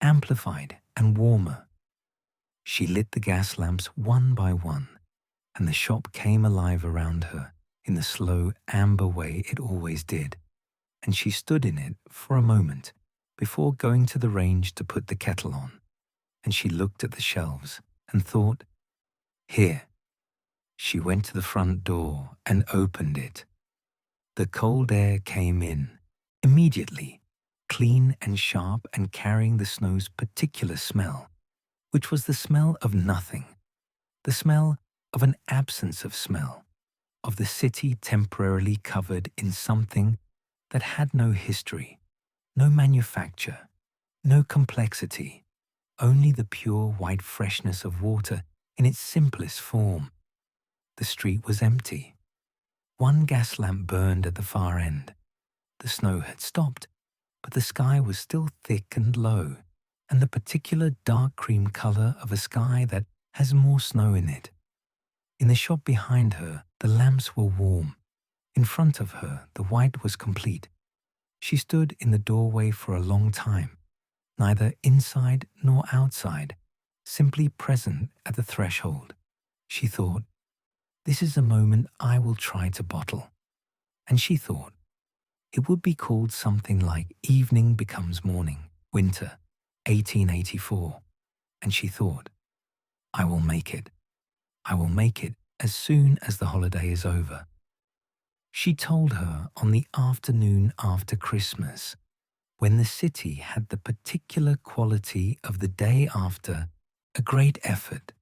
amplified and warmer. She lit the gas lamps one by one, and the shop came alive around her in the slow amber way it always did, and she stood in it for a moment before going to the range to put the kettle on, and she looked at the shelves and thought, "Here." She went to the front door and opened it. The cold air came in, immediately, clean and sharp and carrying the snow's particular smell, which was the smell of nothing, the smell of an absence of smell, of the city temporarily covered in something that had no history, no manufacture, no complexity, only the pure white freshness of water in its simplest form. The street was empty. One gas lamp burned at the far end. The snow had stopped, but the sky was still thick and low, and the particular dark cream color of a sky that has more snow in it. In the shop behind her, the lamps were warm. In front of her, the white was complete. She stood in the doorway for a long time, neither inside nor outside, simply present at the threshold. She thought, "This is a moment I will try to bottle." And she thought, it would be called something like Evening Becomes Morning, Winter, 1884. And she thought, "I will make it. I will make it as soon as the holiday is over." She told her on the afternoon after Christmas, when the city had the particular quality of the day after a great effort,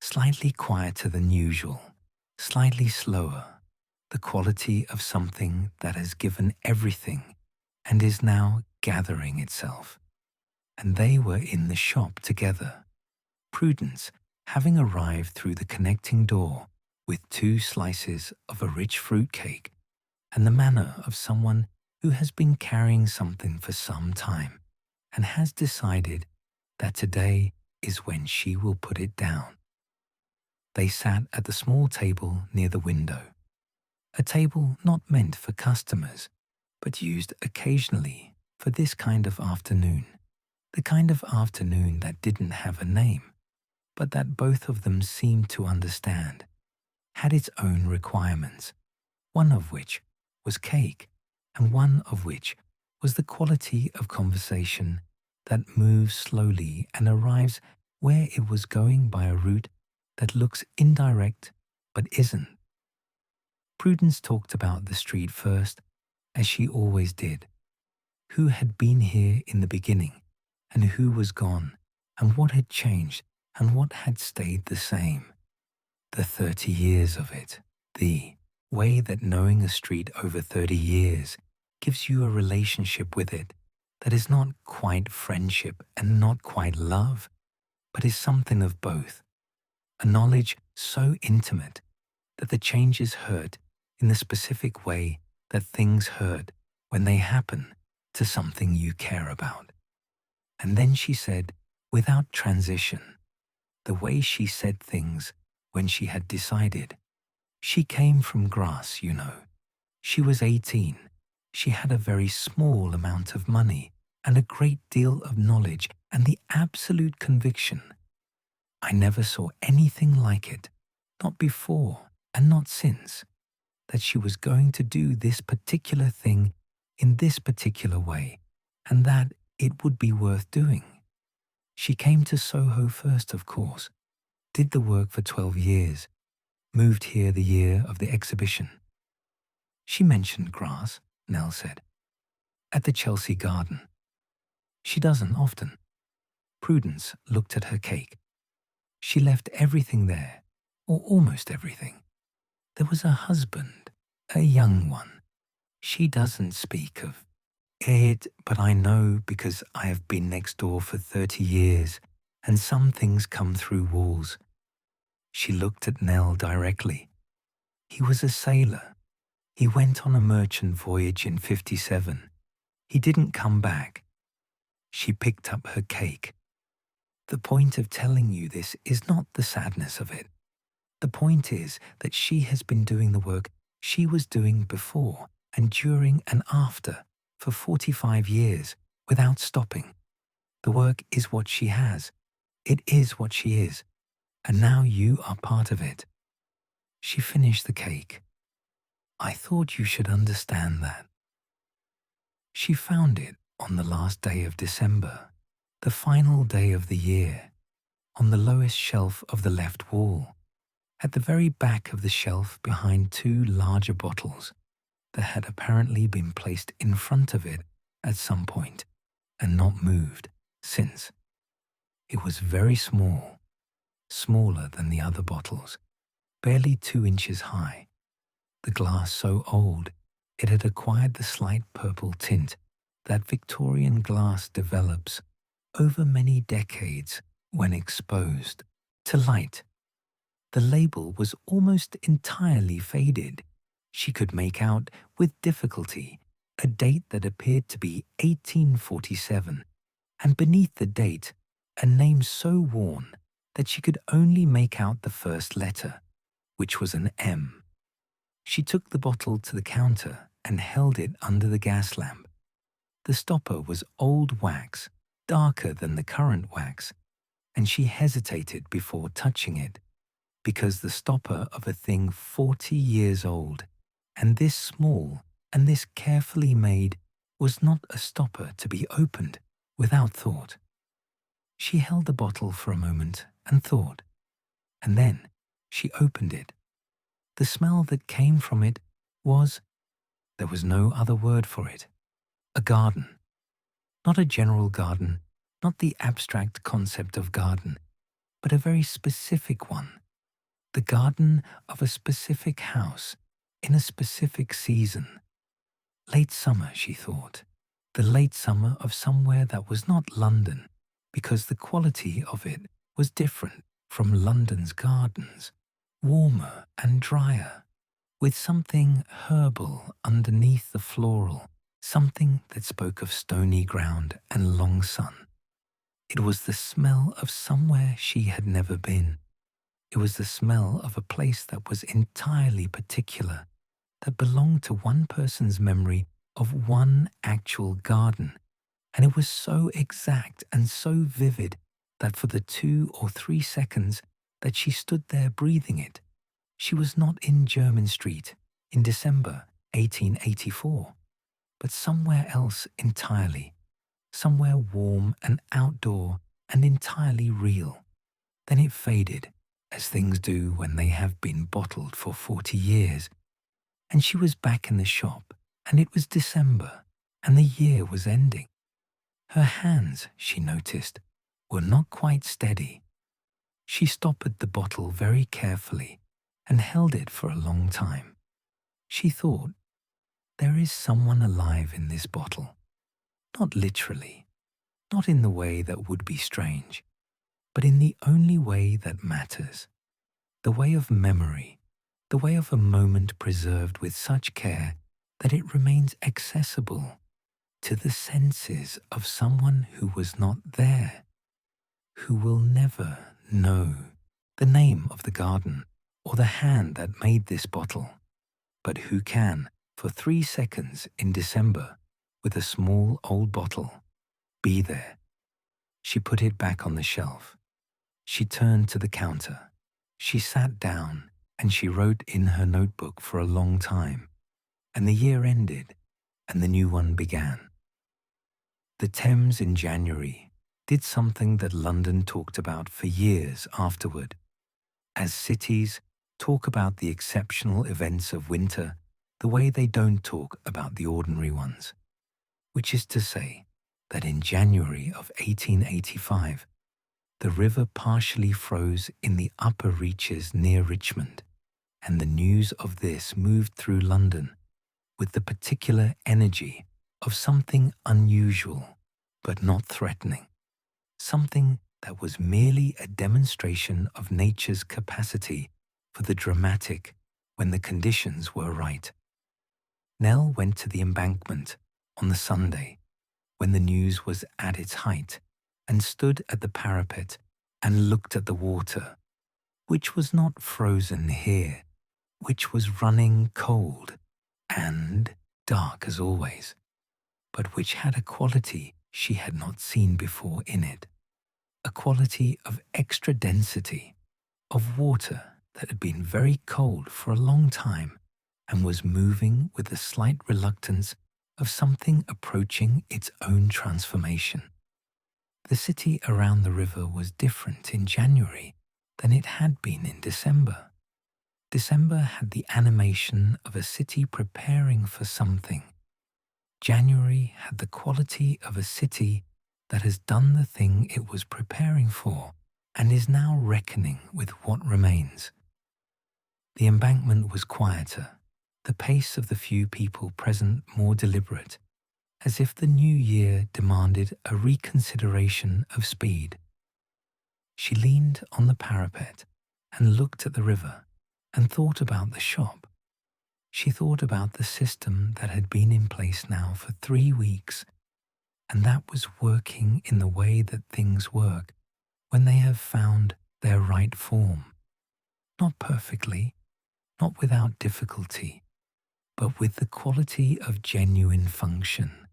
slightly quieter than usual, slightly slower, the quality of something that has given everything and is now gathering itself. And they were in the shop together, Prudence having arrived through the connecting door with 2 slices of a rich fruit cake, and the manner of someone who has been carrying something for some time and has decided that today is when she will put it down. They sat at the small table near the window, a table not meant for customers, but used occasionally for this kind of afternoon, the kind of afternoon that didn't have a name, but that both of them seemed to understand, had its own requirements, one of which was cake, and one of which was the quality of conversation that moves slowly and arrives where it was going by a route that looks indirect but isn't. Prudence talked about the street first, as she always did. Who had been here in the beginning, and who was gone, and what had changed, and what had stayed the same. The 30 years of it, the way that knowing a street over 30 years gives you a relationship with it that is not quite friendship and not quite love, but is something of both. A knowledge so intimate that the changes hurt in the specific way that things hurt when they happen to something you care about. And then she said, without transition, the way she said things when she had decided. She came from grass, you know. She was 18. She had a very small amount of money and a great deal of knowledge and the absolute conviction. I never saw anything like it, not before and not since, that she was going to do this particular thing in this particular way, and that it would be worth doing. She came to Soho first, of course, did the work for 12 years, moved here the year of the exhibition. She mentioned grass, Nell said, at the Chelsea Garden. She doesn't often. Prudence looked at her cake. She left everything there, or almost everything. There was a husband, a young one. She doesn't speak of it, but I know because I have been next door for 30 years, and some things come through walls. She looked at Nell directly. He was a sailor. He went on a merchant voyage in '57. He didn't come back. She picked up her cake. The point of telling you this is not the sadness of it. The point is that she has been doing the work she was doing before and during and after for 45 years without stopping. The work is what she has. It is what she is. And now you are part of it. She finished the cake. I thought you should understand that. She found it on the last day of December, the final day of the year. on the lowest shelf of the left wall, at the very back of the shelf behind two larger bottles that had apparently been placed in front of it at some point and not moved since. It was very small, smaller than the other bottles, barely 2 inches high. The glass so old it had acquired the slight purple tint that Victorian glass develops over many decades when exposed to light. The label was almost entirely faded. She could make out with difficulty a date that appeared to be 1847, and beneath the date a name so worn that she could only make out the first letter, which was an M. She took the bottle to the counter and held it under the gas lamp. The stopper was old wax, darker than the current wax, and she hesitated before touching it, because the stopper of a thing 40 years old, and this small and this carefully made, was not a stopper to be opened without thought. She held the bottle for a moment and thought, and then she opened it. The smell that came from it was, there was no other word for it, a garden. Not a general garden, not the abstract concept of garden, but a very specific one. The garden of a specific house in a specific season. Late summer, she thought. The late summer of somewhere that was not London, because the quality of it was different from London's gardens, warmer and drier, with something herbal underneath the floral, something that spoke of stony ground and long sun. It was the smell of somewhere she had never been. It was the smell of a place that was entirely particular, that belonged to one person's memory of one actual garden, and it was so exact and so vivid that for the 2 or 3 seconds that she stood there breathing it, she was not in Jermyn Street in December 1884, but somewhere else entirely, somewhere warm and outdoor and entirely real. Then it faded, as things do when they have been bottled for 40 years, and she was back in the shop, and it was December, and the year was ending. Her hands, she noticed, were not quite steady. She stoppered the bottle very carefully and held it for a long time. She thought, there is someone alive in this bottle. Not literally, not in the way that would be strange, but in the only way that matters, the way of memory, the way of a moment preserved with such care that it remains accessible to the senses of someone who was not there, who will never know the name of the garden or the hand that made this bottle, but who can, for 3 seconds in December, with a small old bottle, be there. She put it back on the shelf. She turned to the counter. She sat down and she wrote in her notebook for a long time, and the year ended and the new one began. The Thames in January did something that London talked about for years afterward. As cities talk about the exceptional events of winter the way they don't talk about the ordinary ones, which is to say that in January of 1885, the river partially froze in the upper reaches near Richmond, and the news of this moved through London with the particular energy of something unusual but not threatening, something that was merely a demonstration of nature's capacity for the dramatic when the conditions were right. Nell went to the Embankment on the Sunday when the news was at its height and stood at the parapet and looked at the water, which was not frozen here, which was running cold and dark as always, but which had a quality she had not seen before in it, a quality of extra density, of water that had been very cold for a long time and was moving with the slight reluctance of something approaching its own transformation. The city around the river was different in January than it had been in December. December had the animation of a city preparing for something. January had the quality of a city that has done the thing it was preparing for and is now reckoning with what remains. The embankment was quieter, the pace of the few people present more deliberate, as if the new year demanded a reconsideration of speed. She leaned on the parapet and looked at the river and thought about the shop. She thought about the system that had been in place now for 3 weeks, and that was working in the way that things work when they have found their right form. Not perfectly, not without difficulty, but with the quality of genuine function,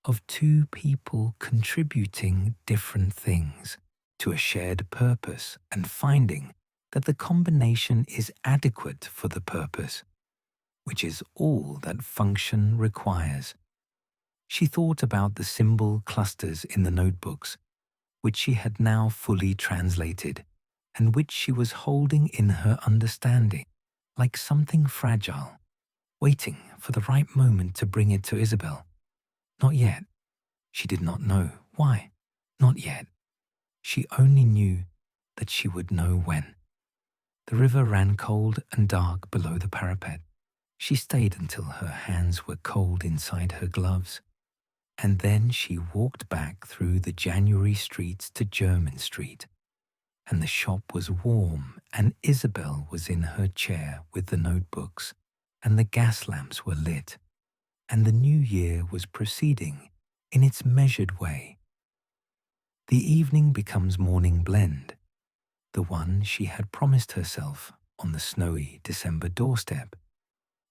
of two people contributing different things to a shared purpose and finding that the combination is adequate for the purpose, which is all that function requires. She thought about the symbol clusters in the notebooks, which she had now fully translated, and which she was holding in her understanding, like something fragile, waiting for the right moment to bring it to Isabel. Not yet. She did not know why. Not yet. She only knew that she would know when. The river ran cold and dark below the parapet. She stayed until her hands were cold inside her gloves, and then she walked back through the January streets to Jermyn Street, and the shop was warm, and Isabel was in her chair with the notebooks, and the gas lamps were lit, and the new year was proceeding in its measured way. The evening becomes morning blend, the one she had promised herself on the snowy December doorstep.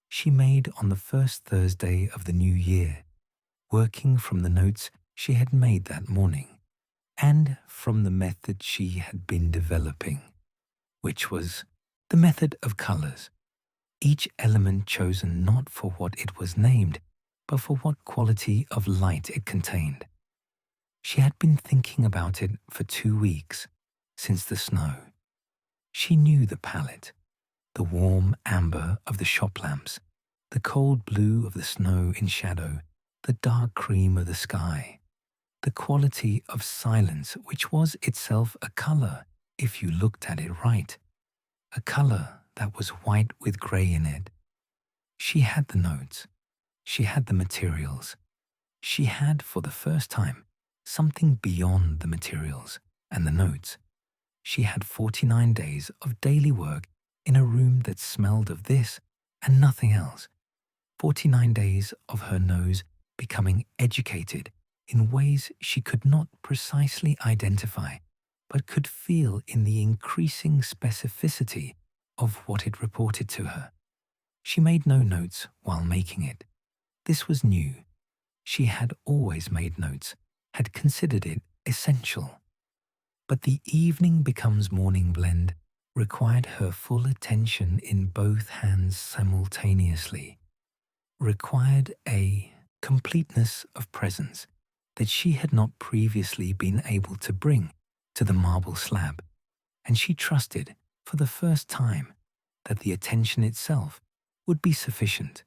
She made on the first Thursday of the new year, working from the notes she had made that morning, and from the method she had been developing, which was the method of colors, each element chosen not for what it was named, but for what quality of light it contained. She had been thinking about it for 2 weeks, since the snow. She knew the palette, the warm amber of the shop lamps, the cold blue of the snow in shadow, the dark cream of the sky, the quality of silence, which was itself a color if you looked at it right, a color that was white with gray in it. She had the notes. She had the materials. She had, for the first time, something beyond the materials and the notes. She had 49 days of daily work in a room that smelled of this and nothing else. 49 days of her nose becoming educated in ways she could not precisely identify, but could feel in the increasing specificity of what it reported to her. She made no notes while making it. This was new. She had always made notes, had considered it essential. But the evening becomes morning blend required her full attention in both hands simultaneously, required a completeness of presence that she had not previously been able to bring to the marble slab, and she trusted for the first time that the attention itself would be sufficient,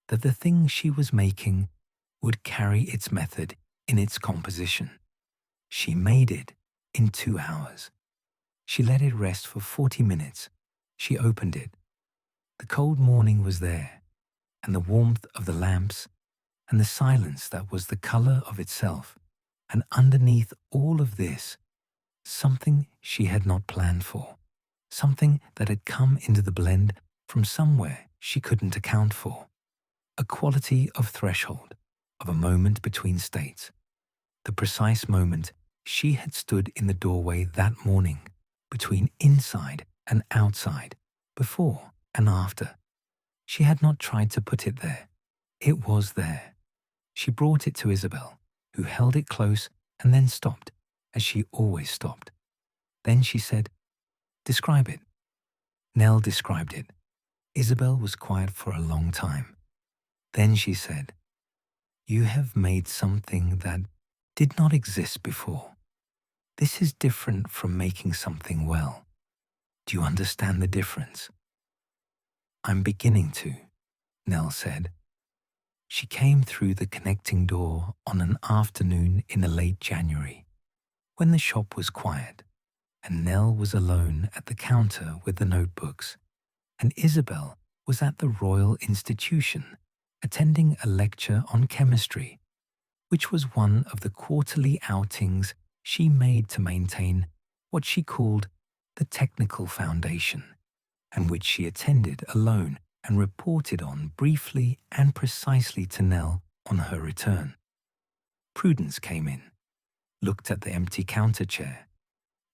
that the thing she was making would carry its method in its composition. She made it in 2 hours. She let it rest for 40 minutes. She opened it. The cold morning was there, and the warmth of the lamps, and the silence that was the color of itself, and underneath all of this, something she had not planned for, something that had come into the blend from somewhere she couldn't account for, a quality of threshold, of a moment between states, the precise moment she had stood in the doorway that morning, between inside and outside, before and after. She had not tried to put it there. It was there. She brought it to Isabel, who held it close and then stopped, as she always stopped. Then she said, "Describe it." Nell described it. Isabel was quiet for a long time. Then she said, "You have made something that did not exist before. This is different from making something well. Do you understand the difference? I'm beginning to, Nell said. She came through the connecting door on an afternoon in the late January, when the shop was quiet, and Nell was alone at the counter with the notebooks, and Isabel was at the Royal Institution, attending a lecture on chemistry, which was one of the quarterly outings she made to maintain what she called the technical foundation, and which she attended alone and reported on briefly and precisely to Nell on her return. Prudence came in, looked at the empty counter chair,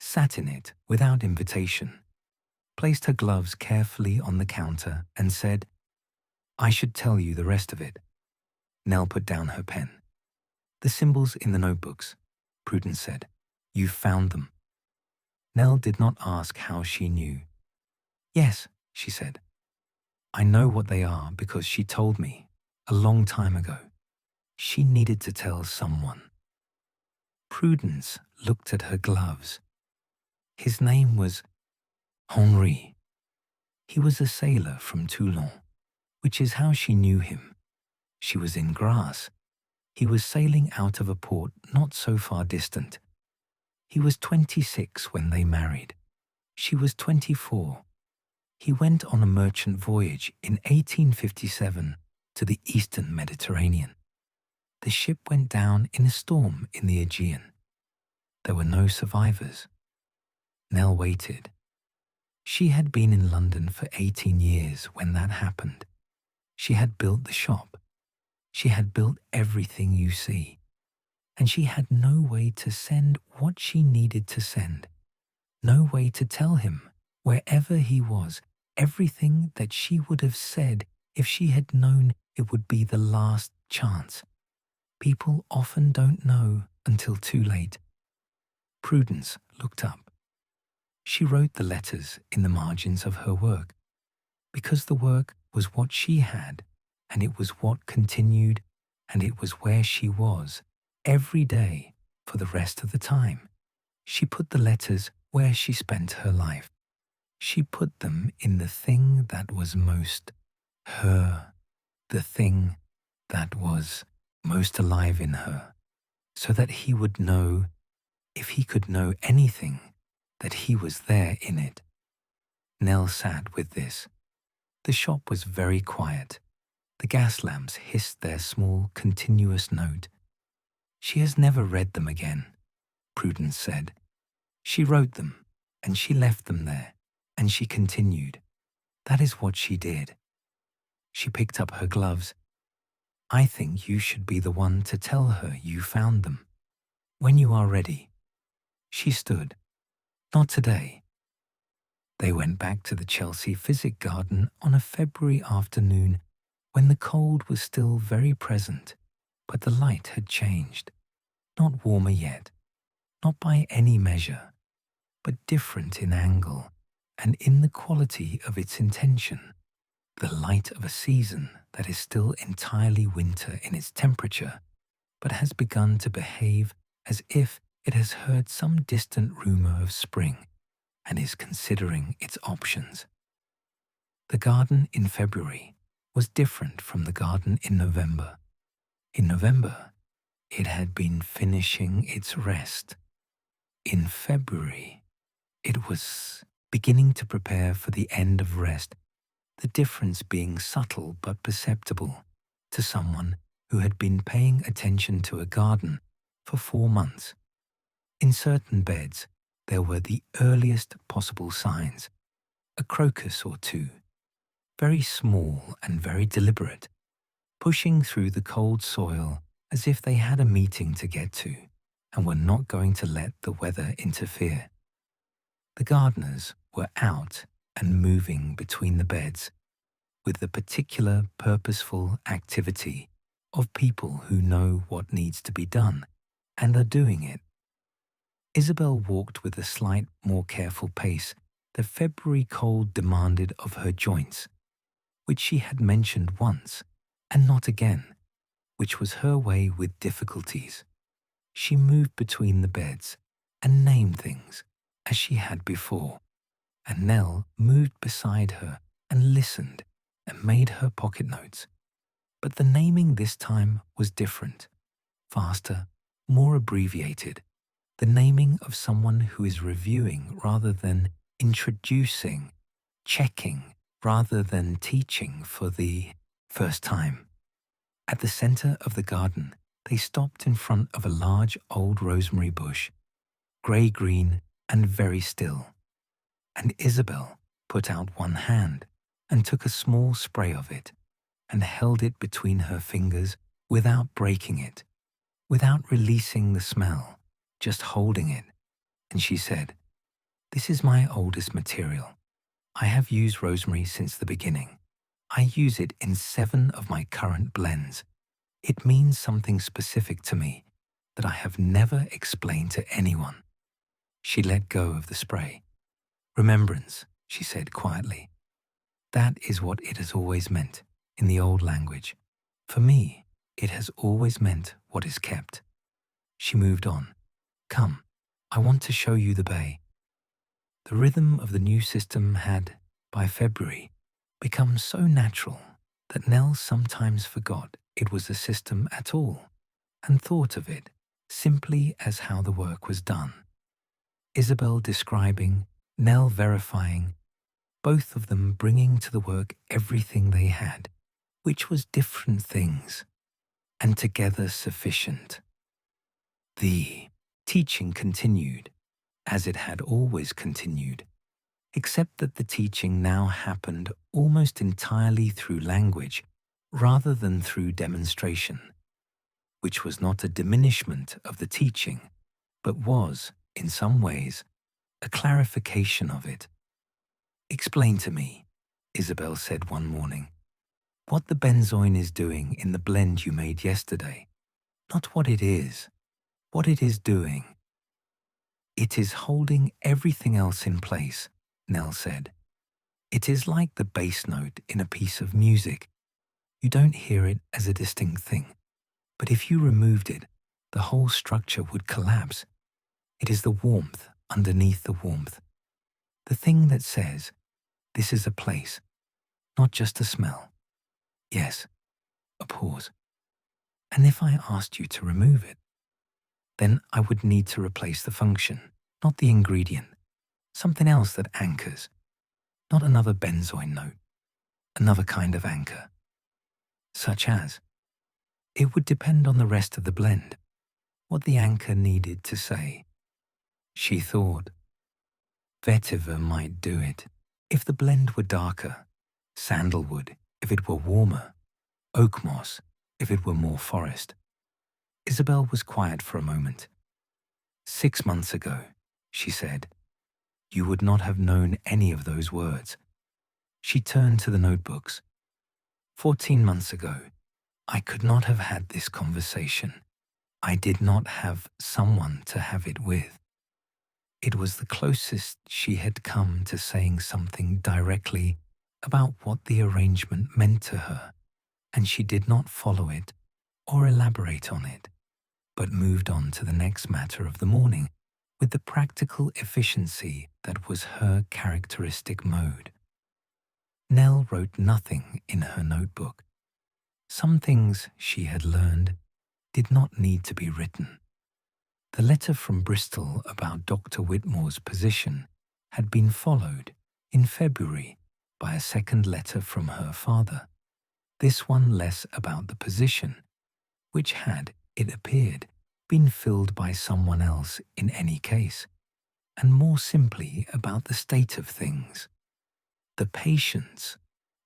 sat in it without invitation, placed her gloves carefully on the counter and said, "I should tell you the rest of it." Nell put down her pen. "The symbols in the notebooks," Prudence said. "You've found them." Nell did not ask how she knew. "Yes," she said. "I know what they are because she told me, a long time ago. She needed to tell someone." Prudence looked at her gloves. His name was Henri. He was a sailor from Toulon, which is how she knew him. She was in Grasse. He was sailing out of a port not so far distant. He was 26 when they married. She was 24. He went on a merchant voyage in 1857 to the eastern Mediterranean. The ship went down in a storm in the Aegean. There were no survivors. Nell waited. She had been in London for 18 years when that happened. She had built the shop. She had built everything you see. And she had no way to send what she needed to send. No way to tell him, wherever he was, everything that she would have said if she had known it would be the last chance. People often don't know until too late. Prudence looked up. She wrote the letters in the margins of her work, because the work was what she had, and it was what continued, and it was where she was, every day, for the rest of the time. She put the letters where she spent her life. She put them in the thing that was most her, the thing that was most alive in her, so that he would know, if he could know anything, that he was there in it. Nell sat with this. The shop was very quiet. The gas lamps hissed their small, continuous note. "She has never read them again," Prudence said. "She wrote them, and she left them there, and she continued. That is what she did." She picked up her gloves. "I think you should be the one to tell her you found them. When you are ready." She stood. "Not today." They went back to the Chelsea Physic Garden on a February afternoon when the cold was still very present, but the light had changed. Not warmer yet, not by any measure, but different in angle and in the quality of its intention. The light of a season that is still entirely winter in its temperature, but has begun to behave as if it has heard some distant rumor of spring and is considering its options. The garden in February was different from the garden in November. In November, it had been finishing its rest. In February, it was beginning to prepare for the end of rest, the difference being subtle but perceptible to someone who had been paying attention to a garden for 4 months. In certain beds, there were the earliest possible signs, a crocus or two, very small and very deliberate, pushing through the cold soil as if they had a meeting to get to and were not going to let the weather interfere. The gardeners were out and moving between the beds with the particular purposeful activity of people who know what needs to be done and are doing it. Isabel walked with a slight more careful pace the February cold demanded of her joints, which she had mentioned once and not again, which was her way with difficulties. She moved between the beds, and name things as she had before, and Nell moved beside her and listened and made her pocket notes. But the naming this time was different, faster, more abbreviated, the naming of someone who is reviewing rather than introducing, checking rather than teaching for the first time. At the center of the garden, they stopped in front of a large old rosemary bush, grey-green and very still, and Isabel put out one hand and took a small spray of it and held it between her fingers without breaking it, without releasing the smell, just holding it. And she said, "This is my oldest material. I have used rosemary since the beginning. I use it in 7 of my current blends. It means something specific to me that I have never explained to anyone." She let go of the spray. "Remembrance," she said quietly. "That is what it has always meant in the old language. For me, it has always meant what is kept." She moved on. "Come, I want to show you the bay." The rhythm of the new system had, by February, become so natural that Nell sometimes forgot it was a system at all and thought of it simply as how the work was done. Isabel describing, Nell verifying, both of them bringing to the work everything they had, which was different things, and together sufficient. The teaching continued, as it had always continued, except that the teaching now happened almost entirely through language rather than through demonstration, which was not a diminishment of the teaching, but was, in some ways, a clarification of it. "Explain to me," Isabel said one morning, "what the benzoin is doing in the blend you made yesterday. Not what it is doing." "It is holding everything else in place," Nell said. "It is like the bass note in a piece of music. You don't hear it as a distinct thing, but if you removed it, the whole structure would collapse. It is the warmth underneath the warmth, the thing that says, this is a place, not just a smell." Yes, a pause. "And if I asked you to remove it, then I would need to replace the function, not the ingredient, something else that anchors, not another benzoin note, another kind of anchor." "Such as?" "It would depend on the rest of the blend, what the anchor needed to say." She thought, vetiver might do it, if the blend were darker, sandalwood if it were warmer, oak moss if it were more forest. Isabel was quiet for a moment. "6 months ago," she said, "you would not have known any of those words." She turned to the notebooks. 14 months ago, I could not have had this conversation. I did not have someone to have it with." It was the closest she had come to saying something directly about what the arrangement meant to her, and she did not follow it or elaborate on it, but moved on to the next matter of the morning with the practical efficiency that was her characteristic mode. Nell wrote nothing in her notebook. Some things she had learned did not need to be written. The letter from Bristol about Dr. Whitmore's position had been followed in February by a second letter from her father, this one less about the position, which had, it appeared, been filled by someone else in any case, and more simply about the state of things. The patients,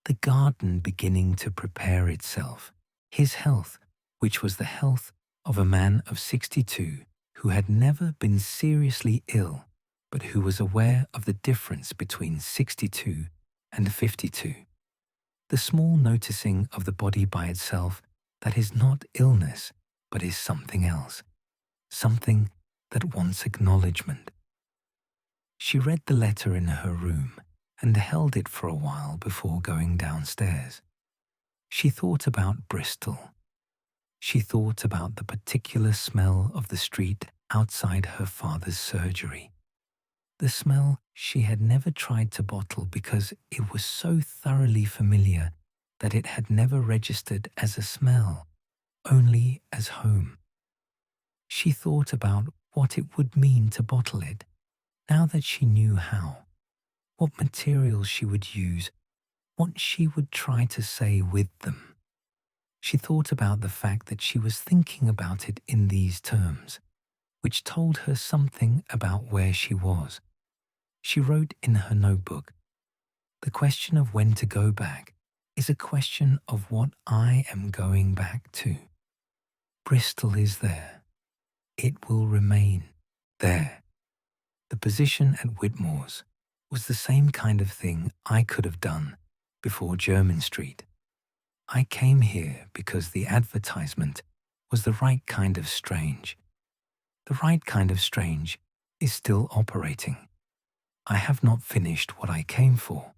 the garden beginning to prepare itself, his health, which was the health of a man of 62 who had never been seriously ill, but who was aware of the difference between 62 and 52. The small noticing of the body by itself that is not illness, but is something else, something that wants acknowledgement. She read the letter in her room and held it for a while before going downstairs. She thought about Bristol. She thought about the particular smell of the street outside her father's surgery. The smell she had never tried to bottle because it was so thoroughly familiar that it had never registered as a smell, only as home. She thought about what it would mean to bottle it, now that she knew how, what materials she would use, what she would try to say with them. She thought about the fact that she was thinking about it in these terms, which told her something about where she was. She wrote in her notebook, "The question of when to go back is a question of what I am going back to. Bristol is there. It will remain there." The position at Whitmore's was the same kind of thing I could have done before Jermyn Street. I came here because the advertisement was the right kind of strange. The right kind of strange is still operating. I have not finished what I came for.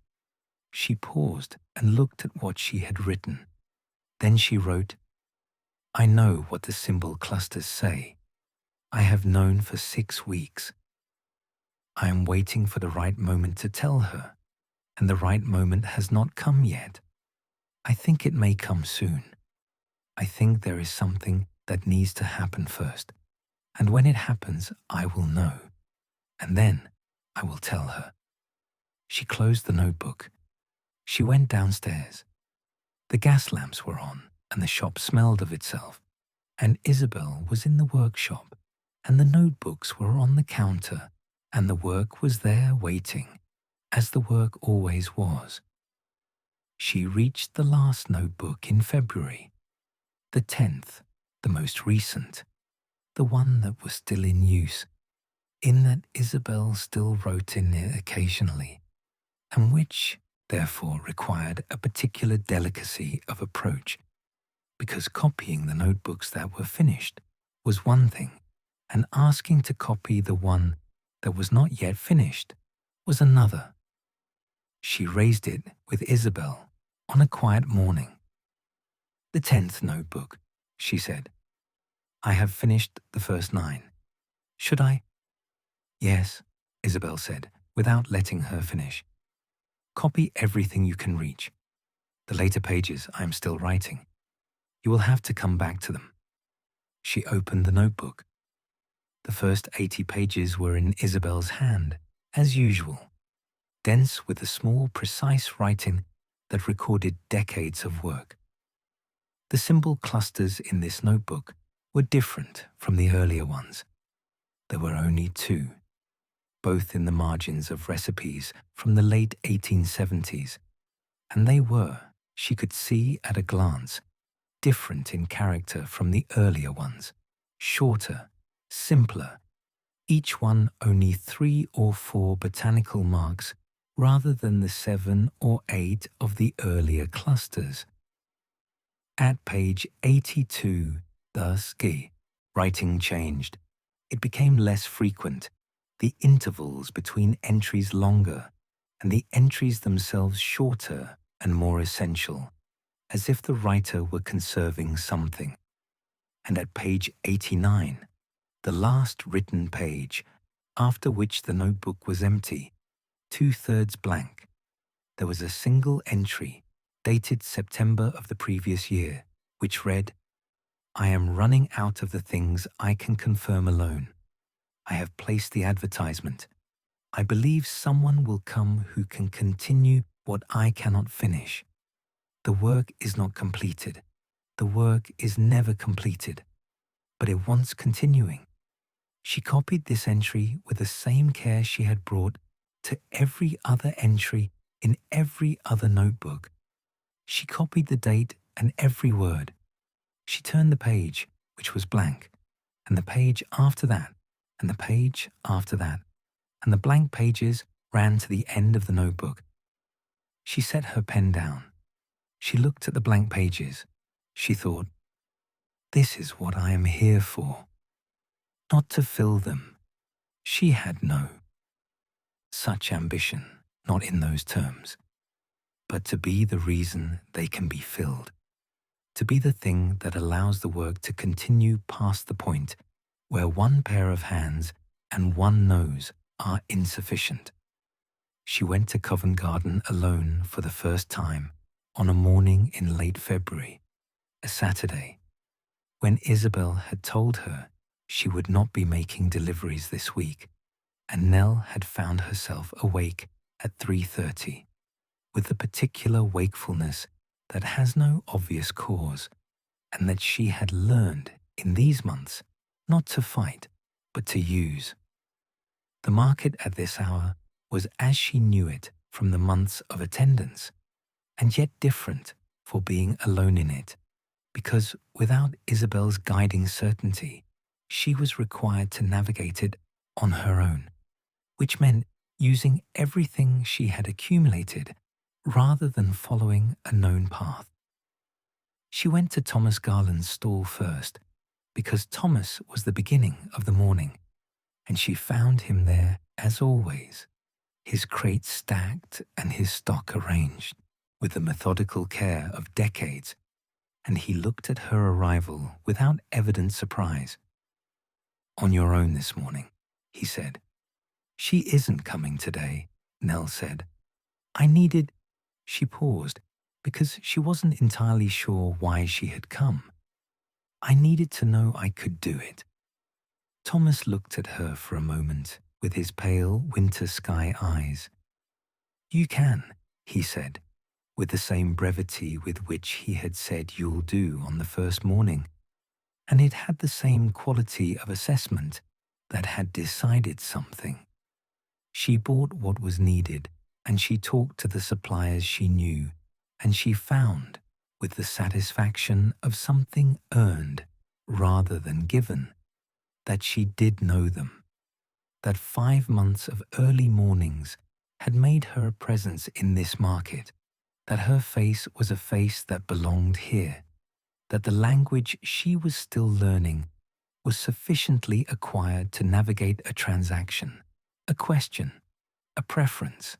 She paused and looked at what she had written. Then she wrote, "I know what the symbol clusters say. I have known for 6 weeks. I am waiting for the right moment to tell her, and the right moment has not come yet. I think it may come soon. I think there is something that needs to happen first, and when it happens, I will know, and then I will tell her." She closed the notebook. She went downstairs. The gas lamps were on, and the shop smelled of itself, and Isabel was in the workshop, and the notebooks were on the counter, and the work was there waiting, as the work always was. She reached the last notebook in February, the 10th, the most recent, the one that was still in use, in that Isabel still wrote in it occasionally, and which, therefore, required a particular delicacy of approach, because copying the notebooks that were finished was one thing, and asking to copy the one that was not yet finished was another. She raised it with Isabel on a quiet morning. "The 10th notebook," she said. "I have finished the first 9. Should I?" "Yes," Isabel said, without letting her finish. "Copy everything you can reach. The later pages I am still writing. You will have to come back to them." She opened the notebook. The first 80 pages were in Isabel's hand, as usual, dense with the small, precise writing that recorded decades of work. The symbol clusters in this notebook were different from the earlier ones. There were only 2, both in the margins of recipes from the late 1870s, and they were, she could see at a glance, different in character from the earlier ones, shorter, simpler, each one only 3 or 4 botanical marks rather than the 7 or 8 of the earlier clusters. At page 82, thus, writing changed. It became less frequent, the intervals between entries longer, and the entries themselves shorter and more essential, as if the writer were conserving something. And at page 89, the last written page, after which the notebook was empty, 2/3 blank, there was a single entry dated September of the previous year, which read, "I am running out of the things I can confirm alone. I have placed the advertisement. I believe someone will come who can continue what I cannot finish. The work is not completed. The work is never completed, but it wants continuing." She copied this entry with the same care she had brought to every other entry in every other notebook. She copied the date and every word. She turned the page, which was blank, and the page after that, and the page after that, and the blank pages ran to the end of the notebook. She set her pen down. She looked at the blank pages. She thought, "This is what I am here for." Not to fill them. She had no such ambition, not in those terms, but to be the reason they can be filled. to be the thing that allows the work to continue past the point where one pair of hands and one nose are insufficient. She went to Covent Garden alone for the first time on a morning in late February, a Saturday, when Isabel had told her she would not be making deliveries this week, and Nell had found herself awake at 3:30, with the particular wakefulness that has no obvious cause, and that she had learned in these months not to fight, but to use. The market at this hour was as she knew it from the months of attendance, and yet different for being alone in it, because without Isabel's guiding certainty, she was required to navigate it on her own, which meant using everything she had accumulated rather than following a known path. She went to Thomas Garland's stall first, because Thomas was the beginning of the morning, and she found him there as always, his crates stacked and his stock arranged with the methodical care of decades, and he looked at her arrival without evident surprise. "On your own this morning," he said. "She isn't coming today," Nell said. "I needed—" She paused, because she wasn't entirely sure why she had come. "I needed to know I could do it." Thomas looked at her for a moment with his pale winter sky eyes. "You can," he said, with the same brevity with which he had said "you'll do" on the first morning, and it had the same quality of assessment that had decided something. She bought what was needed, and she talked to the suppliers she knew, and she found, with the satisfaction of something earned rather than given, that she did know them, that 5 months of early mornings had made her a presence in this market, that her face was a face that belonged here, that the language she was still learning was sufficiently acquired to navigate a transaction, a question, a preference.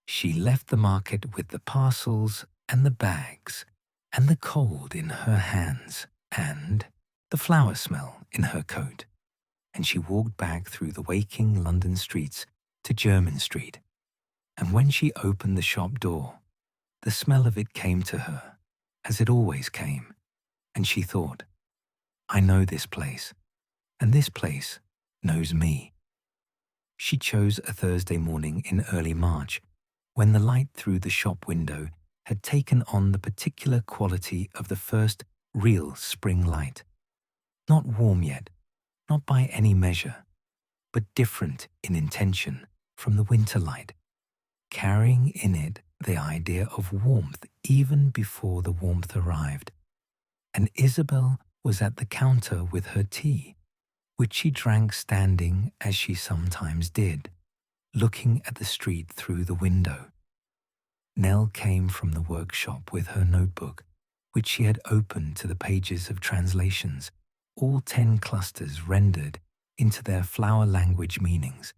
She left the market with the parcels and the bags and the cold in her hands and the flower smell in her coat, and she walked back through the waking London streets to Jermyn Street. And when she opened the shop door, the smell of it came to her, as it always came, and she thought, "I know this place, and this place knows me." She chose a Thursday morning in early March, when the light through the shop window had taken on the particular quality of the first real spring light. Not warm yet, not by any measure, but different in intention from the winter light, carrying in it the idea of warmth even before the warmth arrived. And Isabel was at the counter with her tea, which she drank standing as she sometimes did, looking at the street through the window. Nell came from the workshop with her notebook, which she had opened to the pages of translations, all 10 clusters rendered into their flower language meanings,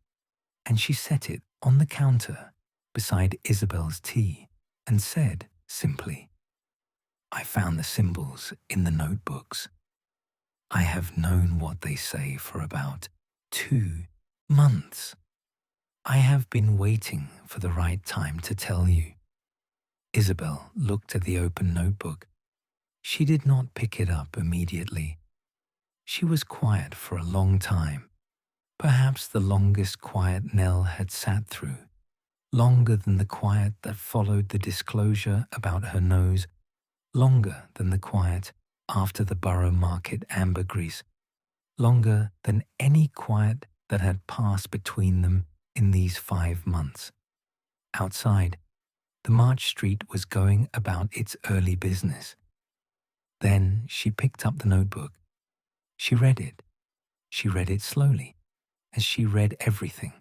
and she set it on the counter beside Isabel's tea and said simply, "I found the symbols in the notebooks. I have known what they say for about 2 months. I have been waiting for the right time to tell you." Isabel looked at the open notebook. She did not pick it up immediately. She was quiet for a long time, perhaps the longest quiet Nell had sat through, longer than the quiet that followed the disclosure about her nose, longer than the quiet after the Borough Market ambergris, longer than any quiet that had passed between them in these 5 months. Outside, the March Street was going about its early business. Then she picked up the notebook. She read it. She read it slowly, as she read everything,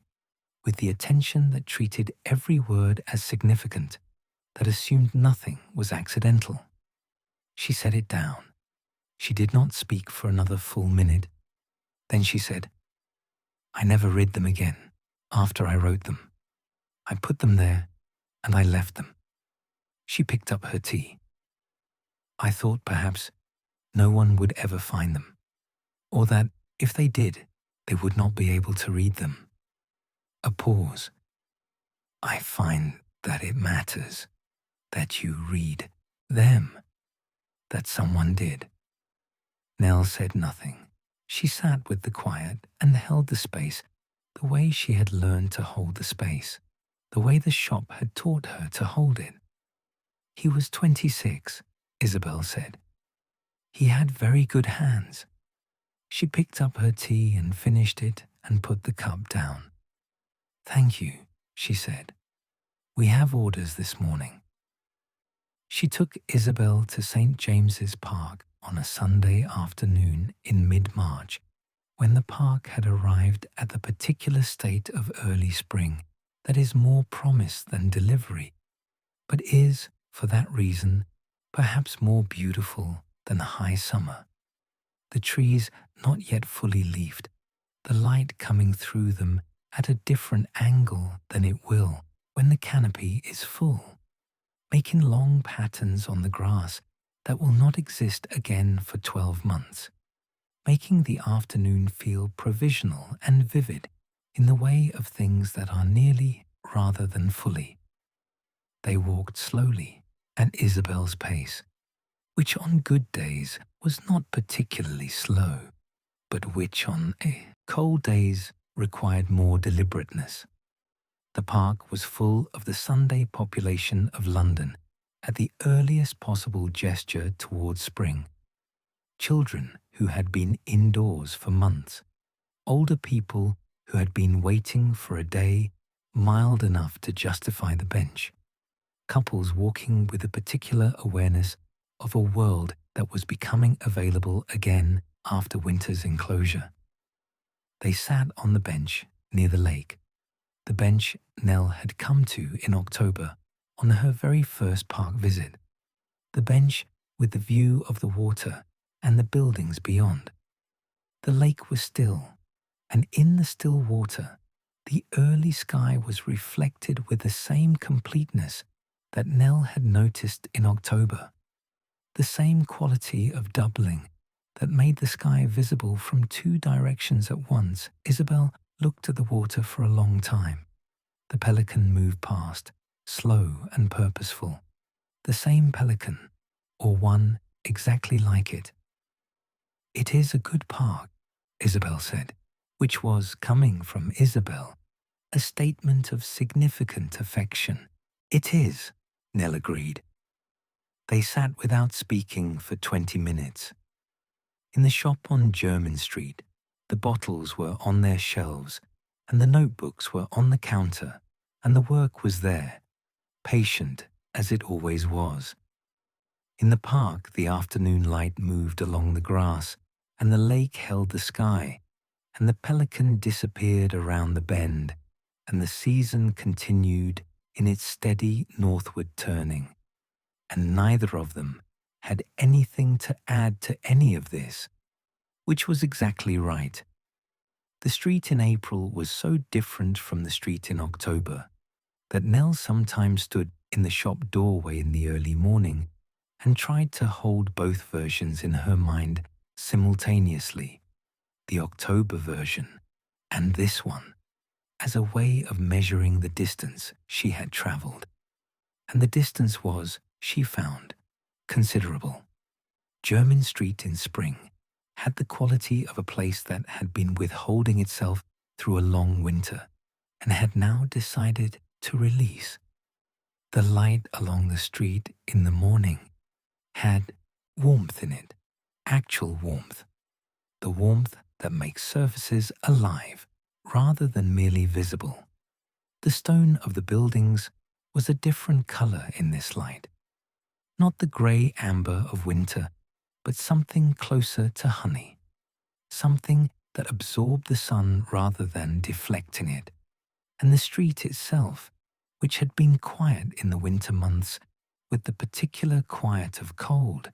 with the attention that treated every word as significant, that assumed nothing was accidental. She set it down. She did not speak for another full minute. Then she said, "I never read them again after I wrote them. I put them there and I left them." She picked up her tea. I thought perhaps no one would ever find them, or that if they did, they would not be able to read them. A pause. I find that it matters that you read them, that someone did. Nell said nothing. She sat with the quiet and held the space the way she had learned to hold the space, the way the shop had taught her to hold it. He was 26, Isabel said. He had very good hands. She picked up her tea and finished it and put the cup down. Thank you, she said. We have orders this morning. She took Isabel to St. James's Park on a Sunday afternoon in mid-March, when the park had arrived at the particular state of early spring that is more promise than delivery, but is, for that reason, perhaps more beautiful than high summer. The trees not yet fully leafed, the light coming through them at a different angle than it will when the canopy is full, making long patterns on the grass that will not exist again for 12 months, making the afternoon feel provisional and vivid in the way of things that are nearly rather than fully. They walked slowly at Isabel's pace, which on good days was not particularly slow, but which on cold days required more deliberateness. The park was full of the Sunday population of London at the earliest possible gesture towards spring. Children who had been indoors for months, older people who had been waiting for a day mild enough to justify the bench, couples walking with a particular awareness of a world that was becoming available again after winter's enclosure. They sat on the bench near the lake, the bench Nell had come to in October on her very first park visit, the bench with the view of the water and the buildings beyond. The lake was still, and in the still water, the early sky was reflected with the same completeness that Nell had noticed in October, the same quality of doubling that made the sky visible from two directions at once. Isabel looked at the water for a long time. The pelican moved past, slow and purposeful. The same pelican, or one exactly like it. It is a good park, Isabel said, which was, coming from Isabel, a statement of significant affection. It is, Nell agreed. They sat without speaking for 20 minutes. In the shop on Jermyn Street, the bottles were on their shelves, and the notebooks were on the counter, and the work was there, patient as it always was. In the park, the afternoon light moved along the grass, and the lake held the sky, and the pelican disappeared around the bend, and the season continued in its steady northward turning. And neither of them had anything to add to any of this, which was exactly right. The street in April was so different from the street in October that Nell sometimes stood in the shop doorway in the early morning and tried to hold both versions in her mind simultaneously, the October version and this one, as a way of measuring the distance she had travelled. And the distance was, she found, considerable. Jermyn Street in spring had the quality of a place that had been withholding itself through a long winter and had now decided to release. The light along the street in the morning had warmth in it, actual warmth, the warmth that makes surfaces alive rather than merely visible. The stone of the buildings was a different colour in this light, not the grey amber of winter, but something closer to honey, something that absorbed the sun rather than deflecting it. And the street itself, which had been quiet in the winter months with the particular quiet of cold,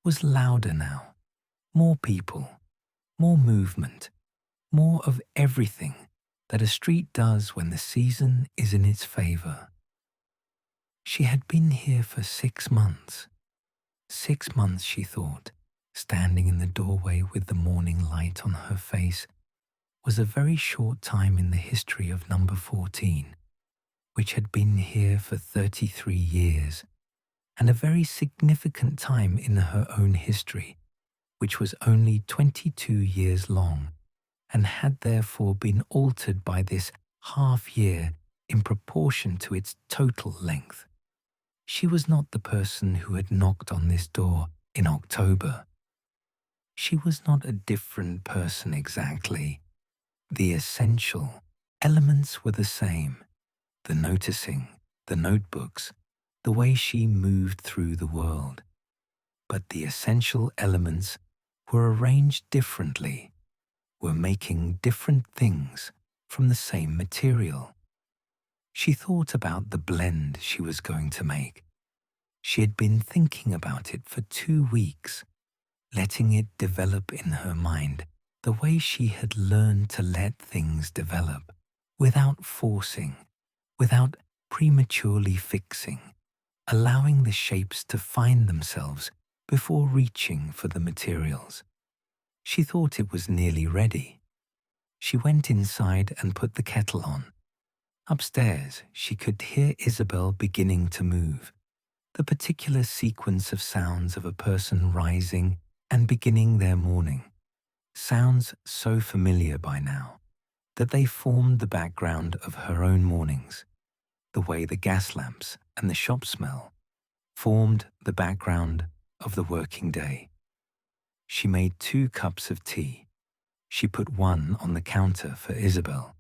was louder now. More people, more movement, more of everything that a street does when the season is in its favour. She had been here for 6 months. 6 months, she thought, standing in the doorway with the morning light on her face, was a very short time in the history of number 14, which had been here for 33 years, and a very significant time in her own history, which was only 22 years long, and had therefore been altered by this half year in proportion to its total length. She was not the person who had knocked on this door in October. She was not a different person exactly. The essential elements were the same: the noticing, the notebooks, the way she moved through the world. But the essential elements were arranged differently, were making different things from the same material. She thought about the blend she was going to make. She had been thinking about it for 2 weeks, letting it develop in her mind the way she had learned to let things develop, without forcing, without prematurely fixing, allowing the shapes to find themselves before reaching for the materials. She thought it was nearly ready. She went inside and put the kettle on. Upstairs, she could hear Isabel beginning to move, the particular sequence of sounds of a person rising and beginning their morning, sounds so familiar by now that they formed the background of her own mornings, the way the gas lamps and the shop smell formed the background of the working day. She made 2 cups of tea. She put one on the counter for Isabel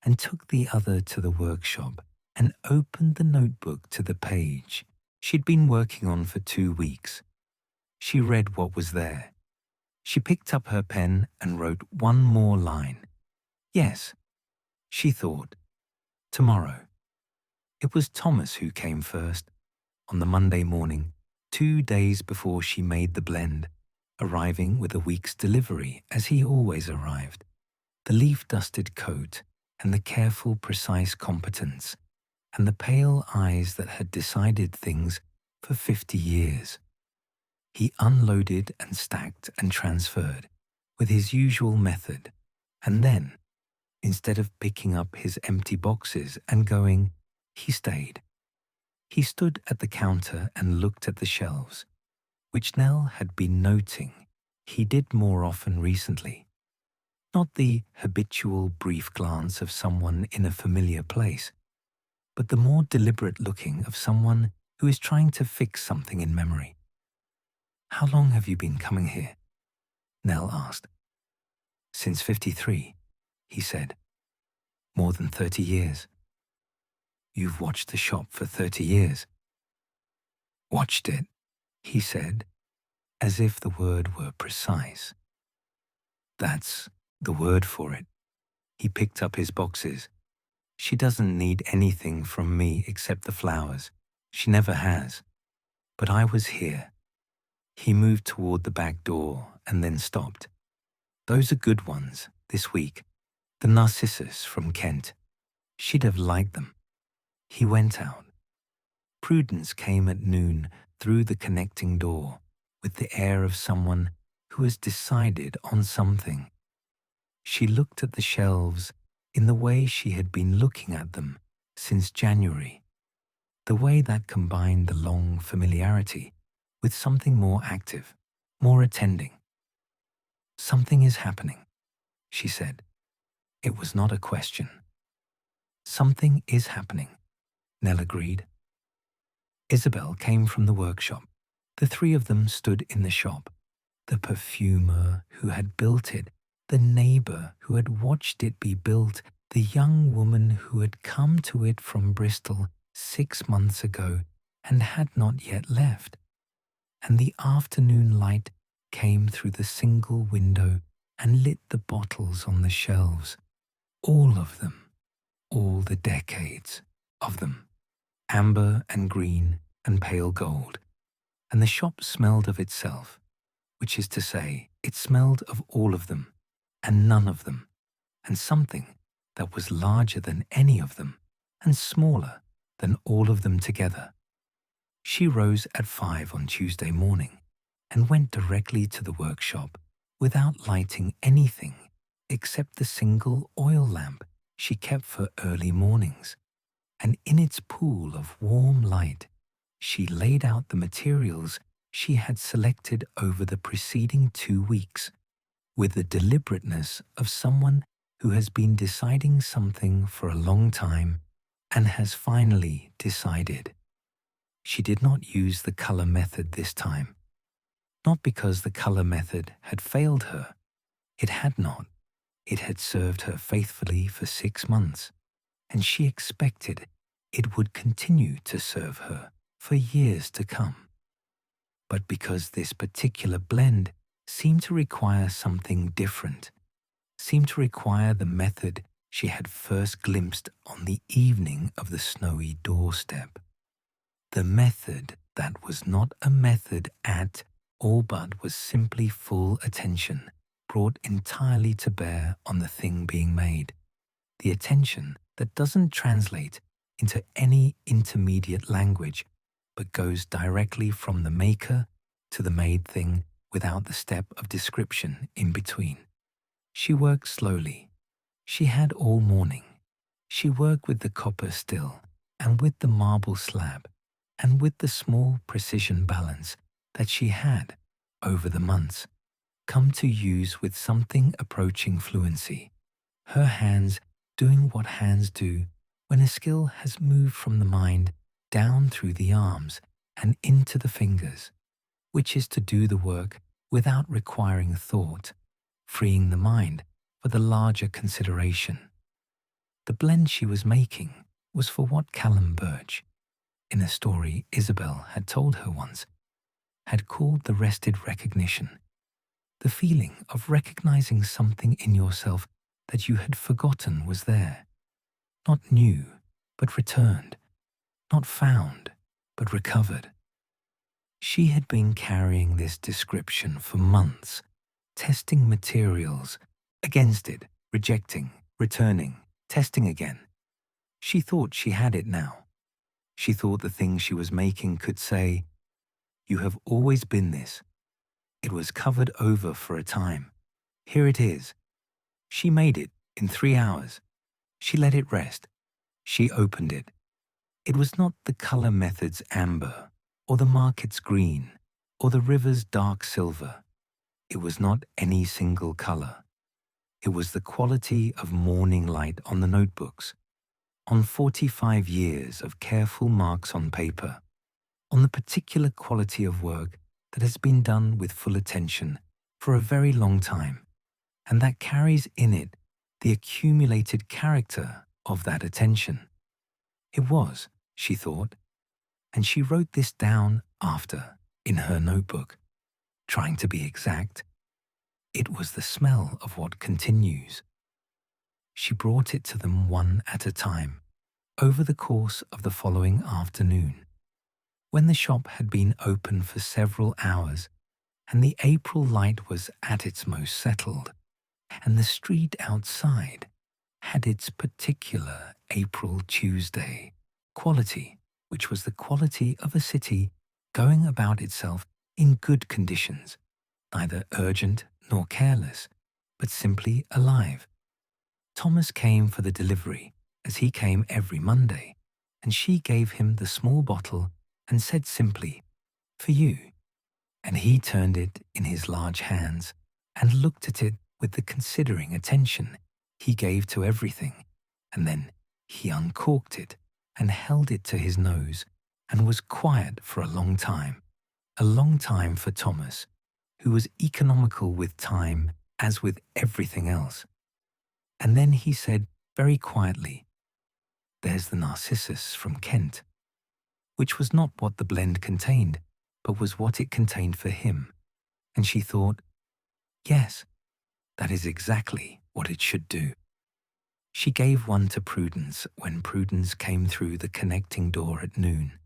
and took the other to the workshop and opened the notebook to the page she'd been working on for 2 weeks. She read what was there. She picked up her pen and wrote one more line. Yes, she thought, tomorrow. It was Thomas who came first, on the Monday morning, 2 days before she made the blend, arriving with a week's delivery as he always arrived, the leaf-dusted coat and the careful, precise competence, and the pale eyes that had decided things for 50 years. He unloaded and stacked and transferred with his usual method, and then, instead of picking up his empty boxes and going, he stayed. He stood at the counter and looked at the shelves, which Nell had been noting he did more often recently. Not the habitual brief glance of someone in a familiar place, but the more deliberate looking of someone who is trying to fix something in memory. How long have you been coming here? Nell asked. Since 53, he said. More than 30 years. You've watched the shop for 30 years. Watched it, he said, as if the word were precise. That's the word for it. He picked up his boxes. She doesn't need anything from me except the flowers. She never has. But I was here. He moved toward the back door and then stopped. Those are good ones, this week. The narcissus from Kent. She'd have liked them. He went out. Prudence came at noon through the connecting door with the air of someone who has decided on something. She looked at the shelves in the way she had been looking at them since January, the way that combined the long familiarity with something more active, more attending. Something is happening, she said. It was not a question. Something is happening, Nell agreed. Isabel came from the workshop. The 3 of them stood in the shop. The perfumer who had built it, the neighbour who had watched it be built, the young woman who had come to it from Bristol 6 months ago and had not yet left. And the afternoon light came through the single window and lit the bottles on the shelves. All of them, all the decades of them, amber and green and pale gold. And the shop smelled of itself, which is to say, it smelled of all of them, and none of them, and something that was larger than any of them, and smaller than all of them together. She rose at 5 on Tuesday morning and went directly to the workshop without lighting anything except the single oil lamp she kept for early mornings. And in its pool of warm light, she laid out the materials she had selected over the preceding 2 weeks with the deliberateness of someone who has been deciding something for a long time and has finally decided. She did not use the color method this time, not because the color method had failed her. It had not. It had served her faithfully for 6 months, and she expected it would continue to serve her for years to come. But because this particular blend seemed to require something different, seemed to require the method she had first glimpsed on the evening of the snowy doorstep. The method that was not a method at all but was simply full attention, brought entirely to bear on the thing being made. The attention that doesn't translate into any intermediate language, but goes directly from the maker to the made thing without the step of description in between. She worked slowly. She had all morning. She worked with the copper still, and with the marble slab, and with the small precision balance that she had, over the months, come to use with something approaching fluency, her hands doing what hands do when a skill has moved from the mind down through the arms and into the fingers, which is to do the work without requiring thought, freeing the mind for the larger consideration. The blend she was making was for what Callum Birch, in a story Isabel had told her once, had called the rested recognition, the feeling of recognizing something in yourself that you had forgotten was there, not new, but returned, not found, but recovered. She had been carrying this description for months, testing materials, against it, rejecting, returning, testing again. She thought she had it now. She thought the thing she was making could say, "You have always been this. It was covered over for a time. Here it is." She made it in 3 hours. She let it rest. She opened it. It was not the color method's amber, or the market's green, or the river's dark silver. It was not any single color. It was the quality of morning light on the notebooks, on 45 years of careful marks on paper, on the particular quality of work that has been done with full attention for a very long time, and that carries in it the accumulated character of that attention. It was, she thought, and she wrote this down after, in her notebook, trying to be exact. It was the smell of what continues. She brought it to them one at a time, over the course of the following afternoon, when the shop had been open for several hours, and the April light was at its most settled, and the street outside had its particular April Tuesday quality, which was the quality of a city going about itself in good conditions, neither urgent nor careless, but simply alive. Thomas came for the delivery, as he came every Monday, and she gave him the small bottle and said simply, "For you." And he turned it in his large hands and looked at it with the considering attention he gave to everything, and then he uncorked it and held it to his nose and was quiet for a long time for Thomas, who was economical with time as with everything else. And then he said very quietly, "There's the Narcissus from Kent," which was not what the blend contained, but was what it contained for him. And she thought, yes, that is exactly what it should do. She gave one to Prudence when Prudence came through the connecting door at noon,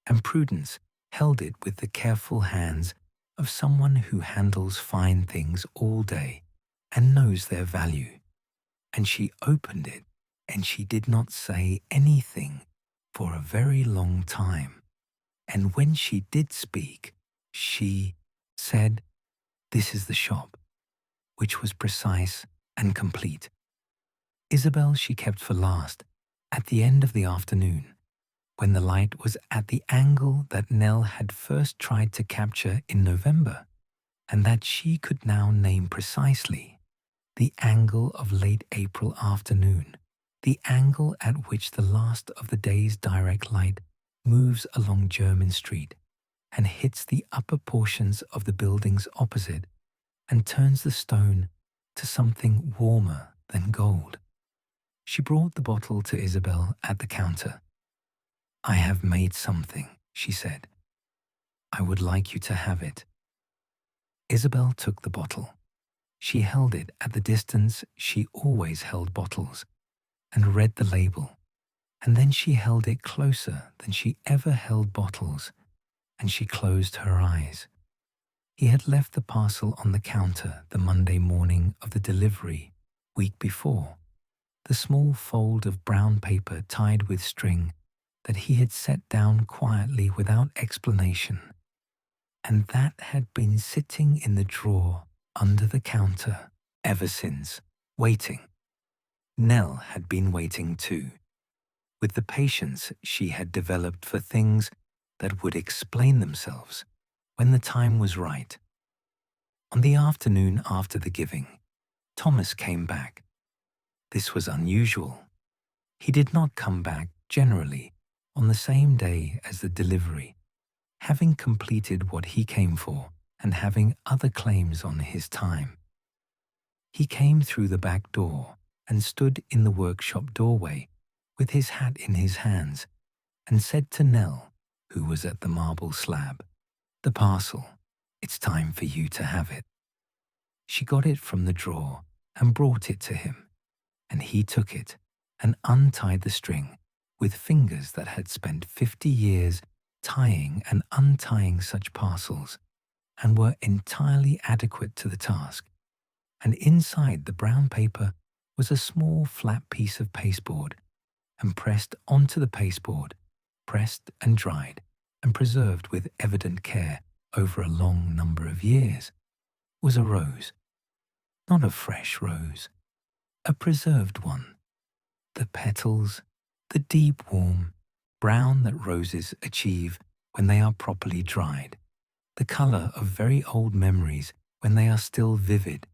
and Prudence held it with the careful hands of someone who handles fine things all day and knows their value. And she opened it, and she did not say anything for a very long time. And when she did speak, she said, "This is the shop," which was precise and complete. Isabel she kept for last, at the end of the afternoon, when the light was at the angle that Nell had first tried to capture in November, and that she could now name precisely: the angle of late April afternoon, the angle at which the last of the day's direct light moves along Jermyn Street and hits the upper portions of the buildings opposite and turns the stone to something warmer than gold. She brought the bottle to Isabel at the counter. "I have made something," she said. "I would like you to have it." Isabel took the bottle. She held it at the distance she always held bottles, and read the label, and then she held it closer than she ever held bottles, and she closed her eyes. He had left the parcel on the counter the Monday morning of the delivery, week before, the small fold of brown paper tied with string that he had set down quietly without explanation, and that had been sitting in the drawer under the counter ever since, waiting. Nell had been waiting too, with the patience she had developed for things that would explain themselves when the time was right. On the afternoon after the giving, Thomas came back. This was unusual. He did not come back generally on the same day as the delivery, having completed what he came for and having other claims on his time. He came through the back door and stood in the workshop doorway with his hat in his hands and said to Nell, who was at the marble slab, "The parcel, it's time for you to have it." She got it from the drawer and brought it to him, and he took it and untied the string with fingers that had spent 50 years tying and untying such parcels and were entirely adequate to the task. And inside the brown paper was a small flat piece of pasteboard, and pressed onto the pasteboard, pressed and dried and preserved with evident care over a long number of years, was a rose. Not a fresh rose, a preserved one. The petals, the deep warm brown that roses achieve when they are properly dried, the colour of very old memories when they are still vivid,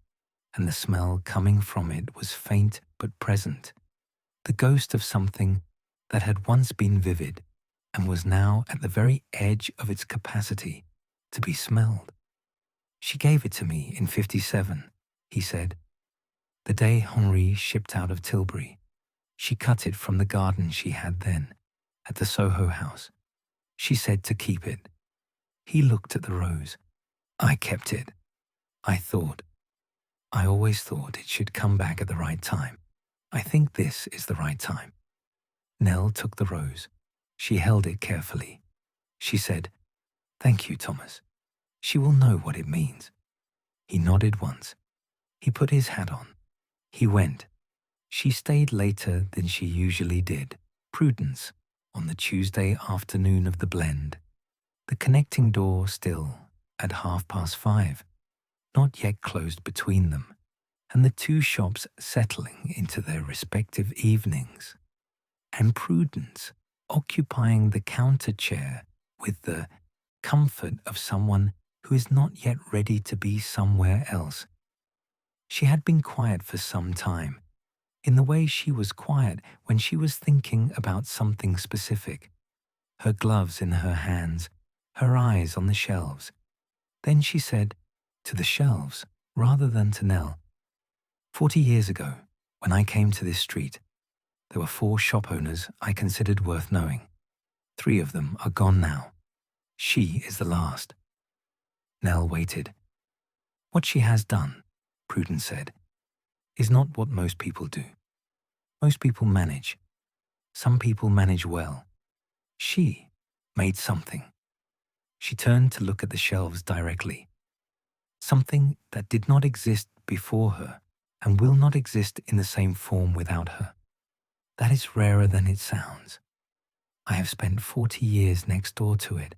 and the smell coming from it was faint but present, the ghost of something that had once been vivid and was now at the very edge of its capacity to be smelled. "She gave it to me in '57, he said. "The day Henri shipped out of Tilbury. She cut it from the garden she had then, at the Soho house. She said to keep it." He looked at the rose. "I kept it. I always thought it should come back at the right time. I think this is the right time." Nell took the rose. She held it carefully. She said, "Thank you, Thomas. She will know what it means." He nodded once. He put his hat on. He went. She stayed later than she usually did. Prudence, on the Tuesday afternoon of the blend. The connecting door still at 5:30, not yet closed between them, and the two shops settling into their respective evenings. And Prudence occupying the counter chair with the comfort of someone who is not yet ready to be somewhere else. She had been quiet for some time, in the way she was quiet when she was thinking about something specific, her gloves in her hands, her eyes on the shelves. Then she said, to the shelves rather than to Nell, 40 years ago, when I came to this street, there were 4 shop owners I considered worth knowing. 3 of them are gone now. She is the last." Nell waited. "What she has done," Prudence said, "is not what most people do. Most people manage. Some people manage well. She made something." She turned to look at the shelves directly. Something that did not exist before her and will not exist in the same form without her. That is rarer than it sounds. I have spent 40 years next door to it,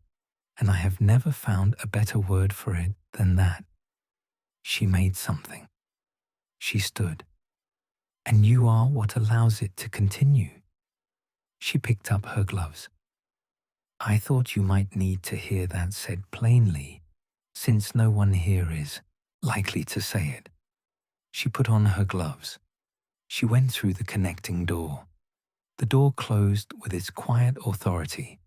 and I have never found a better word for it than that. She made something. She stood. And you are what allows it to continue. She picked up her gloves. I thought you might need to hear that said plainly, since no one here is likely to say it. She put on her gloves. She went through the connecting door. The door closed with its quiet authority.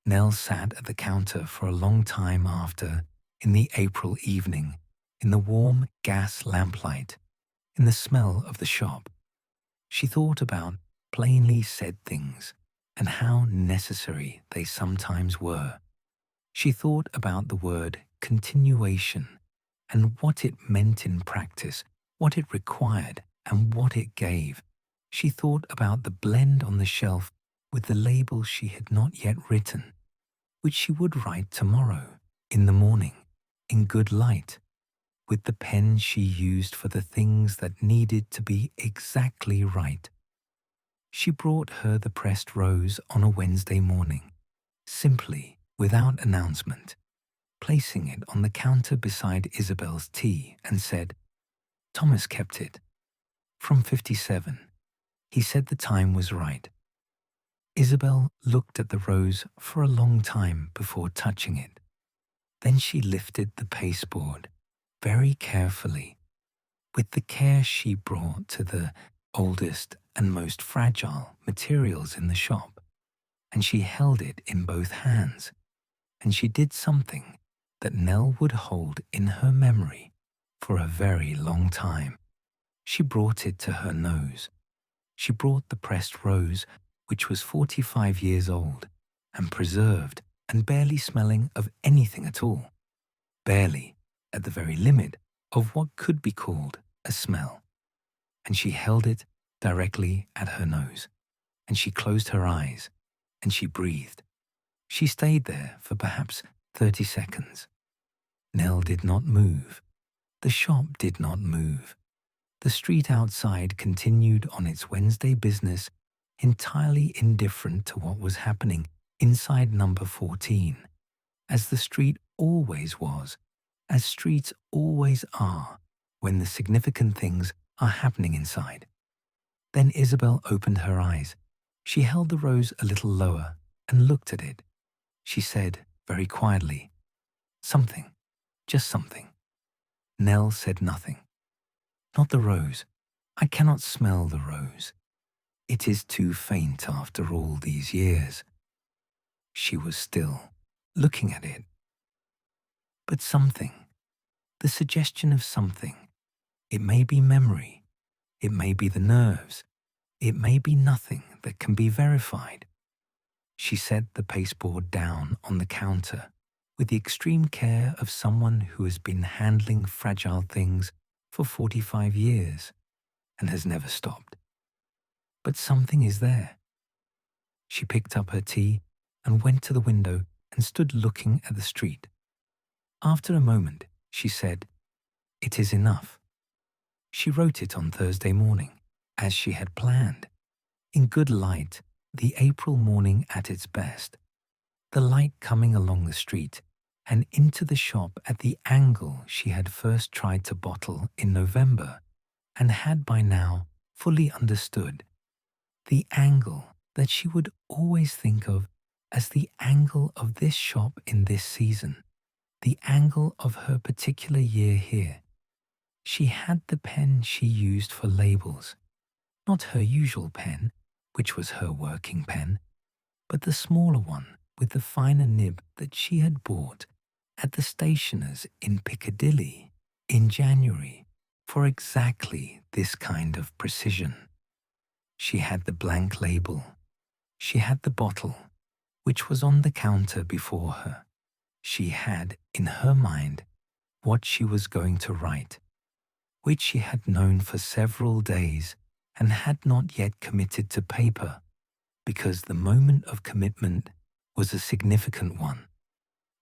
Nell sat at the counter for a long time after, in the April evening, in the warm gas lamplight, in the smell of the shop. She thought about plainly said things and how necessary they sometimes were. She thought about the word continuation and what it meant in practice, what it required and what it gave. She thought about the blend on the shelf with the label she had not yet written, which she would write tomorrow, in the morning, in good light, with the pen she used for the things that needed to be exactly right. She brought her the pressed rose on a Wednesday morning, simply, without announcement, placing it on the counter beside Isabel's tea and said, "Thomas kept it. From 57. He said the time was right." Isabel looked at the rose for a long time before touching it. Then she lifted the pasteboard, very carefully, with the care she brought to the oldest and most fragile materials in the shop, and she held it in both hands, and she did something that Nell would hold in her memory for a very long time. She brought it to her nose. She brought the pressed rose, which was 45 years old, and preserved, and barely smelling of anything at all, barely, at the very limit of what could be called a smell. And she held it directly at her nose, and she closed her eyes, and she breathed. She stayed there for perhaps 30 seconds. Nell did not move. The shop did not move. The street outside continued on its Wednesday business, entirely indifferent to what was happening inside number 14, as the street always was, as streets always are when the significant things are happening inside. Then Isabel opened her eyes. She held the rose a little lower and looked at it. She said, very quietly, "Something, just something." Nell said nothing. "Not the rose. I cannot smell the rose. It is too faint after all these years." She was still, looking at it. But something, the suggestion of something. It may be memory. It may be the nerves. It may be nothing that can be verified. She set the pasteboard down on the counter with the extreme care of someone who has been handling fragile things for 45 years and has never stopped. But something is there. She picked up her tea and went to the window and stood looking at the street. After a moment, she said, "It is enough." She wrote it on Thursday morning, as she had planned, in good light, the April morning at its best, the light coming along the street and into the shop at the angle she had first tried to bottle in November and had by now fully understood, the angle that she would always think of as the angle of this shop in this season, the angle of her particular year here. She had the pen she used for labels, not her usual pen, which was her working pen, but the smaller one with the finer nib that she had bought at the stationer's in Piccadilly in January for exactly this kind of precision. She had the blank label. She had the bottle, which was on the counter before her. She had, in her mind, what she was going to write, which she had known for several days and had not yet committed to paper, because the moment of commitment was a significant one,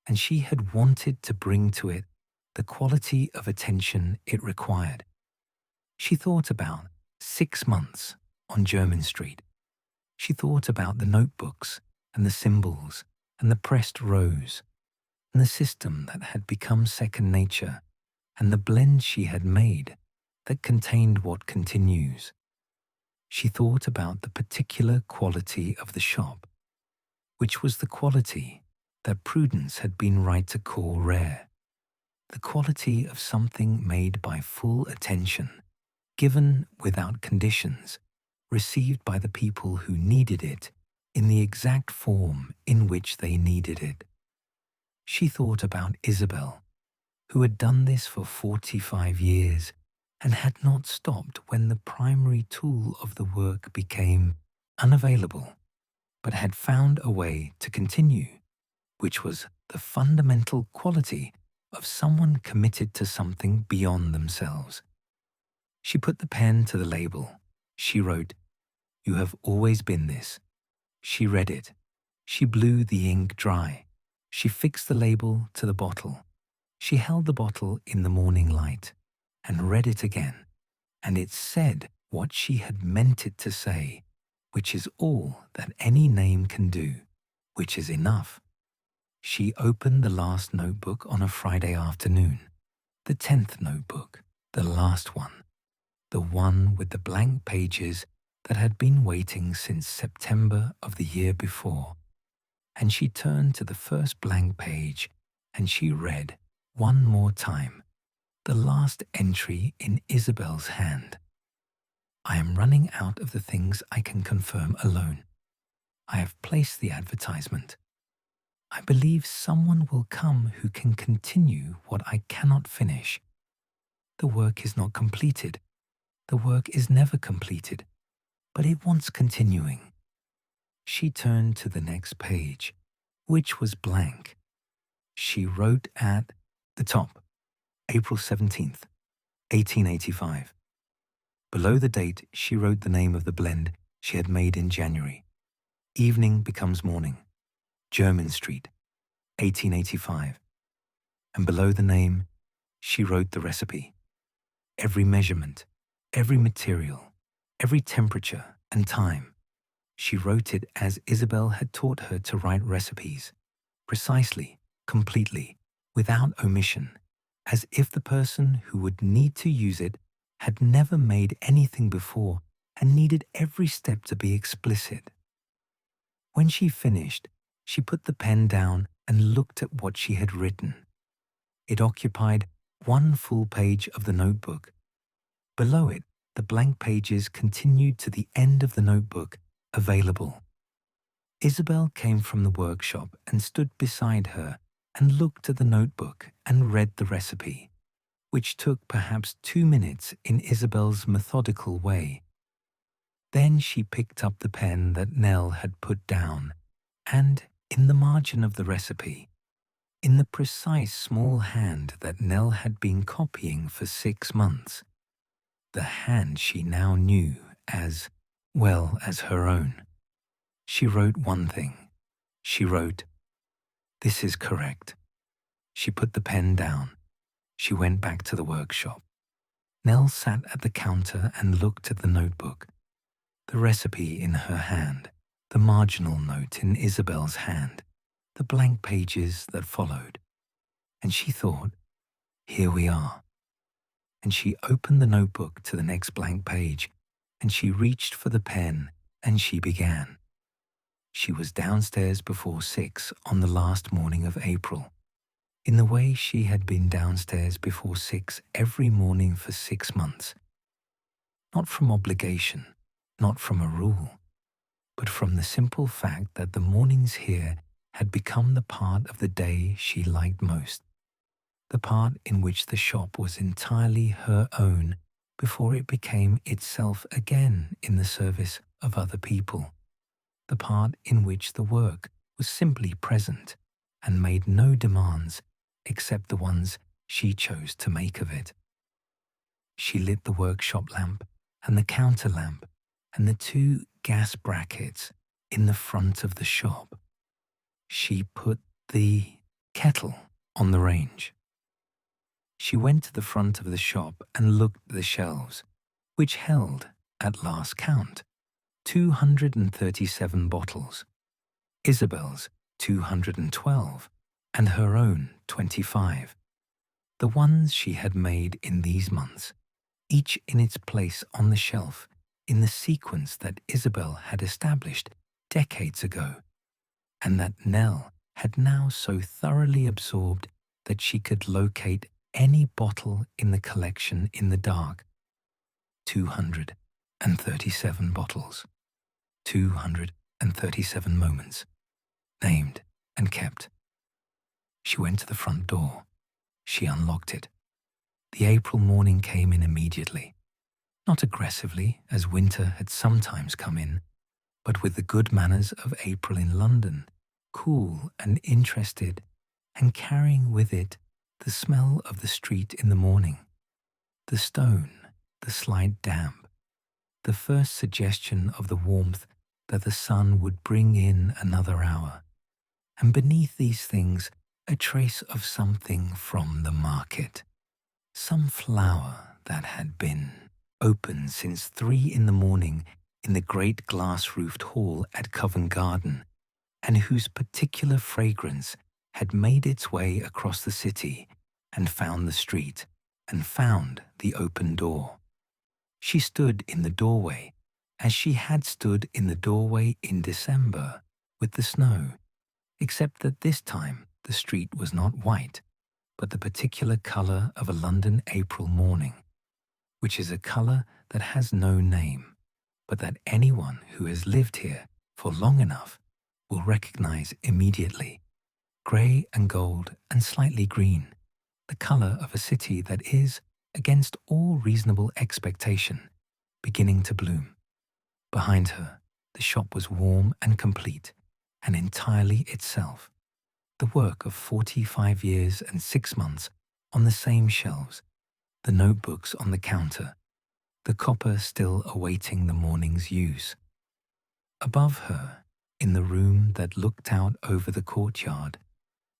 and she had wanted to bring to it the quality of attention it required. She thought about 6 months on Jermyn Street. She thought about the notebooks and the symbols and the pressed rose, and the system that had become second nature, and the blend she had made that contained what continues. She thought about the particular quality of the shop, which was the quality that Prudence had been right to call rare, the quality of something made by full attention, given without conditions, received by the people who needed it in the exact form in which they needed it. She thought about Isabel, who had done this for 45 years and had not stopped when the primary tool of the work became unavailable, but had found a way to continue, which was the fundamental quality of someone committed to something beyond themselves. She put the pen to the label. She wrote, "You have always been this." She read it. She blew the ink dry. She fixed the label to the bottle. She held the bottle in the morning light and read it again, and it said what she had meant it to say, which is all that any name can do, which is enough. She opened the last notebook on a Friday afternoon, the 10th notebook, the last one, the one with the blank pages that had been waiting since September of the year before, and she turned to the first blank page and she read one more time the last entry in Isabel's hand. "I am running out of the things I can confirm alone. I have placed the advertisement. I believe someone will come who can continue what I cannot finish. The work is not completed. The work is never completed, but it wants continuing." She turned to the next page, which was blank. She wrote at the top, April 17th, 1885. Below the date, she wrote the name of the blend she had made in January. "Evening becomes morning, Jermyn Street, 1885. And below the name, she wrote the recipe. Every measurement, every material, every temperature and time. She wrote it as Isabel had taught her to write recipes, precisely, completely, without omission, as if the person who would need to use it had never made anything before and needed every step to be explicit. When she finished, she put the pen down and looked at what she had written. It occupied one full page of the notebook. Below it, the blank pages continued to the end of the notebook, available. Isabel came from the workshop and stood beside her and looked at the notebook and read the recipe, which took perhaps 2 minutes in Isabel's methodical way. Then she picked up the pen that Nell had put down, and in the margin of the recipe, in the precise small hand that Nell had been copying for 6 months, the hand she now knew as well as her own, she wrote one thing. She wrote, "This is correct." She put the pen down. She went back to the workshop. Nell sat at the counter and looked at the notebook, the recipe in her hand, the marginal note in Isabel's hand, the blank pages that followed. And she thought, here we are. And she opened the notebook to the next blank page, and she reached for the pen, and she began. She was downstairs before 6 on the last morning of April, in the way she had been downstairs before 6 every morning for 6 months. Not from obligation, not from a rule, but from the simple fact that the mornings here had become the part of the day she liked most, the part in which the shop was entirely her own before it became itself again in the service of other people, the part in which the work was simply present and made no demands except the ones she chose to make of it. She lit the workshop lamp and the counter lamp and the 2 gas brackets in the front of the shop. She put the kettle on the range. She went to the front of the shop and looked at the shelves, which held, at last count, 237 bottles. Isabel's 212, and her own 25. The ones she had made in these months, each in its place on the shelf, in the sequence that Isabel had established decades ago, and that Nell had now so thoroughly absorbed that she could locate any bottle in the collection in the dark. 237 bottles, 237 moments, named and kept. She went to the front door. She unlocked it. The April morning came in immediately, not aggressively as winter had sometimes come in, but with the good manners of April in London, cool and interested, and carrying with it the smell of the street in the morning, the stone, the slight damp, the first suggestion of the warmth that the sun would bring in another hour, and beneath these things a trace of something from the market, some flower that had been open since 3 in the morning in the great glass-roofed hall at Covent Garden, and whose particular fragrance had made its way across the city and found the street and found the open door. She stood in the doorway as she had stood in the doorway in December with the snow, except that this time the street was not white, but the particular colour of a London April morning, which is a colour that has no name, but that anyone who has lived here for long enough will recognise immediately. Grey and gold and slightly green, the colour of a city that is, against all reasonable expectation, beginning to bloom. Behind her, the shop was warm and complete, and entirely itself, the work of 45 years and 6 months on the same shelves, the notebooks on the counter, the copper still awaiting the morning's use. Above her, in the room that looked out over the courtyard,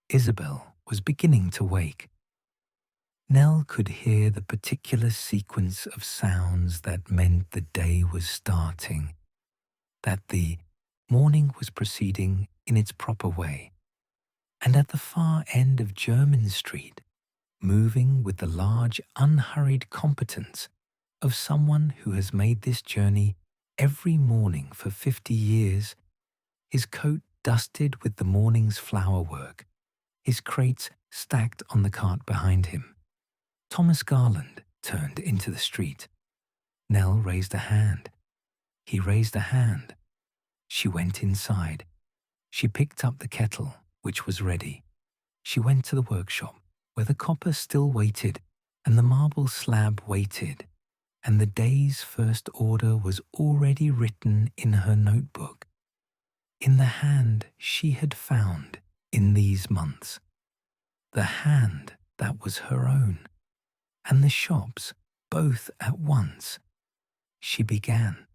Isabel was beginning to wake. Nell could hear the particular sequence of sounds that meant the day was starting, that the morning was proceeding in its proper way, and at the far end of Jermyn Street, moving with the large, unhurried competence of someone who has made this journey every morning for 50 years, his coat dusted with the morning's flower work, his crates stacked on the cart behind him. Thomas Garland turned into the street. Nell raised a hand. He raised a hand. She went inside. She picked up the kettle, which was ready. She went to the workshop, where the copper still waited, and the marble slab waited, and the day's first order was already written in her notebook, in the hand she had found in these months, the hand that was her own, and the shop's both at once. She began.